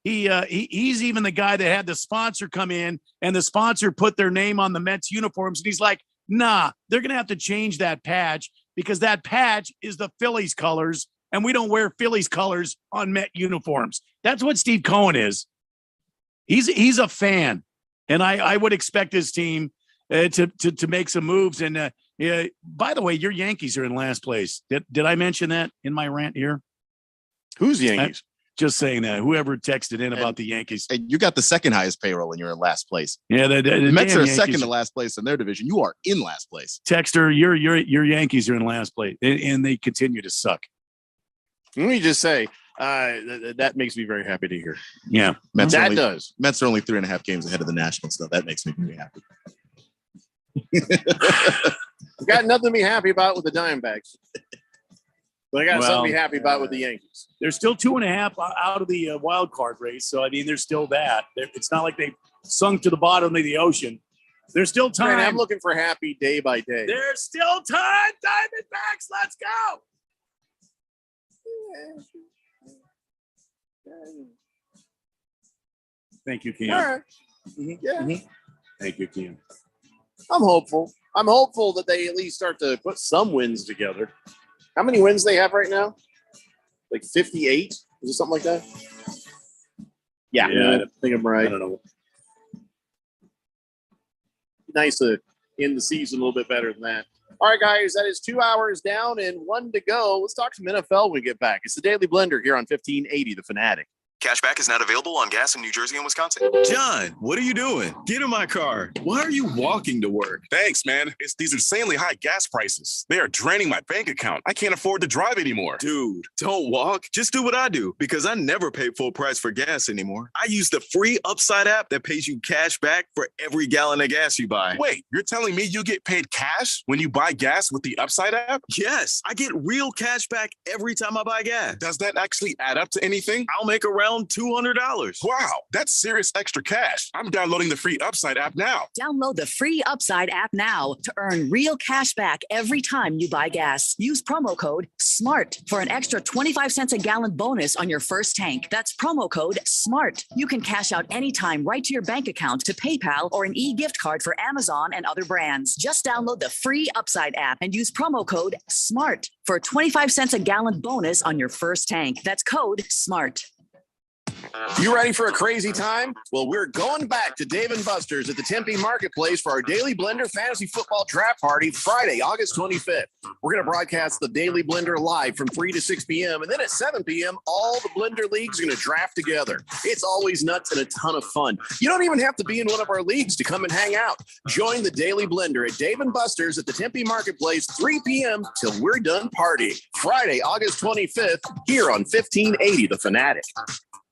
even the guy that had the sponsor come in and the sponsor put their name on the Mets uniforms. And he's like, nah, they're going to have to change that patch because that patch is the Phillies colors and we don't wear Phillies colors on Met uniforms. That's what Steve Cohen is. He's a fan. And I would expect his team to make some moves. And by the way, your Yankees are in last place. Did I mention that in my rant here? Who's Yankees? Just saying that. Whoever texted in about the Yankees. And you got the second highest payroll and you're in last place. Yeah, the Mets are Yankees second to last place in their division. You are in last place. Texter, your Yankees are in last place, and they continue to suck. Let me just say, that makes me very happy to hear. Yeah, Mets does. Mets are only 3.5 games ahead of the Nationals, though. That makes me very happy. Got nothing to be happy about with the Diamondbacks. But I got something to be Well, happy about with the Yankees. They're still 2.5 out of the wild card race. So, I mean, there's still that. It's not like they sunk to the bottom of the ocean. There's still time. Man, I'm looking for happy day by day. There's still time. Diamondbacks, let's go. Thank you, Cam. All right. Yeah. Thank you, Cam. I'm hopeful. I'm hopeful that they at least start to put some wins together. How many wins they have right now? Like 58? Is it something like that? Yeah, I think I'm right. I don't know. Nice to end the season a little bit better than that. All right, guys, that is 2 hours down and 1 to go. Let's talk some NFL when we get back. It's the Daily Blender here on 1580 The Fanatic. Cashback is not available on gas in New Jersey and Wisconsin. John, what are you doing? Get in my car. Why are you walking to work? Thanks, man. It's these insanely high gas prices. They are draining my bank account. I can't afford to drive anymore. Dude, don't walk. Just do what I do because I never pay full price for gas anymore. I use the free Upside app that pays you cash back for every gallon of gas you buy. Wait, you're telling me you get paid cash when you buy gas with the Upside app? Yes, I get real cash back every time I buy gas. Does that actually add up to anything? I'll make around $200. Wow, that's serious extra cash. I'm downloading the free Upside app now. Download the free Upside app now to earn real cash back every time you buy gas. Use promo code SMART for an extra 25 cents a gallon bonus on your first tank. That's promo code SMART. You can cash out anytime right to your bank account, to PayPal, or an e-gift card for Amazon and other brands. Just download the free Upside app and use promo code SMART for a 25 cents a gallon bonus on your first tank. That's code SMART. You ready for a crazy time? Well, we're going back to Dave & Buster's at the Tempe Marketplace for our Daily Blender Fantasy Football Draft Party Friday, August 25th. We're going to broadcast the Daily Blender live from 3 to 6 p.m. And then at 7 p.m., all the Blender leagues are going to draft together. It's always nuts and a ton of fun. You don't even have to be in one of our leagues to come and hang out. Join the Daily Blender at Dave & Buster's at the Tempe Marketplace, 3 p.m. till we're done partying. Friday, August 25th, here on 1580 The Fanatic.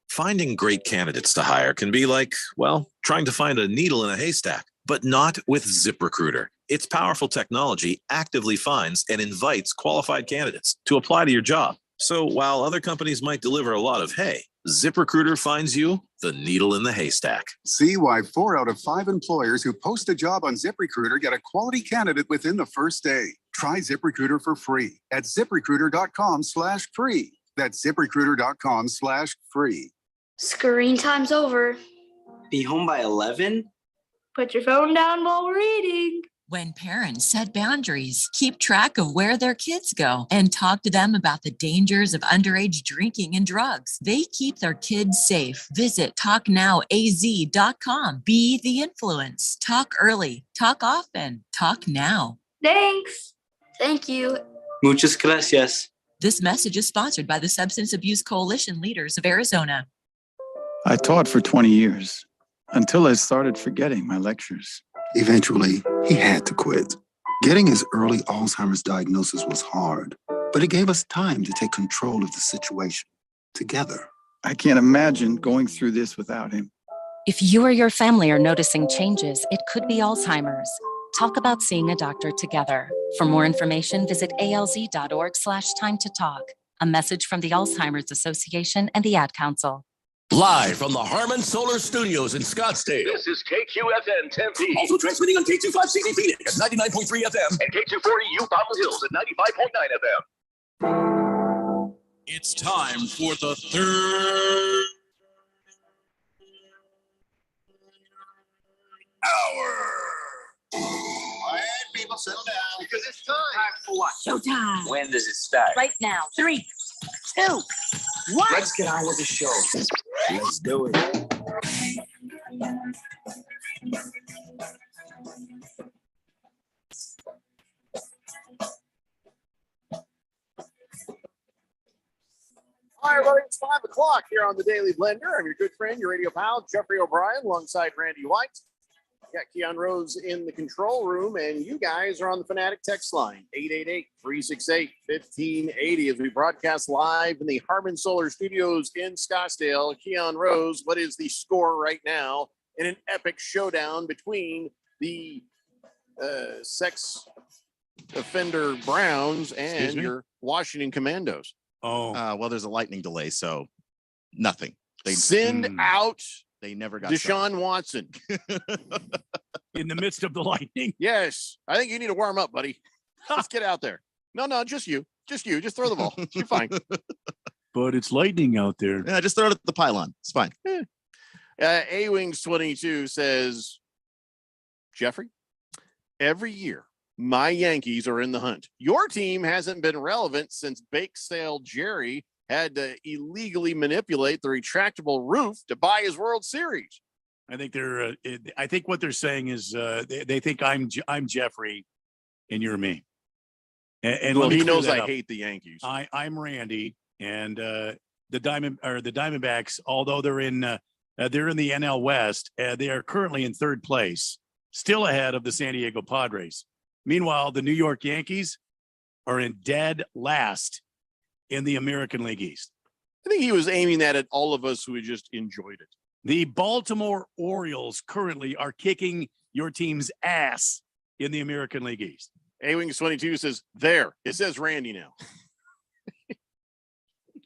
Finding great candidates to hire can be like, well, trying to find a needle in a haystack, but not with ZipRecruiter. Its powerful technology actively finds and invites qualified candidates to apply to your job. So while other companies might deliver a lot of hay, ZipRecruiter finds you the needle in the haystack. See why 4 out of 5 employers who post a job on ZipRecruiter get a quality candidate within the first day. Try ZipRecruiter for free at ZipRecruiter.com/free. That's ZipRecruiter.com/free. Screen time's over. Be home by 11? Put your phone down while we're eating. When parents set boundaries, keep track of where their kids go, and talk to them about the dangers of underage drinking and drugs, they keep their kids safe. Visit TalkNowAZ.com. Be the influence. Talk early. Talk often. Talk now. Thanks. Thank you. Muchas gracias. This message is sponsored by the Substance Abuse Coalition Leaders of Arizona. I taught for 20 years until I started forgetting my lectures. Eventually, he had to quit. Getting his early Alzheimer's diagnosis was hard, but it gave us time to take control of the situation together. I can't imagine going through this without him. If you or your family are noticing changes, it could be Alzheimer's. Talk about seeing a doctor together. For more information, visit alz.org/time to talk. A message from the Alzheimer's Association and the Ad Council. Live from the Harmon Solar Studios in Scottsdale. This is KQFN Tempe. Also transmitting on K25CD Phoenix at 99.3 FM and K240U Fountain Hills at 95.9 FM. It's time for the third hour. All right, people, settle down because it's time. Time for what? Showtime. When does it start? Right now. 3, 2, 1. Let's get on with the show. Let's do it. All right, everybody, it's 5 o'clock here on the Daily Blender. I'm your good friend, your radio pal, Jeffrey O'Brien, alongside Randy White. Got Keon Rose in the control room, and you guys are on the Fanatic text line, 888-368-1580, as we broadcast live in the Harmon Solar Studios in Scottsdale. Keon Rose, what is the score right now in an epic showdown between the sex Fender Browns Excuse and me? your Washington Commandos. Oh, Well, there's a lightning delay, so nothing. They Send out they never got Deshaun Watson. in the midst of the lightning. Yes, I think you need to warm up, buddy. Just get out there. No, just you. Just throw the ball. You're fine. But it's lightning out there. Yeah, just throw it at the pylon. It's fine. A-Wings 22 says, Jeffrey, every year my Yankees are in the hunt. Your team hasn't been relevant since Bake Sale Jerry had to illegally manipulate the retractable roof to buy his World Series. I think I think what they're saying is they think I'm Jeffrey, and you're me. And Well, let me he clear knows that I up. hate the Yankees. I'm Randy, and the Diamondbacks, although they're in the NL West, they are currently in third place, still ahead of the San Diego Padres. Meanwhile, the New York Yankees are in dead last in the American League East. I think he was aiming that at all of us who had just enjoyed it. The Baltimore Orioles currently are kicking your team's ass in the American League East. A-Wings 22 says, there, it says Randy now.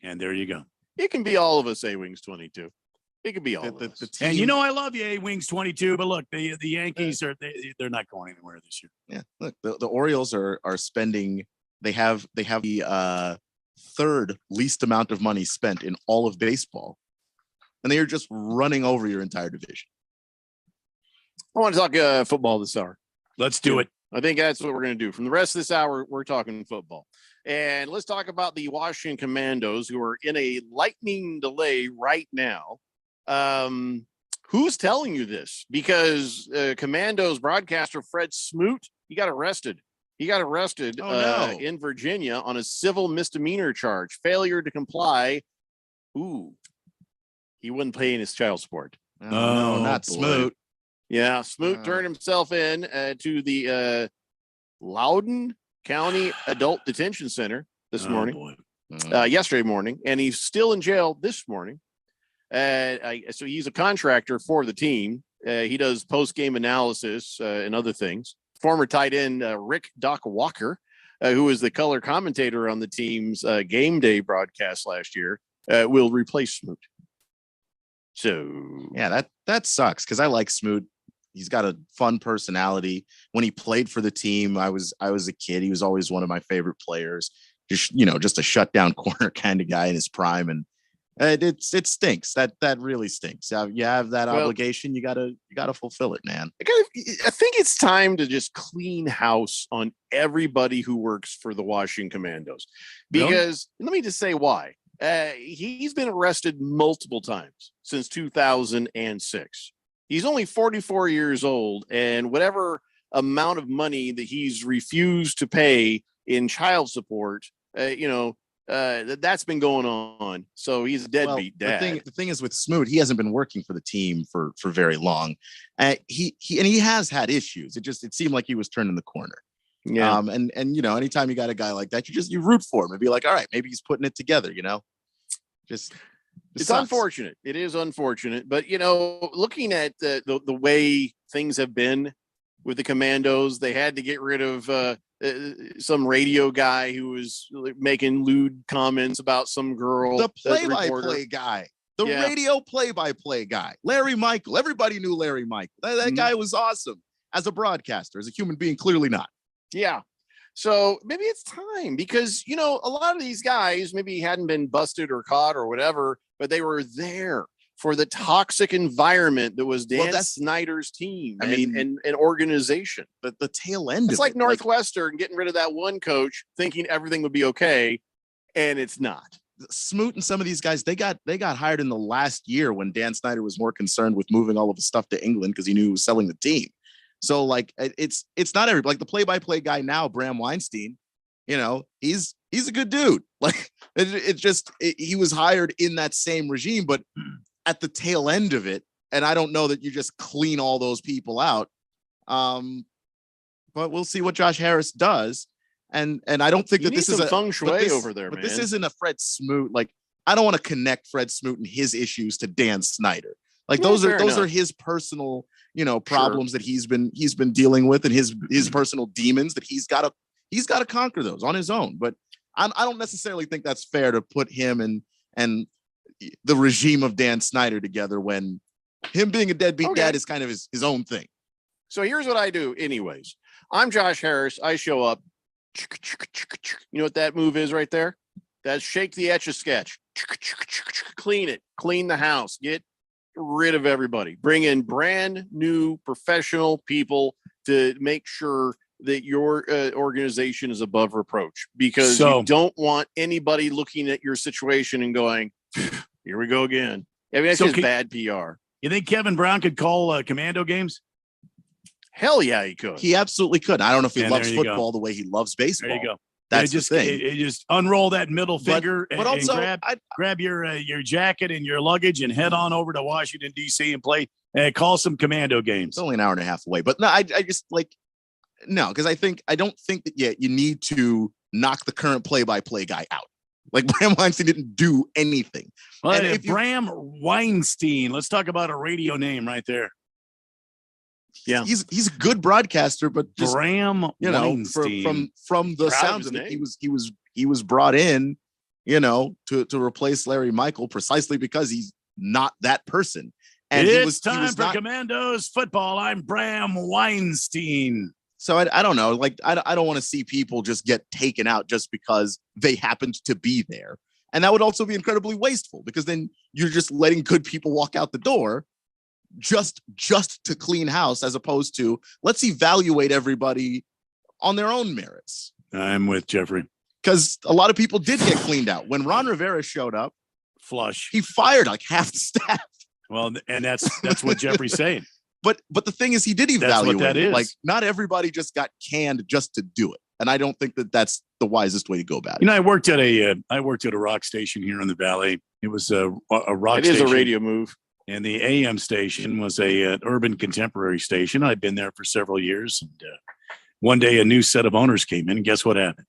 And there you go. It can be all of us, A-Wings 22. It could be all of us. And you know I love you, Wings 22, but look, the Yankees they're not going anywhere this year. Yeah, look, the Orioles are spending. They have the third least amount of money spent in all of baseball, and they are just running over your entire division. I want to talk football this hour. Let's do it. I think that's what we're going to do. From the rest of this hour, we're talking football. And let's talk about the Washington Commandos, who are in a lightning delay right now. Who's telling you this? Because Commandos broadcaster Fred Smoot, he got arrested. In Virginia on a civil misdemeanor charge, failure to comply. Ooh, he wasn't paying his child support. No, not boy. Smoot. Yeah, Smoot turned himself in to the Loudoun County Adult Detention Center this morning, yesterday morning, and he's still in jail this morning. So he's a contractor for the team. He does post-game analysis and other things. Former tight end Rick Doc Walker, who was the color commentator on the team's game day broadcast last year, will replace Smoot. So yeah, that sucks because I like Smoot. He's got a fun personality. When he played for the team, I was a kid. He was always one of my favorite players. Just a shutdown corner kind of guy in his prime, and it stinks. That really stinks. You have that obligation. You gotta fulfill it, man. I think it's time to just clean house on everybody who works for the Washington Commandos, because let me just say why. He's been arrested multiple times since 2006. He's only 44 years old, and whatever amount of money that he's refused to pay in child support, that's been going on. So he's a deadbeat dad. The thing is with Smoot, he hasn't been working for the team for very long. He has had issues. It seemed like he was turning the corner. Yeah. And anytime you got a guy like that, you root for him and be like, all right, maybe he's putting it together, It's unfortunate. It is unfortunate, but looking at the way things have been with the Commandos, they had to get rid of some radio guy who was making lewd comments about some girl. The play-by-play guy, radio play-by-play guy, Larry Michael. Everybody knew Larry Michael. That guy was awesome as a broadcaster. As a human being, clearly not. Yeah. So maybe it's time, because, a lot of these guys maybe hadn't been busted or caught or whatever, but they were there for the toxic environment that was Dan Snyder's team and organization. But the tail end it's of like Northwestern getting rid of that one coach, thinking everything would be okay, and it's not. Smoot and some of these guys, they got hired in the last year when Dan Snyder was more concerned with moving all of his stuff to England because he knew he was selling the team. So it's not everybody. Like the play-by-play guy now, Bram Weinstein, he's a good dude. Like he was hired in that same regime, but at the tail end of it, and I don't know that you just clean all those people out. But we'll see what Josh Harris does. And I don't think that this is a feng shui over there, but man. This isn't a Fred Smoot. Like I don't want to connect Fred Smoot and his issues to Dan Snyder. Like those are his personal, problems that he's been dealing with, and his personal demons that he's got He's got to conquer those on his own. But I don't necessarily think that's fair to put him and the regime of Dan Snyder together when him being a deadbeat dad is kind of his own thing. So here's what I do anyways. I'm Josh Harris. I show up. You know what that move is right there? That's shake the Etch-a-Sketch. Clean it. Clean the house. Get rid of everybody. Bring in brand new professional people to make sure that your organization is above reproach, because you don't want anybody looking at your situation and going, here we go again. I mean, that's just bad PR. You think Kevin Brown could call commando games? Hell yeah, he could. He absolutely could. I don't know if he loves football the way he loves baseball. There you go. That's just the thing. Just unroll that middle finger but also, and grab your jacket and your luggage and head on over to Washington, D.C. and play call some commando games. It's only an hour and a half away. But no, I just no, because I don't think that you need to knock the current play-by-play guy out. Like Bram Weinstein didn't do anything. Well, and if Bram Weinstein, let's talk about a radio name right there. Yeah, he's a good broadcaster, but just, Bram Weinstein. from the sounds of it, he was brought in, to replace Larry Michael precisely because he's not that person. And it's time for Commandos football. I'm Bram Weinstein. So I don't know. Like I don't want to see people just get taken out just because they happened to be there, and that would also be incredibly wasteful because then you're just letting good people walk out the door. Just to clean house, as opposed to let's evaluate everybody on their own merits. I'm with Jeffrey. Because a lot of people did get cleaned out. When Ron Rivera showed up, flush, he fired like half the staff. Well, and that's what Jeffrey's saying. But the thing is, he did evaluate. That's what that is. Like, not everybody just got canned just to do it. And I don't think that that's the wisest way to go about it. I worked at a rock station here in the Valley. It was a rock station. It is a radio move. And the AM station was an urban contemporary station. I'd been there for several years. And one day a new set of owners came in, and guess what happened?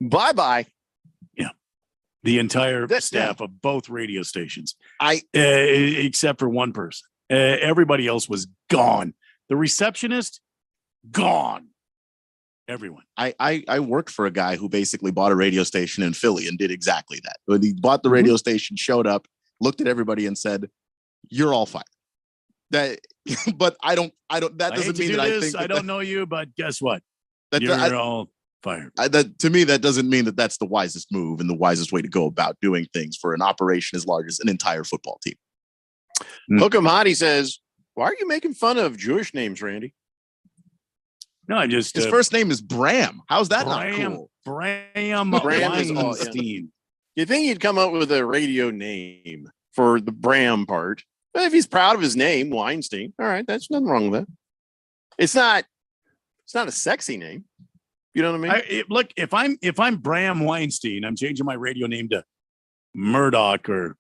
Bye-bye. Yeah. The entire staff of both radio stations. Except for one person. Everybody else was gone. The receptionist, gone. Everyone. I worked for a guy who basically bought a radio station in Philly and did exactly that. When he bought the radio station, showed up, looked at everybody and said, "You're all fired." But that doesn't mean that I think I don't know you, but guess what? You're all fired. To me, that doesn't mean that that's the wisest move and the wisest way to go about doing things for an operation as large as an entire football team. Hook'em Hottie says, "Why are you making fun of Jewish names, Randy?" No, his first name is Bram. How's that not cool? Bram Weinstein. You think he'd come up with a radio name for the Bram part? But if he's proud of his name, Weinstein, all right, that's nothing wrong with that. It's not a sexy name. You know what I mean? Look, if I'm Bram Weinstein, I'm changing my radio name to Murdoch or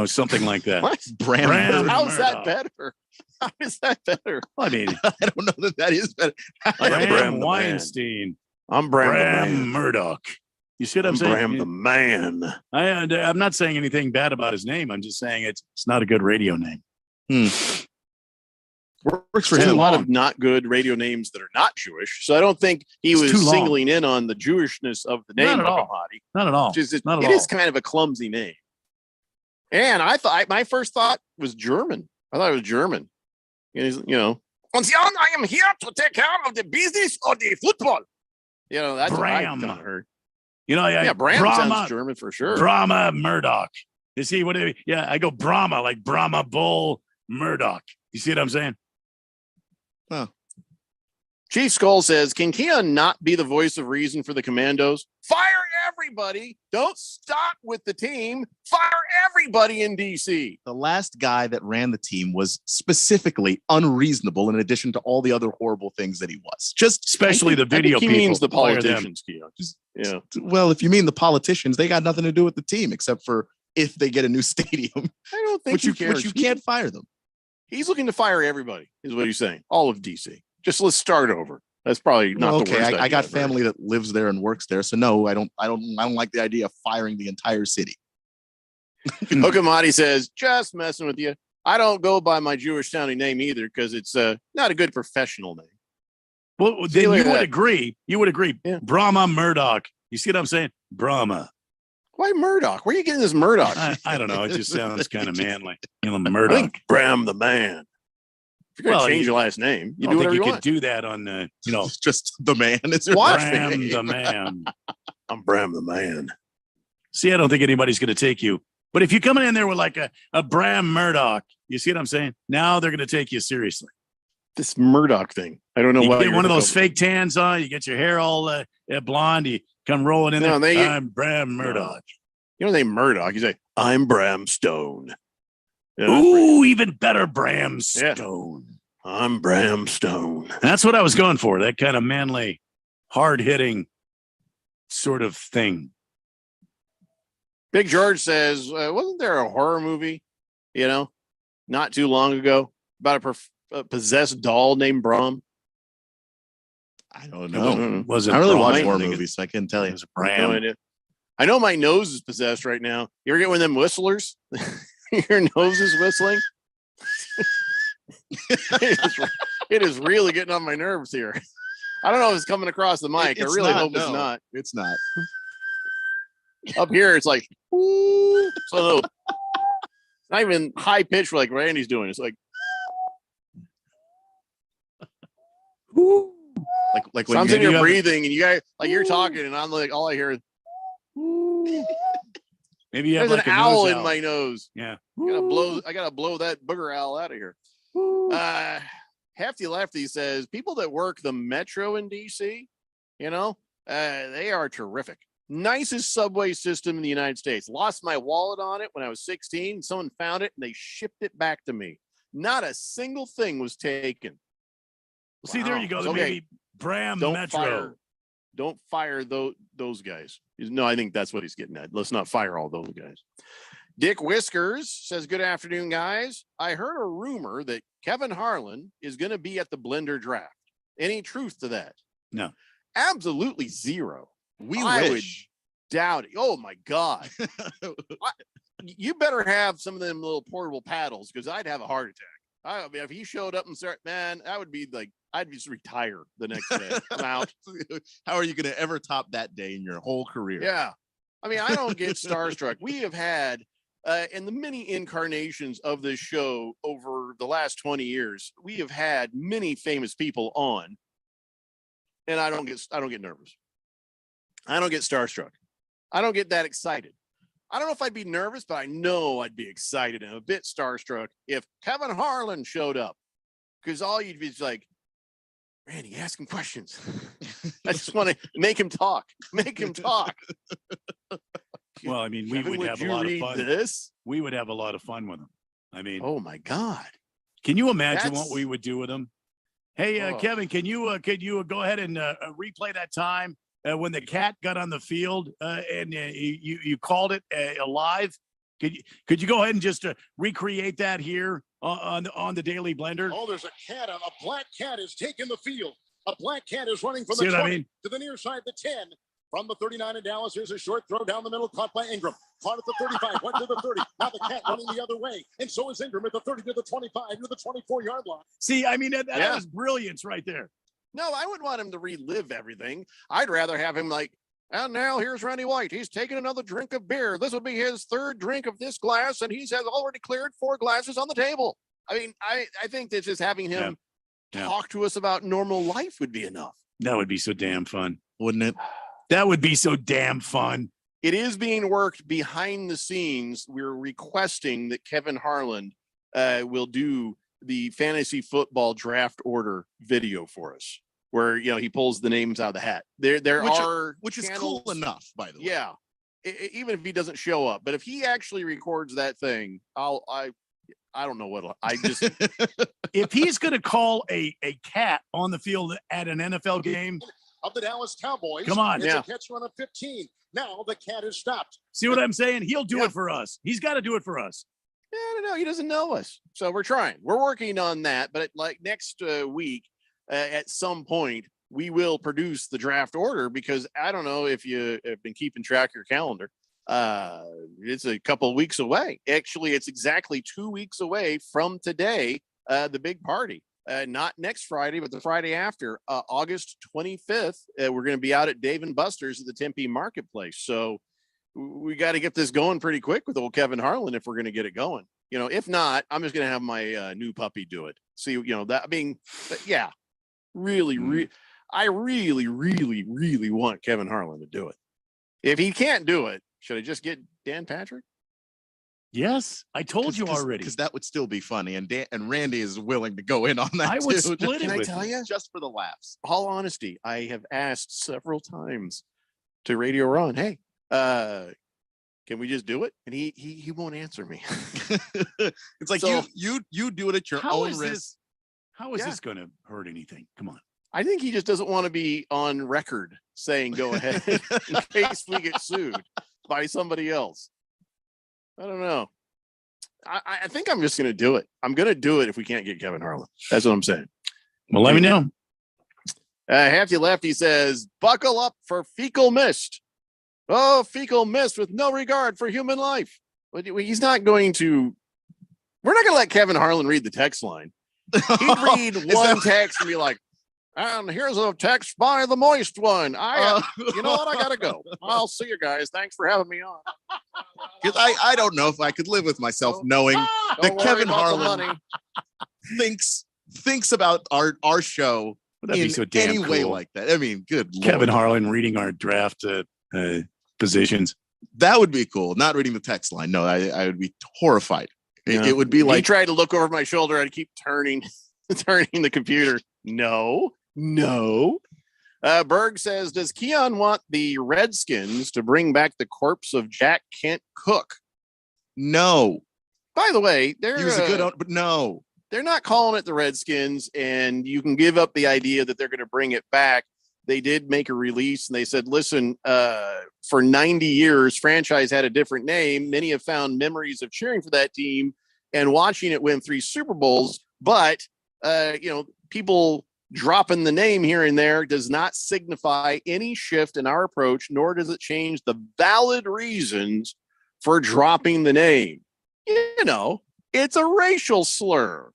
something like that. What? Bram How's that better? How is that better? I mean, I don't know that is better. Bram Weinstein. I'm Bram Murdoch. You see what I'm saying? Bram the man. I'm not saying anything bad about his name. I'm just saying it's not a good radio name. Works for him. him. A lot of not good radio names that are not Jewish. So I don't think he was singling in on the Jewishness of the name. Not at all. Not at all. It is kind of a clumsy name. And I thought my first thought was German. I thought it was German. And I am here to take care of the business of the football. That's Bram. what I heard. Bram sounds German for sure. Brahma Murdoch. You see what? I go Brahma, like Brahma Bull Murdoch. You see what I'm saying? Huh. Chief Skull says, "Can Keon not be the voice of reason for the Commandos? Fire everybody! Don't stop with the team. Fire everybody in DC." The last guy that ran the team was specifically unreasonable in addition to all the other horrible things that he was. Just especially the video people. He means the politicians, Keon. Yeah. Well, if you mean the politicians, they got nothing to do with the team except for if they get a new stadium. I don't think which you can't fire them. He's looking to fire everybody, is what he's saying. All of DC. Just let's start over. That's probably not the worst. I got family that lives there and works there, so no, I don't like the idea of firing the entire city. Hokamati says, "Just messing with you. I don't go by my Jewish sounding name either because it's not a good professional name." Well, See, then look you at would that. agree. You would agree. Yeah. Brahma Murdoch. You see what I'm saying? Brahma. Why Murdoch? Where are you getting this Murdoch? I don't know. It just sounds kind of manly. You know, I Murdoch. think Bram the man. If you're gonna change your last name, you I do don't whatever think you you want. could do that on, It's just the man. It's What? Bram the man. I'm Bram the man. See, I don't think anybody's going to take you. But if you're coming in there with like a Bram Murdoch, you see what I'm saying? Now they're going to take you seriously. This Murdoch thing. I don't know You why. get you're one of hooked those up fake tans on. You get your hair all blonde. You come rolling in No, there. they- I'm Bram Murdoch. You know, they Murdoch. You say, I'm Bram Stone. Yeah, Ooh, even better, Bram Yeah. Stone. I'm Bram Stone. That's what I was going for. That kind of manly, hard-hitting sort of thing. Big George says, wasn't there a horror movie, not too long ago about a possessed doll named Bram? I don't know. know. Was it I really Bram? watch I horror think movies, so I can't tell you. It was No Bram. idea. I know my nose is possessed right now. You ever get one of them whistlers? Your nose is whistling. it is really getting on my nerves here. I don't know if it's coming across the mic. I It's really not, hope it's no. not. It's not. Up here, it's like, "Ooh." So it's not even high pitch like Randy's doing. It's like, Like when something you you're have- breathing and you guys, like you're talking and I'm like, all I hear is, Maybe you have there's like an a owl nose in owl. my nose. Yeah. I gotta blow that booger owl out of here. Hefty Lefty says people that work the metro in DC, they are terrific. Nicest subway system in the United States. Lost my wallet on it when I was 16. Someone found it and they shipped it back to me. Not a single thing was taken. See, there you go. So, Maybe Bram don't Metro. fire those guys. No, I think that's what he's getting at. Let's not fire all those guys. Dick Whiskers says, good afternoon, guys. I heard a rumor that Kevin Harlan is going to be at the Blender draft. Any truth to that? No. Absolutely zero. We I would wish. doubt it. Oh my God. You better have some of them little portable paddles because I'd have a heart attack. I mean, if he showed up and started, man, that would be like, I'd just retire the next day. I'm out. How are you going to ever top that day in your whole career? Yeah. I mean, I don't get starstruck. We have had, in the many incarnations of this show over the last 20 years, we have had many famous people on, and I don't get nervous. I don't get starstruck. I don't get that excited. I don't know if I'd be nervous, but I know I'd be excited and a bit starstruck if Kevin Harlan showed up, because all you'd be is like, Randy, ask him questions. I just want to make him talk. Make him talk. Well, I mean, we Kevin, would have a you lot of read fun. this? We would have a lot of fun with him. I mean, Oh my God. can you imagine That's- what we would do with him? Hey, Oh. Kevin, can you go ahead and replay that time when the cat got on the field and you called it alive? Could you go ahead and just recreate that here on the Daily Blender? Oh, there's a cat. A black cat is taking the field. A black cat is running from See the what I 20 mean? to the near side, the 10. From the 39 in Dallas, here's a short throw down the middle, caught by Ingram. Caught at the 35, went to the 30. Now the cat running the other way. And so is Ingram at the 30 to the 25 to the 24-yard line. See, I mean, that Yeah. was brilliance right there. No, I wouldn't want him to relive everything. I'd rather have him like, and now here's Randy White. He's taking another drink of beer. This would be his third drink of this glass, and he's has already cleared 4 glasses on the table. I mean, I think that just having him Yeah. talk to us about normal life would be enough. That would be so damn fun. Wouldn't it? That would be so damn fun. It is being worked behind the scenes. We're requesting that Kevin Harlan will do the fantasy football draft order video for us, where he pulls the names out of the hat. There Which is channels- cool enough, by the way. Yeah, even if he doesn't show up, but if he actually records that thing, I don't know what I just If he's going to call a cat on the field at an NFL game, Of the Dallas Cowboys. Come on, It's yeah. a catch run of 15. Now the cat is stopped. see what I'm saying? He'll do it for us. He's got to do it for us. I don't know. He doesn't know us. So we're trying. We're working on that. But like next week, at some point, we will produce the draft order because I don't know if you have been keeping track of your calendar. It's a couple of weeks away. Actually, it's exactly 2 weeks away from today, the big party. Not next Friday, but the Friday after, August 25th. We're going to be out at Dave and Buster's at the Tempe Marketplace. So we got to get this going pretty quick with old Kevin Harlan if we're going to get it going. If not, I'm just going to have my new puppy do it. See, that being, yeah, I really, really, really want Kevin Harlan to do it. If he can't do it, should I just get Dan Patrick? Yes, I told you already. Because that would still be funny, and Randy is willing to go in on that. I would too. split it Can I with tell you. you, just for the laughs. All honesty, I have asked several times to Radio Ron, hey, can we just do it? And he won't answer me. It's like So- you do it at your How own is risk. this? How is Yeah. this going to hurt anything? Come on. I think he just doesn't want to be on record saying go ahead in case we get sued by somebody else. I don't know. I think I'm just going to do it. I'm going to do it if we can't get Kevin Harlan. That's what I'm saying. Well, let me know. Hefty Lefty says, buckle up for fecal mist. Oh, fecal mist with no regard for human life. But he's not going to. We're not going to let Kevin Harlan read the text line. He'd read one text and be like, and here's a text by the moist one. You know what? I gotta go. I'll see you guys. Thanks for having me on. Because I don't know if I could live with myself knowing that Don't worry Kevin about the Harlan money. thinks about our show That'd in be so damn any way cool. like that. I mean, good Kevin Lord. Harlan reading our draft positions. That would be cool. Not reading the text line. No, I would be horrified. It would be He like tried to look over my shoulder. I'd keep turning the computer. No. Berg says, does Keon want the Redskins to bring back the corpse of Jack Kent Cook? no. By the way, He was a good owner, but no. they're not calling it the Redskins, and you can give up the idea that they're going to bring it back. They did make a release and they said, listen, for 90 years, franchise had a different name. Many have found memories of cheering for that team and watching it win 3 Super Bowls. But, people dropping the name here and there does not signify any shift in our approach, nor does it change the valid reasons for dropping the name. It's a racial slur.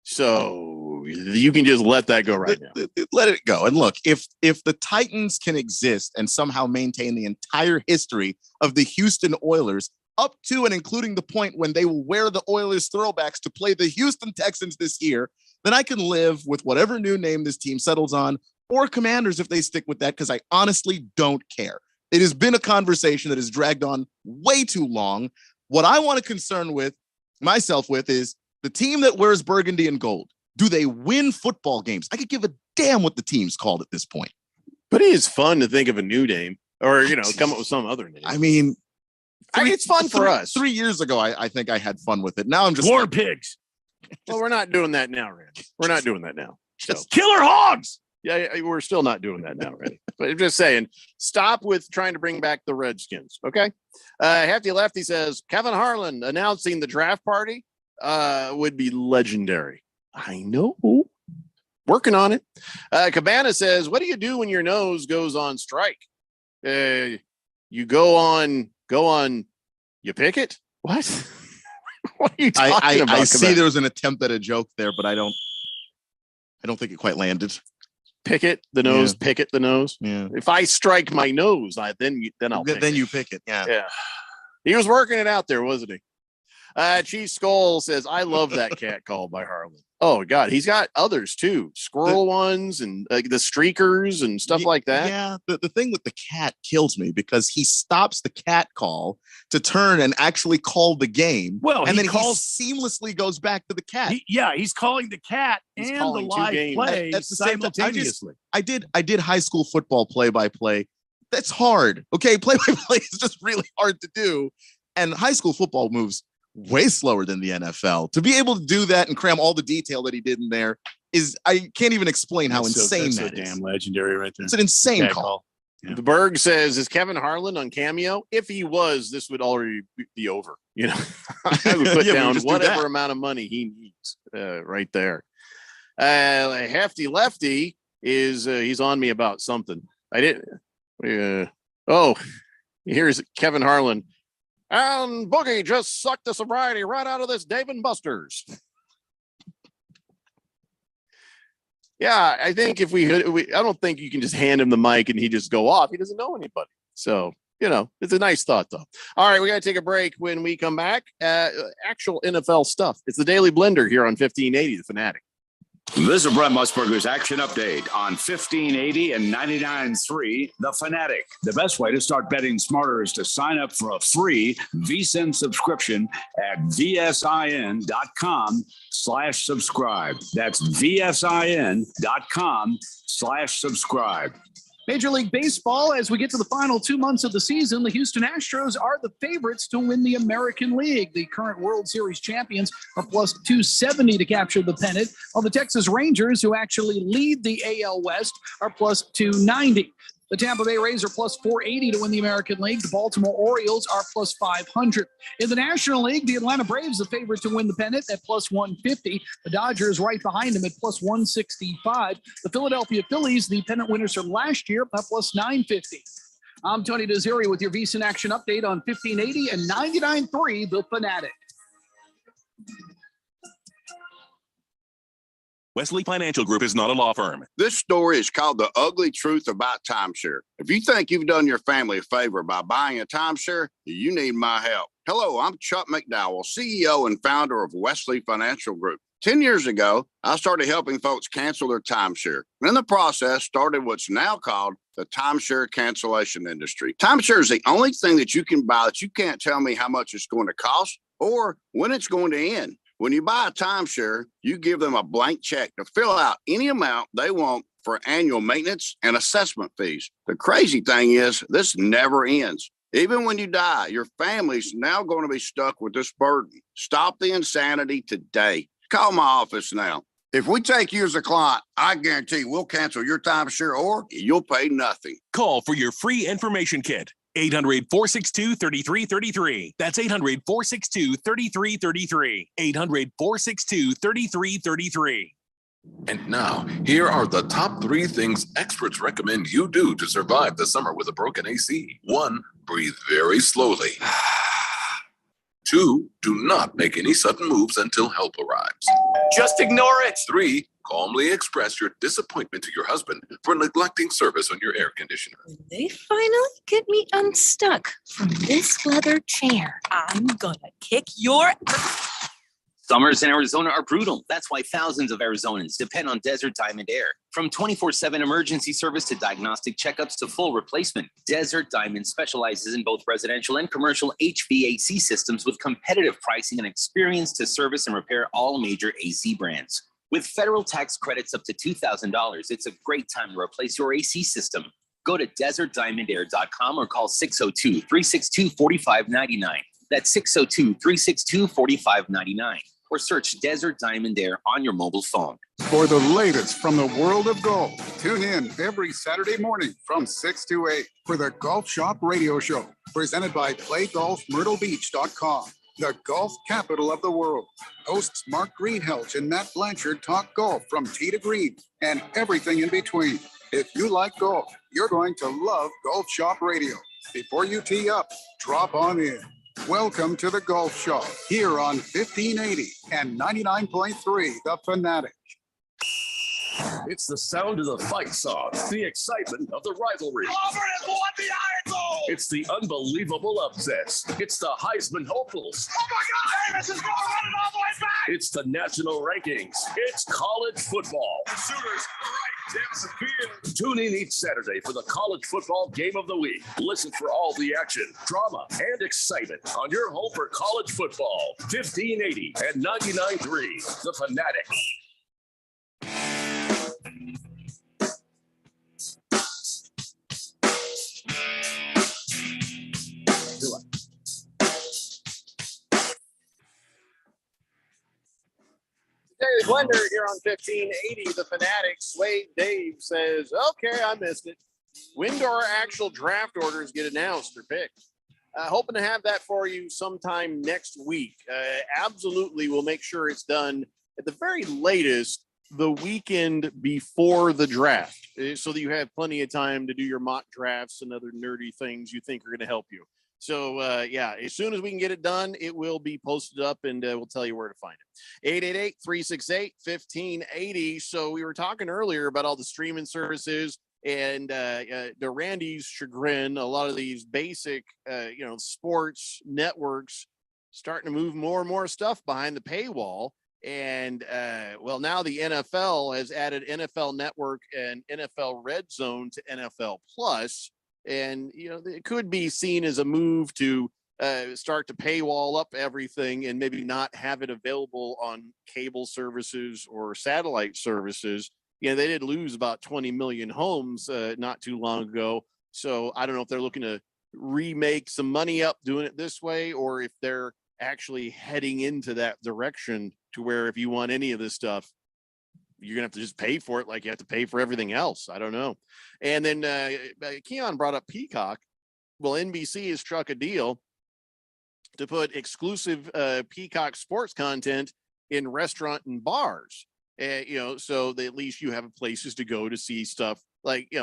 So you can just let that go right now. Let it go. And look, if the Titans can exist and somehow maintain the entire history of the Houston Oilers up to and including the point when they will wear the Oilers throwbacks to play the Houston Texans this year, then I can live with whatever new name this team settles on, or Commanders if they stick with that, because I honestly don't care. It has been a conversation that has dragged on way too long. What I want to concern with myself with is the team that wears burgundy and gold. Do they win football games? I could give a damn what the team's called at this point. But it is fun to think of a new name or, come up with some other name. I mean, it's fun for us. 3 years ago, I think I had fun with it. Now I'm just War pigs. Well, we're not doing that now, Randy. We're not doing that now. So, Killer hogs. yeah, we're still not doing that now, Randy. But I'm just saying, stop with trying to bring back the Redskins, okay? Hefty Lefty says, Kevin Harlan announcing the draft party would be legendary. I know. Working on it. Cabana says, what do you do when your nose goes on strike? You go on, you pick it? What? What are you talking about? I see Cabana? there was an attempt at a joke there, but I don't think it quite landed. Pick it, the nose, pick it, the nose. Yeah. If I strike my nose, then I'll pick Then it. you pick it. Yeah. Yeah. He was working it out there, wasn't he? Chief Skull says, I love that cat call by Harlan. Oh, God. He's got others, too. Squirrel ones and the streakers and stuff like that. Yeah. The thing with the cat kills me because he stops the cat call to turn and actually call the game. Well, and he then calls- he seamlessly goes back to the cat. He's calling the cat He's and the calling two live games. play At the same time, simultaneously. I did high school football play-by-play. That's hard. Okay. Play-by-play is just really hard to do. And high school football moves way slower than the NFL. To be able to do that and cram all the detail that he did in there is, I can't even explain how That's insane that's that so is. damn legendary right there. It's an insane Cat call. Yeah. The Berg says, is Kevin Harlan on Cameo? If he was, this would already be over. I would put Yeah, we down just do whatever that. amount of money he needs right there. Hefty Lefty is he's on me about something. I didn't. Here's Kevin Harlan. And Boogie just sucked the sobriety right out of this Dave and Buster's. Yeah, I think if I don't think you can just hand him the mic and he just go off. He doesn't know anybody. So, it's a nice thought, though. All right, we got to take a break. When we come back, actual NFL stuff. It's the Daily Blender here on 1580, The Fanatic. This is Brent Musburger's action update on 1580 and 99.3 The Fanatic. The best way to start betting smarter is to sign up for a free VSiN subscription at vsin.com/subscribe. That's vsin.com/subscribe. Major League Baseball, as we get to the final 2 months of the season, the Houston Astros are the favorites to win the American League. The current World Series champions are plus 270 to capture the pennant, while the Texas Rangers, who actually lead the AL West, are plus 290. The Tampa Bay Rays are plus 480 to win the American League. The Baltimore Orioles are plus 500. In the National League, the Atlanta Braves are the favorite to win the pennant at plus 150. The Dodgers right behind them at plus 165. The Philadelphia Phillies, the pennant winners from last year, are plus 950. I'm Tony Desiri with your VSiN Action Update on 1580 and 99.3 The Fanatic. Wesley Financial Group is not a law firm. This story is called The Ugly Truth About Timeshare. If you think you've done your family a favor by buying a timeshare, you need my help. Hello, I'm Chuck McDowell, CEO and founder of Wesley Financial Group. 10 years ago, I started helping folks cancel their timeshare. And in the process, started what's now called the timeshare cancellation industry. Timeshare is the only thing that you can buy that you can't tell me how much it's going to cost or when it's going to end. When you buy a timeshare, you give them a blank check to fill out any amount they want for annual maintenance and assessment fees. The crazy thing is, this never ends. Even when you die, your family's now going to be stuck with this burden. Stop the insanity today. Call my office now. If we take you as a client, I guarantee we'll cancel your timeshare or you'll pay nothing. Call for your free information kit. 800-462-3333. That's 800-462-3333. 800-462-3333. And now, here are the top 3 things experts recommend you do to survive the summer with a broken AC. 1, breathe very slowly. 2, do not make any sudden moves until help arrives. Just ignore it. 3, calmly express your disappointment to your husband for neglecting service on your air conditioner. They finally get me unstuck from this leather chair. I'm gonna kick your... Summers in Arizona are brutal. That's why thousands of Arizonans depend on Desert Diamond Air. From 24/7 emergency service to diagnostic checkups to full replacement, Desert Diamond specializes in both residential and commercial HVAC systems with competitive pricing and experience to service and repair all major AC brands. With federal tax credits up to $2,000, it's a great time to replace your AC system. Go to desertdiamondair.com or call 602-362-4599. That's 602-362-4599. Or search Desert Diamond Air on your mobile phone. For the latest from the world of golf, tune in every Saturday morning from 6 to 8 for the Golf Shop Radio Show, presented by PlayGolfMyrtleBeach.com, the golf capital of the world. Hosts Mark Greenhelch and Matt Blanchard talk golf from tee to green and everything in between. If you like golf, you're going to love Golf Shop Radio. Before you tee up, drop on in. Welcome to the Golf Shop here on 1580 and 99.3 The Fanatic. It's the sound of the fight song, the excitement of the rivalry. It's the unbelievable upsets. It's the Heisman hopefuls. Oh my God, Amos is going running all the way back. It's the national rankings. It's college football. The Sooners right down the field. Tune in each Saturday for the college football game of the week. Listen for all the action, drama, and excitement on your home for college football. 1580 and 99.3 The Fanatic. Daily Blender here on 1580 The Fanatics. Wade Dave says, okay, I missed it. When do our actual draft orders get announced or picked? Hoping to have that for you sometime next week. Absolutely, we'll make sure it's done at the very latest the weekend before the draft, so that you have plenty of time to do your mock drafts and other nerdy things you think are going to help you. So, as soon as we can get it done, it will be posted up and we'll tell you where to find it. 888-368-1580. So we were talking earlier about all the streaming services and to Randy's chagrin, a lot of these basic, sports networks starting to move more and more stuff behind the paywall. And now the NFL has added NFL Network and NFL Red Zone to NFL Plus. And, it could be seen as a move to start to paywall up everything and maybe not have it available on cable services or satellite services. They did lose about 20 million homes not too long ago. So I don't know if they're looking to remake some money up doing it this way, or if they're actually heading into that direction to where if you want any of this stuff, you're gonna have to just pay for it like you have to pay for everything else. I don't know. And then Keon brought up Peacock. Well, NBC has struck a deal to put exclusive Peacock sports content in restaurant and bars. So that at least you have places to go to see stuff like,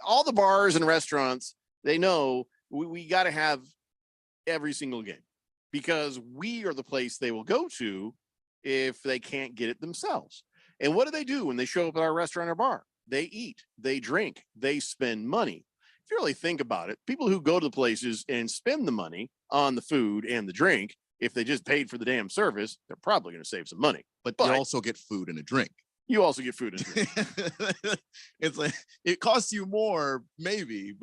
all the bars and restaurants, they know we got to have every single game because we are the place they will go to if they can't get it themselves. And what do they do when they show up at our restaurant or bar? They eat, they drink, they spend money. If you really think about it, people who go to the places and spend the money on the food and the drink, if they just paid for the damn service, they're probably going to save some money. But you also get food and a drink. You also get food and drink. It's like it costs you more, maybe,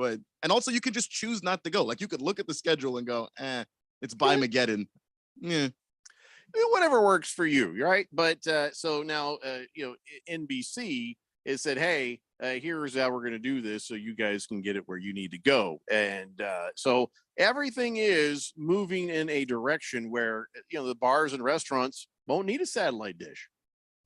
and also you could just choose not to go. Like you could look at the schedule and go, it's by Mageddon. Yeah. Whatever works for you, right? But so now, NBC has said, hey, here's how we're going to do this so you guys can get it where you need to go. And so everything is moving in a direction where, the bars and restaurants won't need a satellite dish.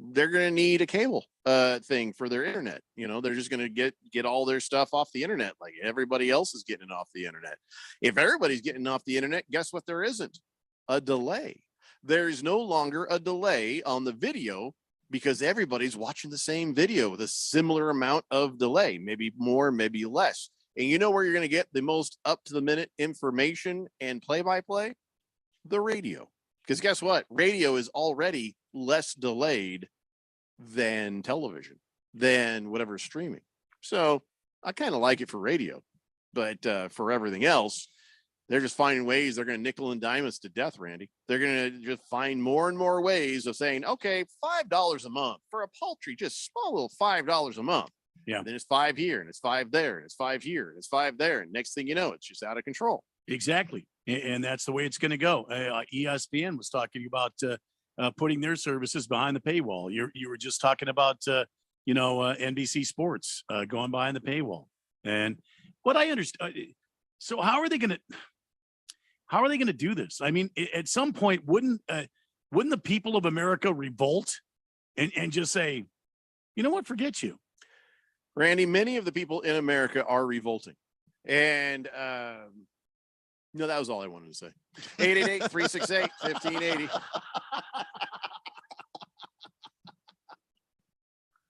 They're going to need a cable thing for their internet. They're just going to get all their stuff off the internet like everybody else is getting it off the internet. If everybody's getting off the internet, guess what? There isn't a delay. There is no longer a delay on the video because everybody's watching the same video with a similar amount of delay, maybe more, maybe less. And you know where you're going to get the most up-to-the-minute information and play-by-play? The radio. Because guess what? Radio is already less delayed than television, than whatever streaming. So I kind of like it for radio, but for everything else, they're just finding ways. They're going to nickel and dime us to death, Randy. They're going to just find more and more ways of saying, okay, $5 a month for a paltry, just small little $5 a month. Yeah. And then it's 5 here and it's 5 there and it's 5 here and it's 5 there. And next thing you know, it's just out of control. Exactly. And that's the way it's going to go. ESPN was talking about putting their services behind the paywall. You were just talking about, NBC Sports going behind the paywall. And what I understand, so how are they going to do this? I mean, at some point, wouldn't the people of America revolt and just say, you know what, forget you? Randy, many of the people in America are revolting. And no, that was all I wanted to say. 888-368-1580.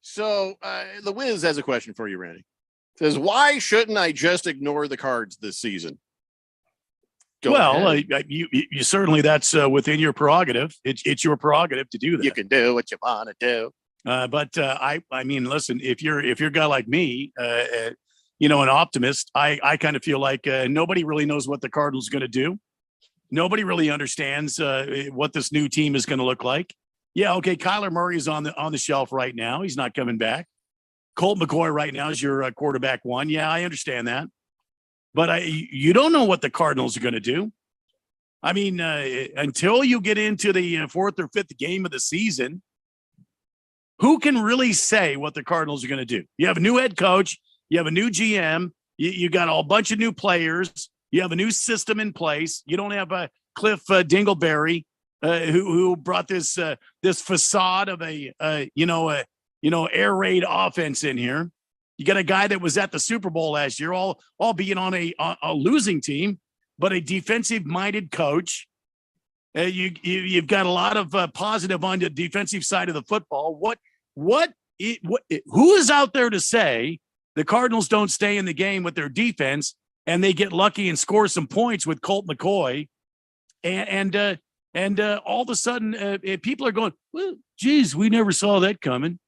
So the Wiz has a question for you, Randy. Says, why shouldn't I just ignore the Cards this season? You certainly, that's within your prerogative. It's your prerogative to do that. You can do what you want to do. But I mean, listen, if you're a guy like me, an optimist, I kind of feel like nobody really knows what the Cardinals are going to do. Nobody really understands what this new team is going to look like. Yeah, okay, Kyler Murray is on the shelf right now. He's not coming back. Colt McCoy right now is your quarterback one. Yeah, I understand that. But you don't know what the Cardinals are going to do. I mean, until you get into the fourth or fifth game of the season, who can really say what the Cardinals are going to do? You have a new head coach. You have a new GM. You got a bunch of new players. You have a new system in place. You don't have Cliff Dingleberry, who brought this facade of a air raid offense in here. You got a guy that was at the Super Bowl last year, all being on a losing team, but a defensive-minded coach. You've got a lot of positive on the defensive side of the football. Who is out there to say the Cardinals don't stay in the game with their defense and they get lucky and score some points with Colt McCoy, and all of a sudden people are going, well, geez, we never saw that coming.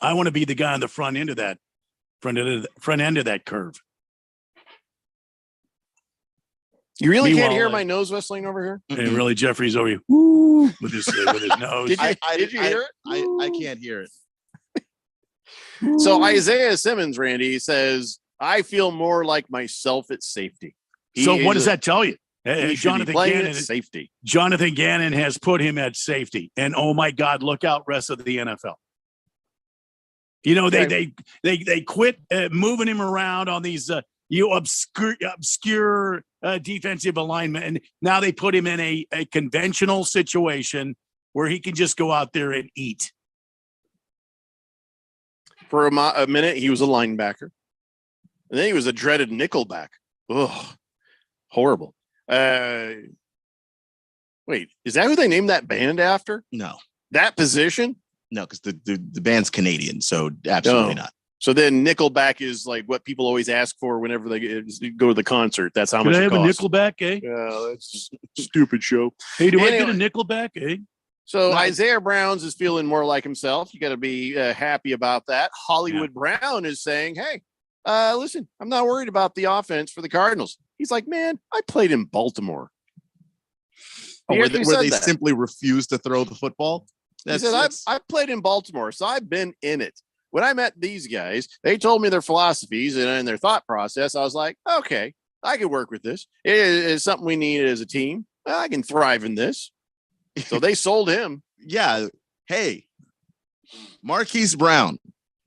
I want to be the guy on the front end of that curve. You really can't Meanwhile, hear my nose whistling over here? And really, Jeffrey's over here woo, with his nose. Did you hear it? I can't hear it. So Isaiah Simmons, Randy, says, I feel more like myself at safety. So what does that tell you? Jonathan Gannon, safety. Jonathan Gannon has put him at safety. And oh my God, look out, rest of the NFL. You know, they quit moving him around on these obscure defensive alignment, and now they put him in a conventional situation where he can just go out there and eat. For a minute, he was a linebacker, and then he was a dreaded nickelback. Ugh, horrible. Wait, is that who they named that band after? No, that position. No, because the band's Canadian, so absolutely not. So then Nickelback is like what people always ask for whenever they go to the concert. That's how much it costs. A Nickelback, eh? Yeah, that's a stupid show. Hey, do I get a Nickelback, eh? So Isaiah Browns is feeling more like himself. You got to be happy about that. Hollywood Brown is saying, hey, listen, I'm not worried about the offense for the Cardinals. He's like, man, I played in Baltimore. Where they simply refuse to throw the football? He said, I played in Baltimore, so I've been in it. When I met these guys, they told me their philosophies and their thought process. I was like, okay, I could work with this. It is something we need as a team. I can thrive in this. So they sold him. Yeah. Hey, Marquise Brown.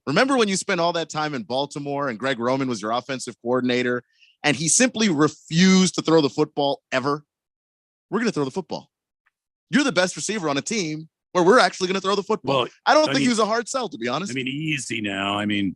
Remember when you spent all that time in Baltimore and Greg Roman was your offensive coordinator and he simply refused to throw the football ever? We're going to throw the football. You're the best receiver on a team where we're actually going to throw the football. Well, I don't think he was a hard sell, to be honest. I mean, easy now. I mean,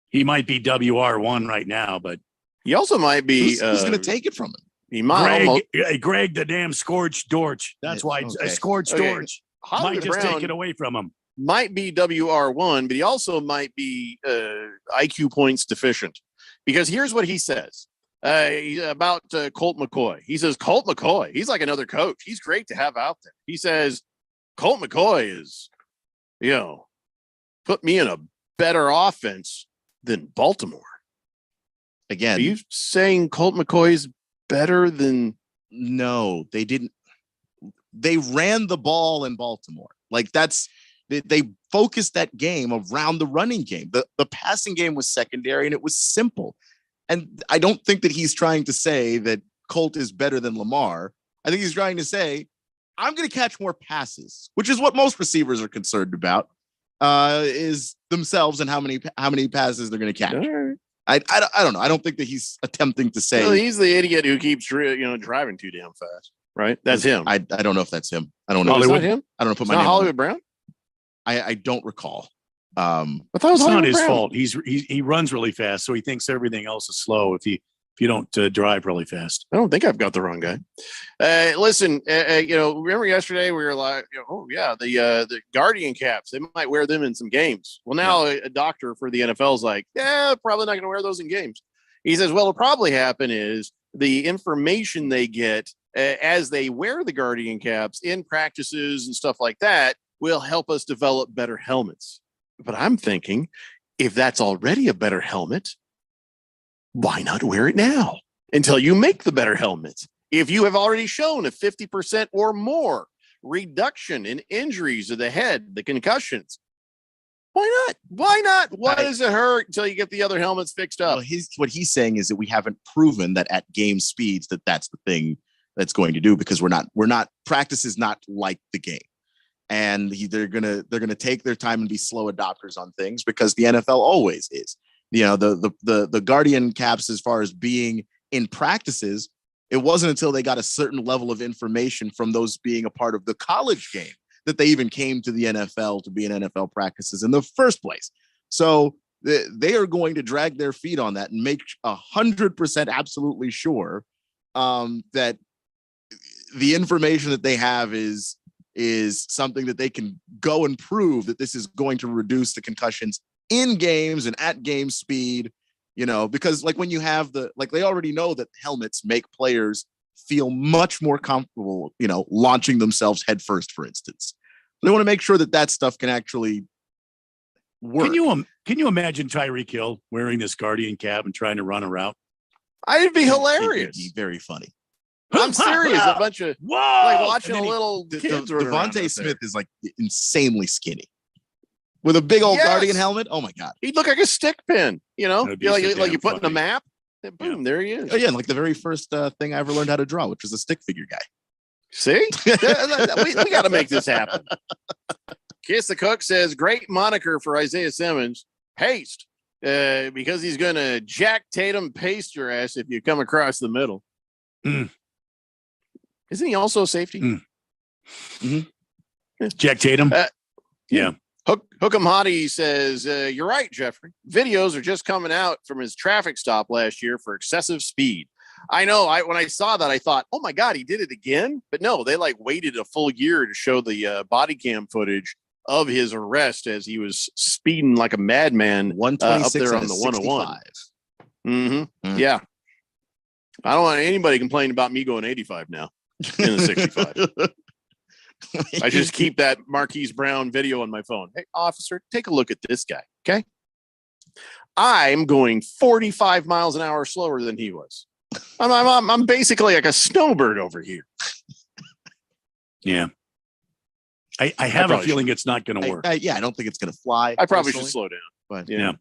he might be WR1 right now, but he also might be. Who's going to take it from him? He might. Greg, the damn scorched Dortch. That's why scorched Dortch might just take it away from him. Might be WR1, but he also might be IQ points deficient. Because here's what he says about Colt McCoy. He says, Colt McCoy, he's like another coach. He's great to have out there. He says, Colt McCoy is, put me in a better offense than Baltimore. Again, are you saying Colt McCoy is better than? No, they didn't. They ran the ball in Baltimore. Like they focused that game around the running game. The passing game was secondary and it was simple. And I don't think that he's trying to say that Colt is better than Lamar. I think he's trying to say, I'm going to catch more passes, which is what most receivers are concerned about, is themselves and how many passes they're going to catch. Right. I don't know. I don't think that he's attempting to say. Well, he's the idiot who keeps driving too damn fast. Right? That's him. I don't know if that's him. I don't know. Hollywood him? I don't know. Put it's my not name Hollywood on. Brown. I don't recall. I thought it was it's not his Brown. fault. He runs really fast, so he thinks everything else is slow. If you don't drive really fast. I don't think I've got the wrong guy. Listen, remember yesterday we were like, the Guardian caps, they might wear them in some games. Well, now a doctor for the NFL is like, probably not going to wear those in games. He says, well, what'll probably happen is the information they get as they wear the Guardian caps in practices and stuff like that will help us develop better helmets. But I'm thinking, if that's already a better helmet, why not wear it now until you make the better helmets? If you have already shown a 50% or more reduction in injuries of the head, the concussions, why not? Why not? Why does it hurt until you get the other helmets fixed up? Well, what he's saying is that we haven't proven that at game speeds that's the thing that's going to do, because we're not practice is not like the game. And they're gonna take their time and be slow adopters on things, because the NFL always is. The Guardian caps, as far as being in practices, it wasn't until they got a certain level of information from those being a part of the college game that they even came to the NFL to be in NFL practices in the first place. So they are going to drag their feet on that and make 100% absolutely sure that the information that they have is something that they can go and prove that this is going to reduce the concussions in games and at game speed because like when you have they already know that helmets make players feel much more comfortable, launching themselves headfirst, for instance. They want to make sure that stuff can actually work. Can you imagine Tyreek Hill wearing this Guardian cap and trying to run a route? It'd be hilarious. It'd be very funny. I'm serious. A bunch of watching a little kids. Devontae Smith is like insanely skinny with a big old Guardian helmet. Oh my God, he'd look like a stick pin. Like you put in a map. Boom, there he is. Oh yeah, like the very first thing I ever learned how to draw, which was a stick figure guy. See, we got to make this happen. Kiss the Cook says, great moniker for Isaiah Simmons, paste, because he's going to Jack Tatum paste your ass if you come across the middle. Mm. Isn't he also a safety? Mm. Mm-hmm. Jack Tatum? Yeah. Hook'em Hottie says, you're right, Jeffrey. Videos are just coming out from his traffic stop last year for excessive speed. I know. When I saw that, I thought, oh my God, he did it again. But no, they waited a full year to show the body cam footage of his arrest as he was speeding like a madman up there on the 101. Mm-hmm. Yeah. I don't want anybody complaining about me going 85 now in the 65. I just keep that Marquise Brown video on my phone. Hey, officer, take a look at this guy. Okay. I'm going 45 miles an hour slower than he was. I'm basically like a snowbird over here. Yeah. I have a feeling it's not going to work. I don't think it's going to fly. I probably should slow down. But yeah.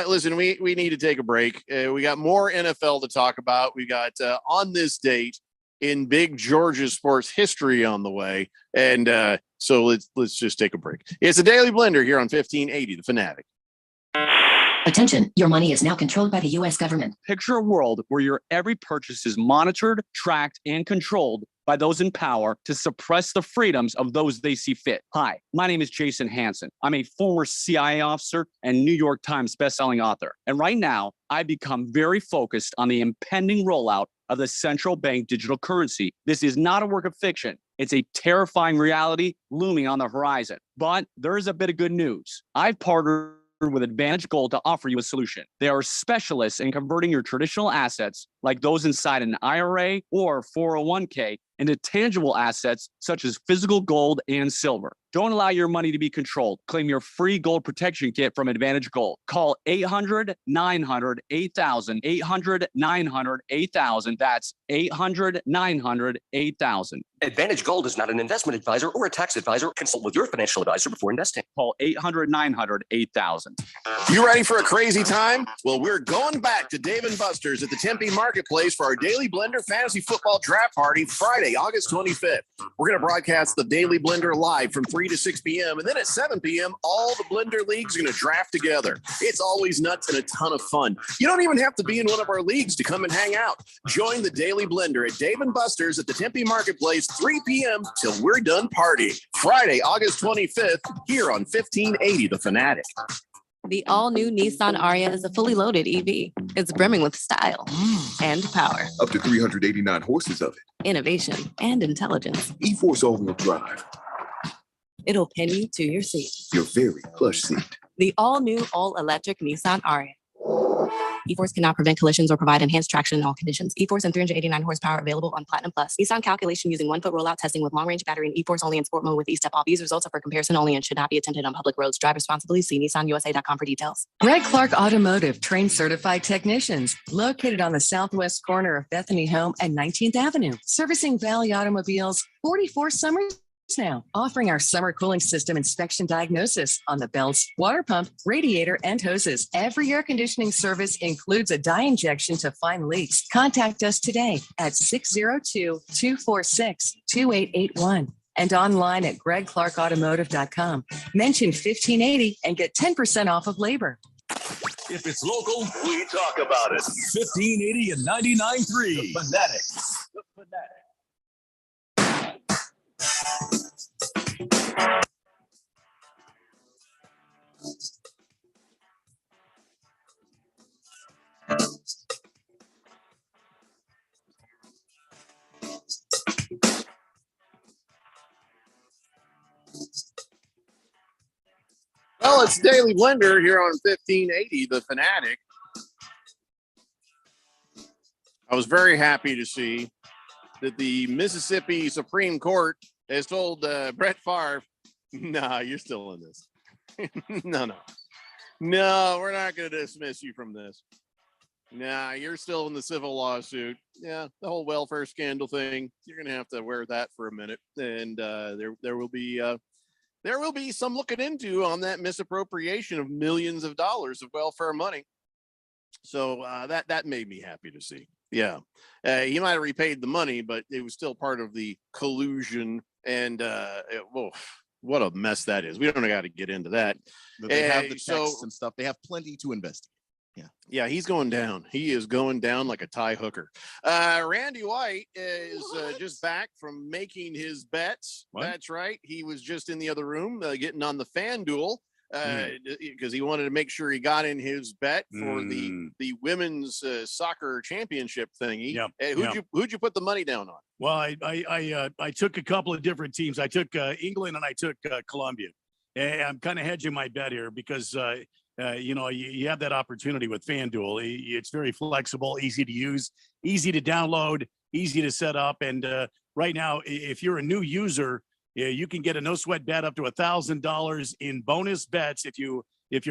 Listen, we need to take a break. We got more NFL to talk about. We got on this date in big Georgia sports history on the way. And so let's just take a break. It's a Daily Blender here on 1580, The Fanatic. Attention, your money is now controlled by the U.S. government. Picture a world where your every purchase is monitored, tracked, and controlled by those in power to suppress the freedoms of those they see fit. Hi, my name is Jason Hansen. I'm a former CIA officer and New York Times bestselling author. And right now, I've become very focused on the impending rollout of the central bank digital currency. This is not a work of fiction. It's a terrifying reality looming on the horizon. But there is a bit of good news. I've partnered with Advantage Gold to offer you a solution. They are specialists in converting your traditional assets, like those inside an IRA or 401k, into tangible assets such as physical gold and silver. Don't allow your money to be controlled. Claim your free gold protection kit from Advantage Gold. Call 800-900-8000, 800-900-8000. That's 800-900-8000. Advantage Gold is not an investment advisor or a tax advisor. Consult with your financial advisor before investing. Call 800-900-8000. You ready for a crazy time? Well, we're going back to Dave & Buster's at the Tempe Marketplace for our Daily Blender Fantasy Football Draft Party Friday, August 25th. We're going to broadcast the Daily Blender live from 3 to 6 p.m. And then at 7 p.m., all the Blender leagues are going to draft together. It's always nuts and a ton of fun. You don't even have to be in one of our leagues to come and hang out. Join the Daily Blender at Dave & Buster's at the Tempe Marketplace, 3 p.m. till we're done partying. Friday, August 25th, here on 1580 The Fanatic. The all-new Nissan Ariya is a fully loaded EV. It's brimming with style and power, Up to 389 horses of it. innovation, and intelligence. E-Force all-wheel drive. It'll pin you to your seat. Your very plush seat. The all-new, all-electric Nissan Ariya. E-Force cannot prevent collisions or provide enhanced traction in all conditions. E-Force and 389 horsepower available on Platinum Plus. Nissan calculation using 1-foot rollout testing with long-range battery and E-Force only in sport mode with E-Step off. These results are for comparison only and should not be attempted on public roads. Drive responsibly. See nissanusa.com for details. Greg Clark Automotive trains certified technicians located on the southwest corner of Bethany Home and 19th Avenue, servicing Valley automobiles 44 summers now, offering our summer cooling system inspection diagnosis on the belts, water pump, radiator, and hoses. Every air conditioning service includes a dye injection to find leaks. Contact us today at 602-246-2881 and online at gregclarkautomotive.com. Mention 1580 and get 10% off of labor. If it's local, we talk about it. 1580 and 99.3. The Fanatic. The Fanatic. Well, it's Daily Blender here on 1580, The Fanatic. I was very happy to see that the Mississippi Supreme Court has told Brett Favre, "Nah, you're still in this. No, we're not going to dismiss you from this. Nah, you're still in the civil lawsuit. Yeah, the whole welfare scandal thing. You're going to have to wear that for a minute, and there will be some looking into on that misappropriation of millions of dollars of welfare money. So that made me happy to see. Yeah, he might have repaid the money, but it was still part of the collusion. And what a mess that is. We don't got to get into that. But they have the texts and stuff. They have plenty to investigate. Yeah, he's going down. He is going down like a tie hooker. Randy White is just back from making his bets. What? That's right. He was just in the other room getting on the FanDuel because he wanted to make sure he got in his bet for the women's soccer championship thingy. Who'd you put the money down on? Well, I took a couple of different teams. I took England and I took Colombia. And I'm kind of hedging my bet here because you have that opportunity with FanDuel. It's very flexible, easy to use, easy to download, easy to set up. And right now, if you're a new user, you can get a no sweat bet up to $1,000 in bonus bets. If your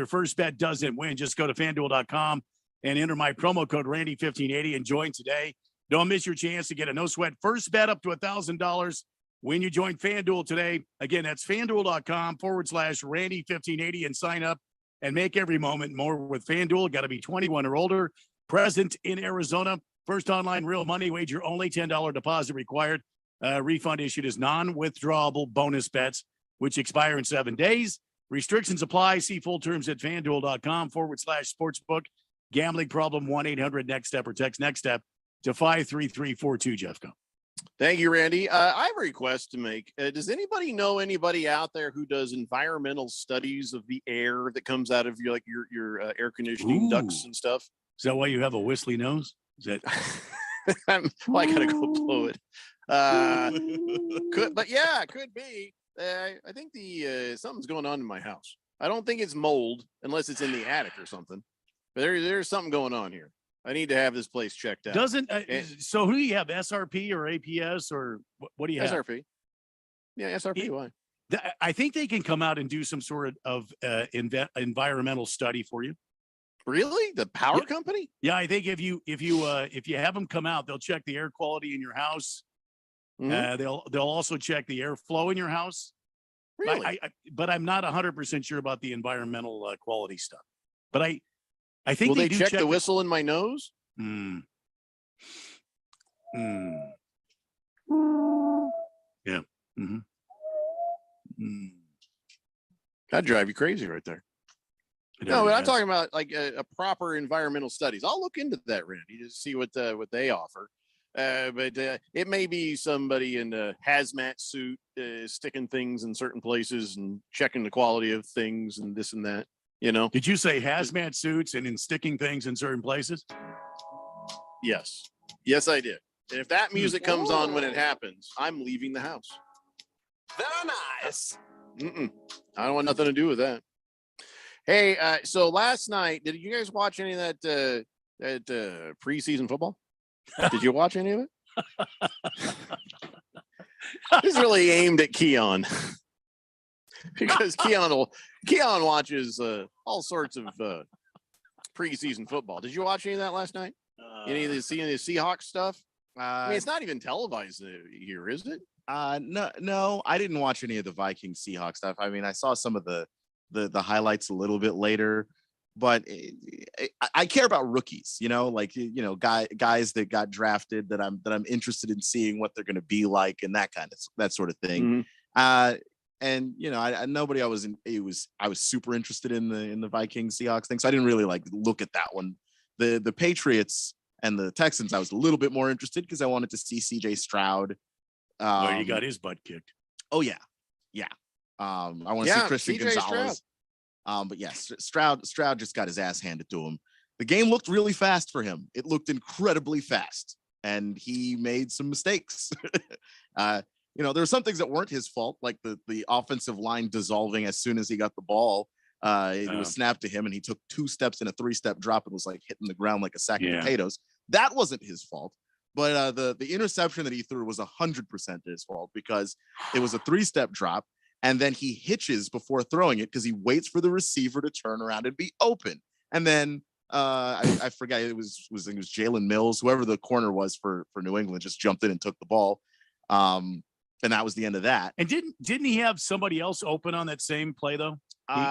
first bet doesn't win, just go to FanDuel.com and enter my promo code Randy1580 and join today. Don't miss your chance to get a no sweat first bet up to $1,000 when you join FanDuel today. Again, that's FanDuel.com/Randy1580 and sign up and make every moment more with FanDuel. Got to be 21 or older, present in Arizona. First online real money wager, only $10 deposit required. Refund issued as non-withdrawable bonus bets, which expire in 7 days. Restrictions apply. See full terms at FanDuel.com/sportsbook. Gambling problem, 1-800-NEXT-STEP or text NEXT STEP to 53342, Jeffco. Thank you, Randy. I have a request to make. Does anybody know anybody out there who does environmental studies of the air that comes out of your air conditioning ducts and stuff? Is that why you have a whistly nose? Is that? Well, I gotta go blow it. Could be. I think something's going on in my house. I don't think it's mold unless it's in the attic or something. But there's something going on here. I need to have this place checked out. So who do you have, SRP or APS or what do you have? SRP. Yeah, SRP. Why? I think they can come out and do some sort of environmental study for you. Really? The power company? Yeah, I think if you have them come out, they'll check the air quality in your house. They'll also check the airflow in your house. Really? But I'm not 100% sure about the environmental quality stuff. But I think will they do check the whistle in my nose? Yeah. That'd drive you crazy right there. No, but I'm talking about like a proper environmental studies. I'll look into that, Randy, to see what they offer. But it may be somebody in a hazmat suit sticking things in certain places and checking the quality of things and this and that. Did you say hazmat suits and in sticking things in certain places? Yes, I did. And if that music comes on when it happens, I'm leaving the house. Very nice. I don't want nothing to do with that. Hey, so last night, did you guys watch any of that preseason football? Did you watch any of it? This is really aimed at Keon because Keon watches all sorts of preseason football. Did you watch any of that last night? Any of the Seahawks stuff? I mean, it's not even televised here, is it? No, I didn't watch any of the Vikings Seahawks stuff. I mean, I saw some of the highlights a little bit later, but I care about rookies, guys that got drafted that I'm interested in seeing what they're going to be like and that sort of thing. And nobody I was super interested in the Vikings Seahawks thing, so I didn't really look at that one. The Patriots and the Texans, I was a little bit more interested because I wanted to see CJ Stroud. He got his butt kicked. Oh yeah. I want to see Christian Gonzalez. But yes, Stroud just got his ass handed to him. The game looked really fast for him. It looked incredibly fast, and he made some mistakes. There were some things that weren't his fault, like the offensive line dissolving as soon as he got the ball. It was snapped to him, and he took 2 steps in a 3-step drop and was hitting the ground like a sack of potatoes. That wasn't his fault. But the interception that he threw was 100% his fault because it was a 3-step drop. And then he hitches before throwing it because he waits for the receiver to turn around and be open. And then I forget, it was Jalen Mills, whoever the corner was for New England, just jumped in and took the ball. And that was the end of that. And didn't he have somebody else open on that same play though?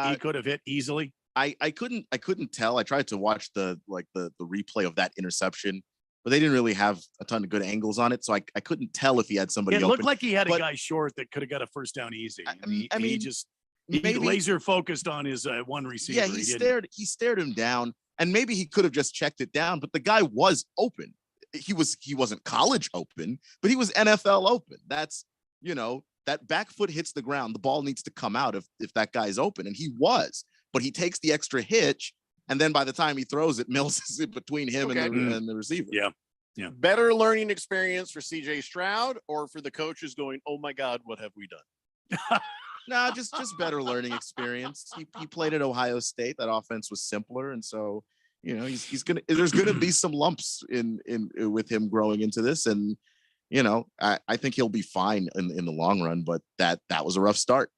He could have hit easily. I couldn't tell. I tried to watch the replay of that interception, but they didn't really have a ton of good angles on it. So I couldn't tell if he had somebody It open. looked like he had a guy short that could have got a first down easy. He laser focused on his one receiver. Yeah, he stared him down, and maybe he could have just checked it down, but the guy was open. He wasn't college open, but he was NFL open. That's, that back foot hits the ground. The ball needs to come out if that guy's open, and he was. But he takes the extra hitch, and then by the time he throws it, Mills is in between him and the receiver. Yeah. Better learning experience for CJ Stroud or for the coaches going, oh my God, what have we done? No, just better learning experience. He played at Ohio State. That offense was simpler, and so there's gonna be some lumps in with him growing into this, and I think he'll be fine in the long run. But that was a rough start.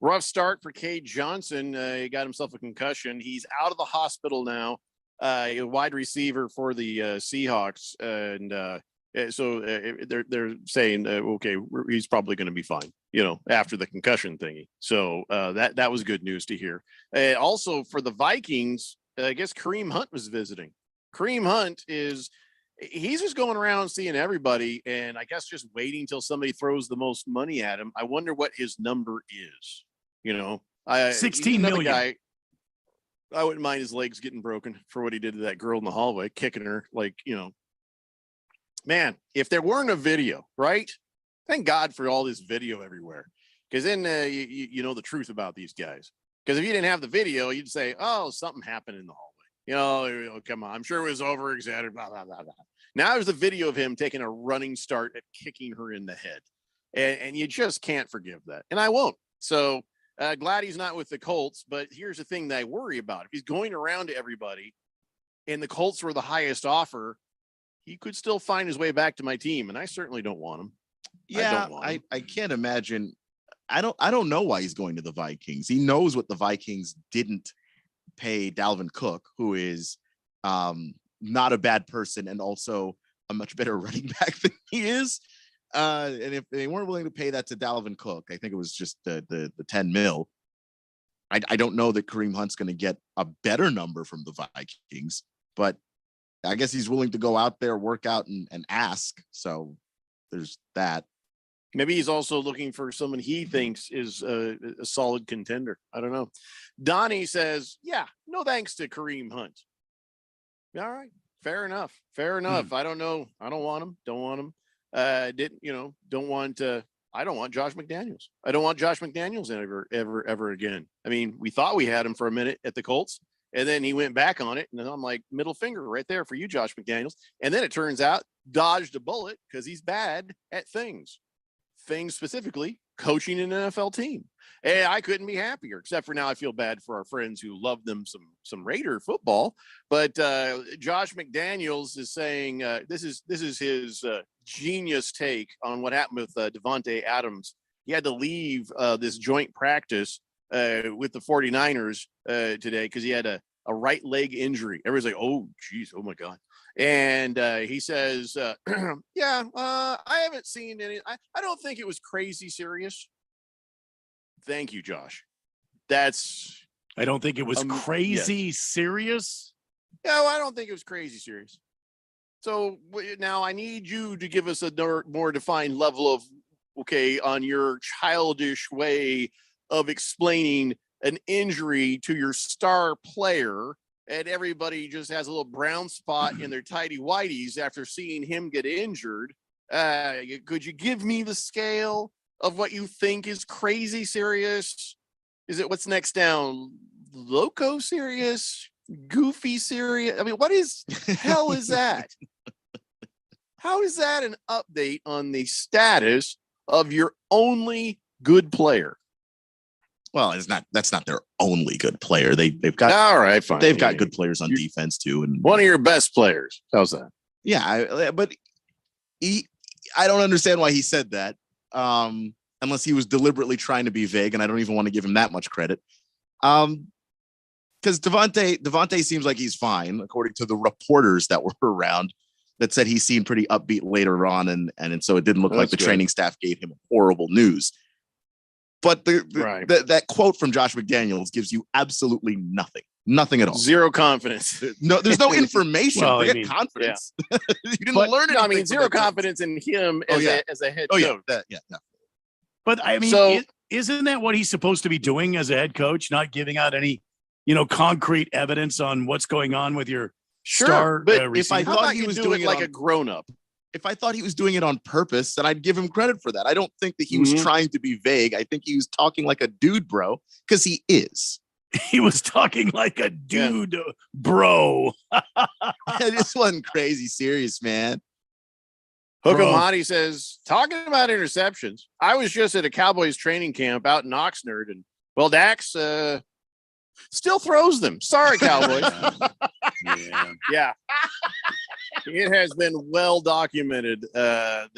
Rough start for Cade Johnson. He got himself a concussion. He's out of the hospital now. A wide receiver for the Seahawks, and so they're saying, okay, he's probably going to be fine, after the concussion thingy. So that was good news to hear. Also for the Vikings, I guess Kareem Hunt was visiting. Kareem Hunt he's just going around seeing everybody, and I guess just waiting till somebody throws the most money at him. I wonder what his number is. 16 million. Guy, I wouldn't mind his legs getting broken for what he did to that girl in the hallway, kicking her man, if there weren't a video, right? Thank God for all this video everywhere. Because then you know the truth about these guys. Because if you didn't have the video, you'd say, oh, something happened in the hallway. Come on. I'm sure it was over exaggerated, blah, blah, blah, blah. Now there's a video of him taking a running start at kicking her in the head. And you just can't forgive that. And I won't. So glad he's not with the Colts. But here's the thing that I worry about. If he's going around to everybody and the Colts were the highest offer, he could still find his way back to my team. And I certainly don't want him. Yeah, I can't imagine. I don't know why he's going to the Vikings. He knows what the Vikings didn't pay Dalvin Cook, who is not a bad person and also a much better running back than he is. And if they weren't willing to pay that to Dalvin Cook, I think it was just the 10 mil. I don't know that Kareem Hunt's going to get a better number from the Vikings, but I guess he's willing to go out there, work out, and ask. So there's that. Maybe he's also looking for someone he thinks is a solid contender. I don't know. Donnie says, yeah, no thanks to Kareem Hunt. All right. Fair enough. I don't know. I don't want him. Don't want him. I don't want Josh McDaniels. I don't want Josh McDaniels ever again. I mean, we thought we had him for a minute at the Colts, and then he went back on it. And then I'm like, middle finger right there for you, Josh McDaniels. And then it turns out dodged a bullet because he's bad at things specifically coaching an NFL team. And I couldn't be happier, except for now I feel bad for our friends who love them some Raider football. But Josh McDaniels is saying this is his genius take on what happened with Devontae Adams. He had to leave this joint practice with the 49ers today because he had a right leg injury. Everybody's like, oh, geez, oh my God. And he says, I haven't seen any. I don't think it was crazy serious. Thank you, Josh. I don't think it was crazy serious. No, I don't think it was crazy serious. So now I need you to give us a more defined level of, on your childish way of explaining an injury to your star player, and everybody just has a little brown spot in their tighty whities after seeing him get injured. Could you give me the scale of what you think is crazy serious? Is it what's next down? Loco serious? Goofy serious? I mean, what is hell is that? How is that an update on the status of your only good player? Well, that's not their only good player. They've got all right, fine. They've got good players on defense too, and one of your best players. How's that? Yeah, but I don't understand why he said that, unless he was deliberately trying to be vague, and I don't even want to give him that much credit. Because Devontae seems like he's fine, according to the reporters that were around that said he seemed pretty upbeat later on, and so it didn't look like the training staff gave him horrible news. But that quote from Josh McDaniels gives you absolutely nothing at all. Zero confidence. No, there's no information. Well, Forget confidence. Yeah. You didn't learn it. I mean, zero confidence in him as a head coach. No. But I mean, isn't that what he's supposed to be doing as a head coach? Not giving out any, concrete evidence on what's going on with your star. But if I thought he was doing it like a grown up, if I thought he was doing it on purpose, then I'd give him credit for that. I don't think that he was trying to be vague. I think he was talking like a dude, bro, because he is. He was talking like a dude, bro. This wasn't crazy serious, man. Hookamati says, talking about interceptions, I was just at a Cowboys training camp out in Oxnard, and Dax still throws them. Sorry, Cowboys. Yeah. It has been well documented that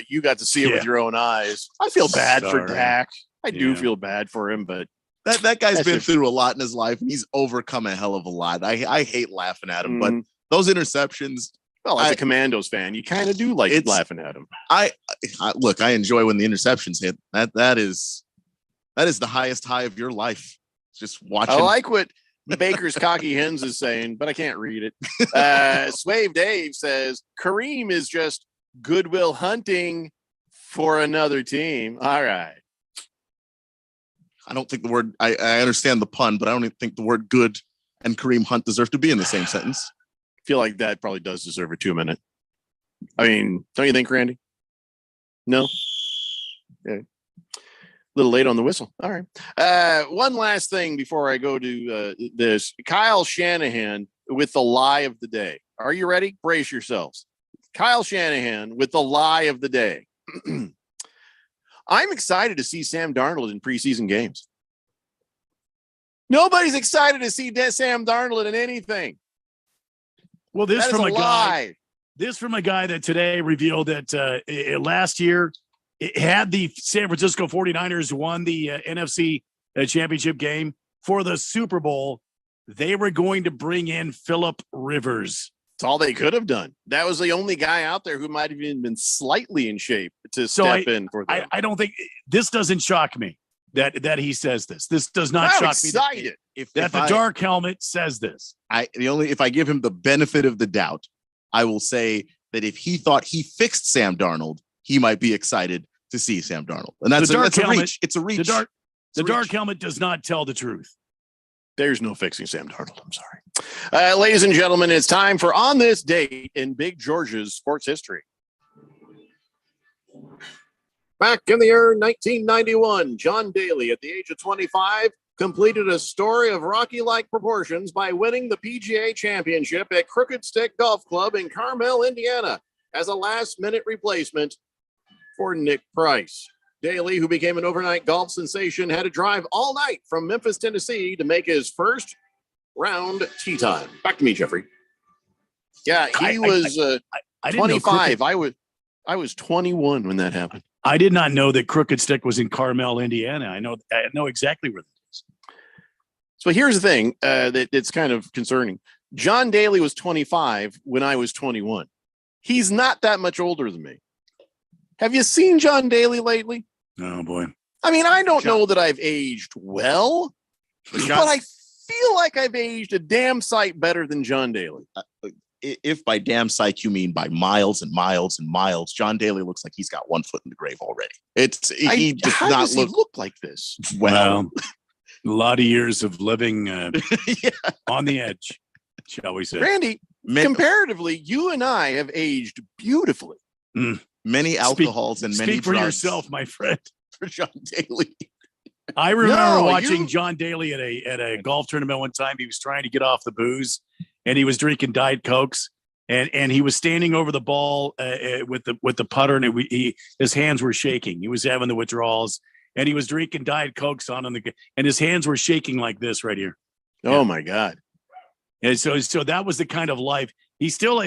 you got to see it with your own eyes. I feel bad for Dak. I do feel bad for him, but that guy's been through a lot in his life, and he's overcome a hell of a lot. I hate laughing at him, but those interceptions. Well, as a Commandos fan, you kind of do like laughing at him. I look. I enjoy when the interceptions hit. That is the highest high of your life. Just watching. I like what Baker's Cocky Hens is saying, but I can't read it. Swave Dave says Kareem is just Goodwill Hunting for another team. All right. I don't think the word. I understand the pun, but I don't even think the word "good" and Kareem Hunt deserve to be in the same sentence. I feel like that probably does deserve a 2-minute. I mean, don't you think, Randy? No? Okay. A little late on the whistle. All right. One last thing before I go to this. Kyle Shanahan with the lie of the day. Are you ready? Brace yourselves. Kyle Shanahan with the lie of the day. I'm excited to see Sam Darnold in preseason games. Nobody's excited to see Sam Darnold in anything. Well, this that from is a guy. This from a guy that today revealed that last year it had the San Francisco 49ers won the NFC championship game for the Super Bowl. They were going to bring in Phillip Rivers. It's all they could have done. That was the only guy out there who might have even been slightly in shape to step in for them. I don't think this doesn't shock me that he says this. This does not shock me. That the dark helmet says this. If I give him the benefit of the doubt, I will say that if he thought he fixed Sam Darnold, he might be excited to see Sam Darnold. And that's a reach. It's a reach. The dark helmet does not tell the truth. There's no fixing Sam Darnold. I'm sorry. Ladies and gentlemen, it's time for On This Date in Big George's sports history. Back in the year 1991, John Daly, at the age of 25, completed a story of Rocky-like proportions by winning the PGA Championship at Crooked Stick Golf Club in Carmel, Indiana, as a last-minute replacement for Nick Price. Daly, who became an overnight golf sensation, had to drive all night from Memphis, Tennessee to make his first round tee time. Back to me, Jeffrey. Yeah, he was 25. I was 21 when that happened. I did not know that Crooked Stick was in Carmel, Indiana. I know exactly where that is. So here's the thing that it's kind of concerning. John Daly was 25 when I was 21. He's not that much older than me. Have you seen John Daly lately? Oh, boy. I mean, I don't know that I've aged well, but I feel like I've aged a damn sight better than John Daly. If by damn sight you mean by miles and miles and miles, John Daly looks like he's got one foot in the grave already. How does he look like this? Well, a lot of years of living on the edge, shall we say. Randy, comparatively, you and I have aged beautifully. Many alcohols and many drugs. Speak for yourself, my friend. For John Daly. I remember watching John Daly at a golf tournament one time. He was trying to get off the booze, and he was drinking Diet Cokes, and he was standing over the ball with the putter, and his hands were shaking. He was having the withdrawals, and he was drinking Diet Cokes and his hands were shaking like this right here. Oh my God! And so that was the kind of life. He's still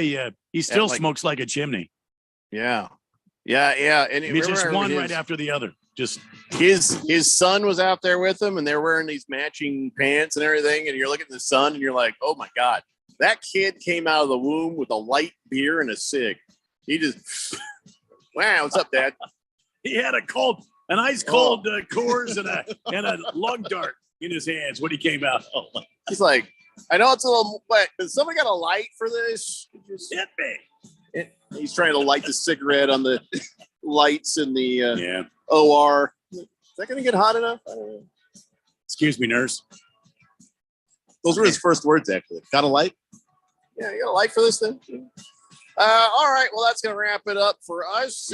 smokes like a chimney. Yeah. And He just remember one right after the other. Just his son was out there with him, and they're wearing these matching pants and everything. And you're looking at the son, and you're like, "Oh my God, that kid came out of the womb with a light beer and a cig." He just, wow, what's up, Dad? He had an ice cold Coors and a lug dart in his hands when he came out. Oh, he's like, I know it's a little wet, but somebody got a light for this? Just hit me. He's trying to light the cigarette on the lights in the OR. Is that going to get hot enough? I don't know. Excuse me, nurse. Those were his first words, actually. Got a light? Yeah, you got a light for this thing? All right. Well, that's going to wrap it up for us.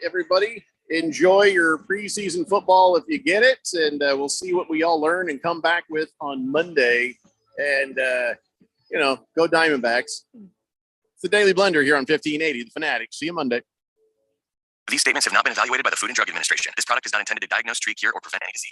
Everybody, enjoy your preseason football if you get it. And we'll see what we all learn and come back with on Monday. And, go Diamondbacks. It's the Daily Blender here on 1580, The Fanatic. See you Monday. These statements have not been evaluated by the Food and Drug Administration. This product is not intended to diagnose, treat, cure, or prevent any disease.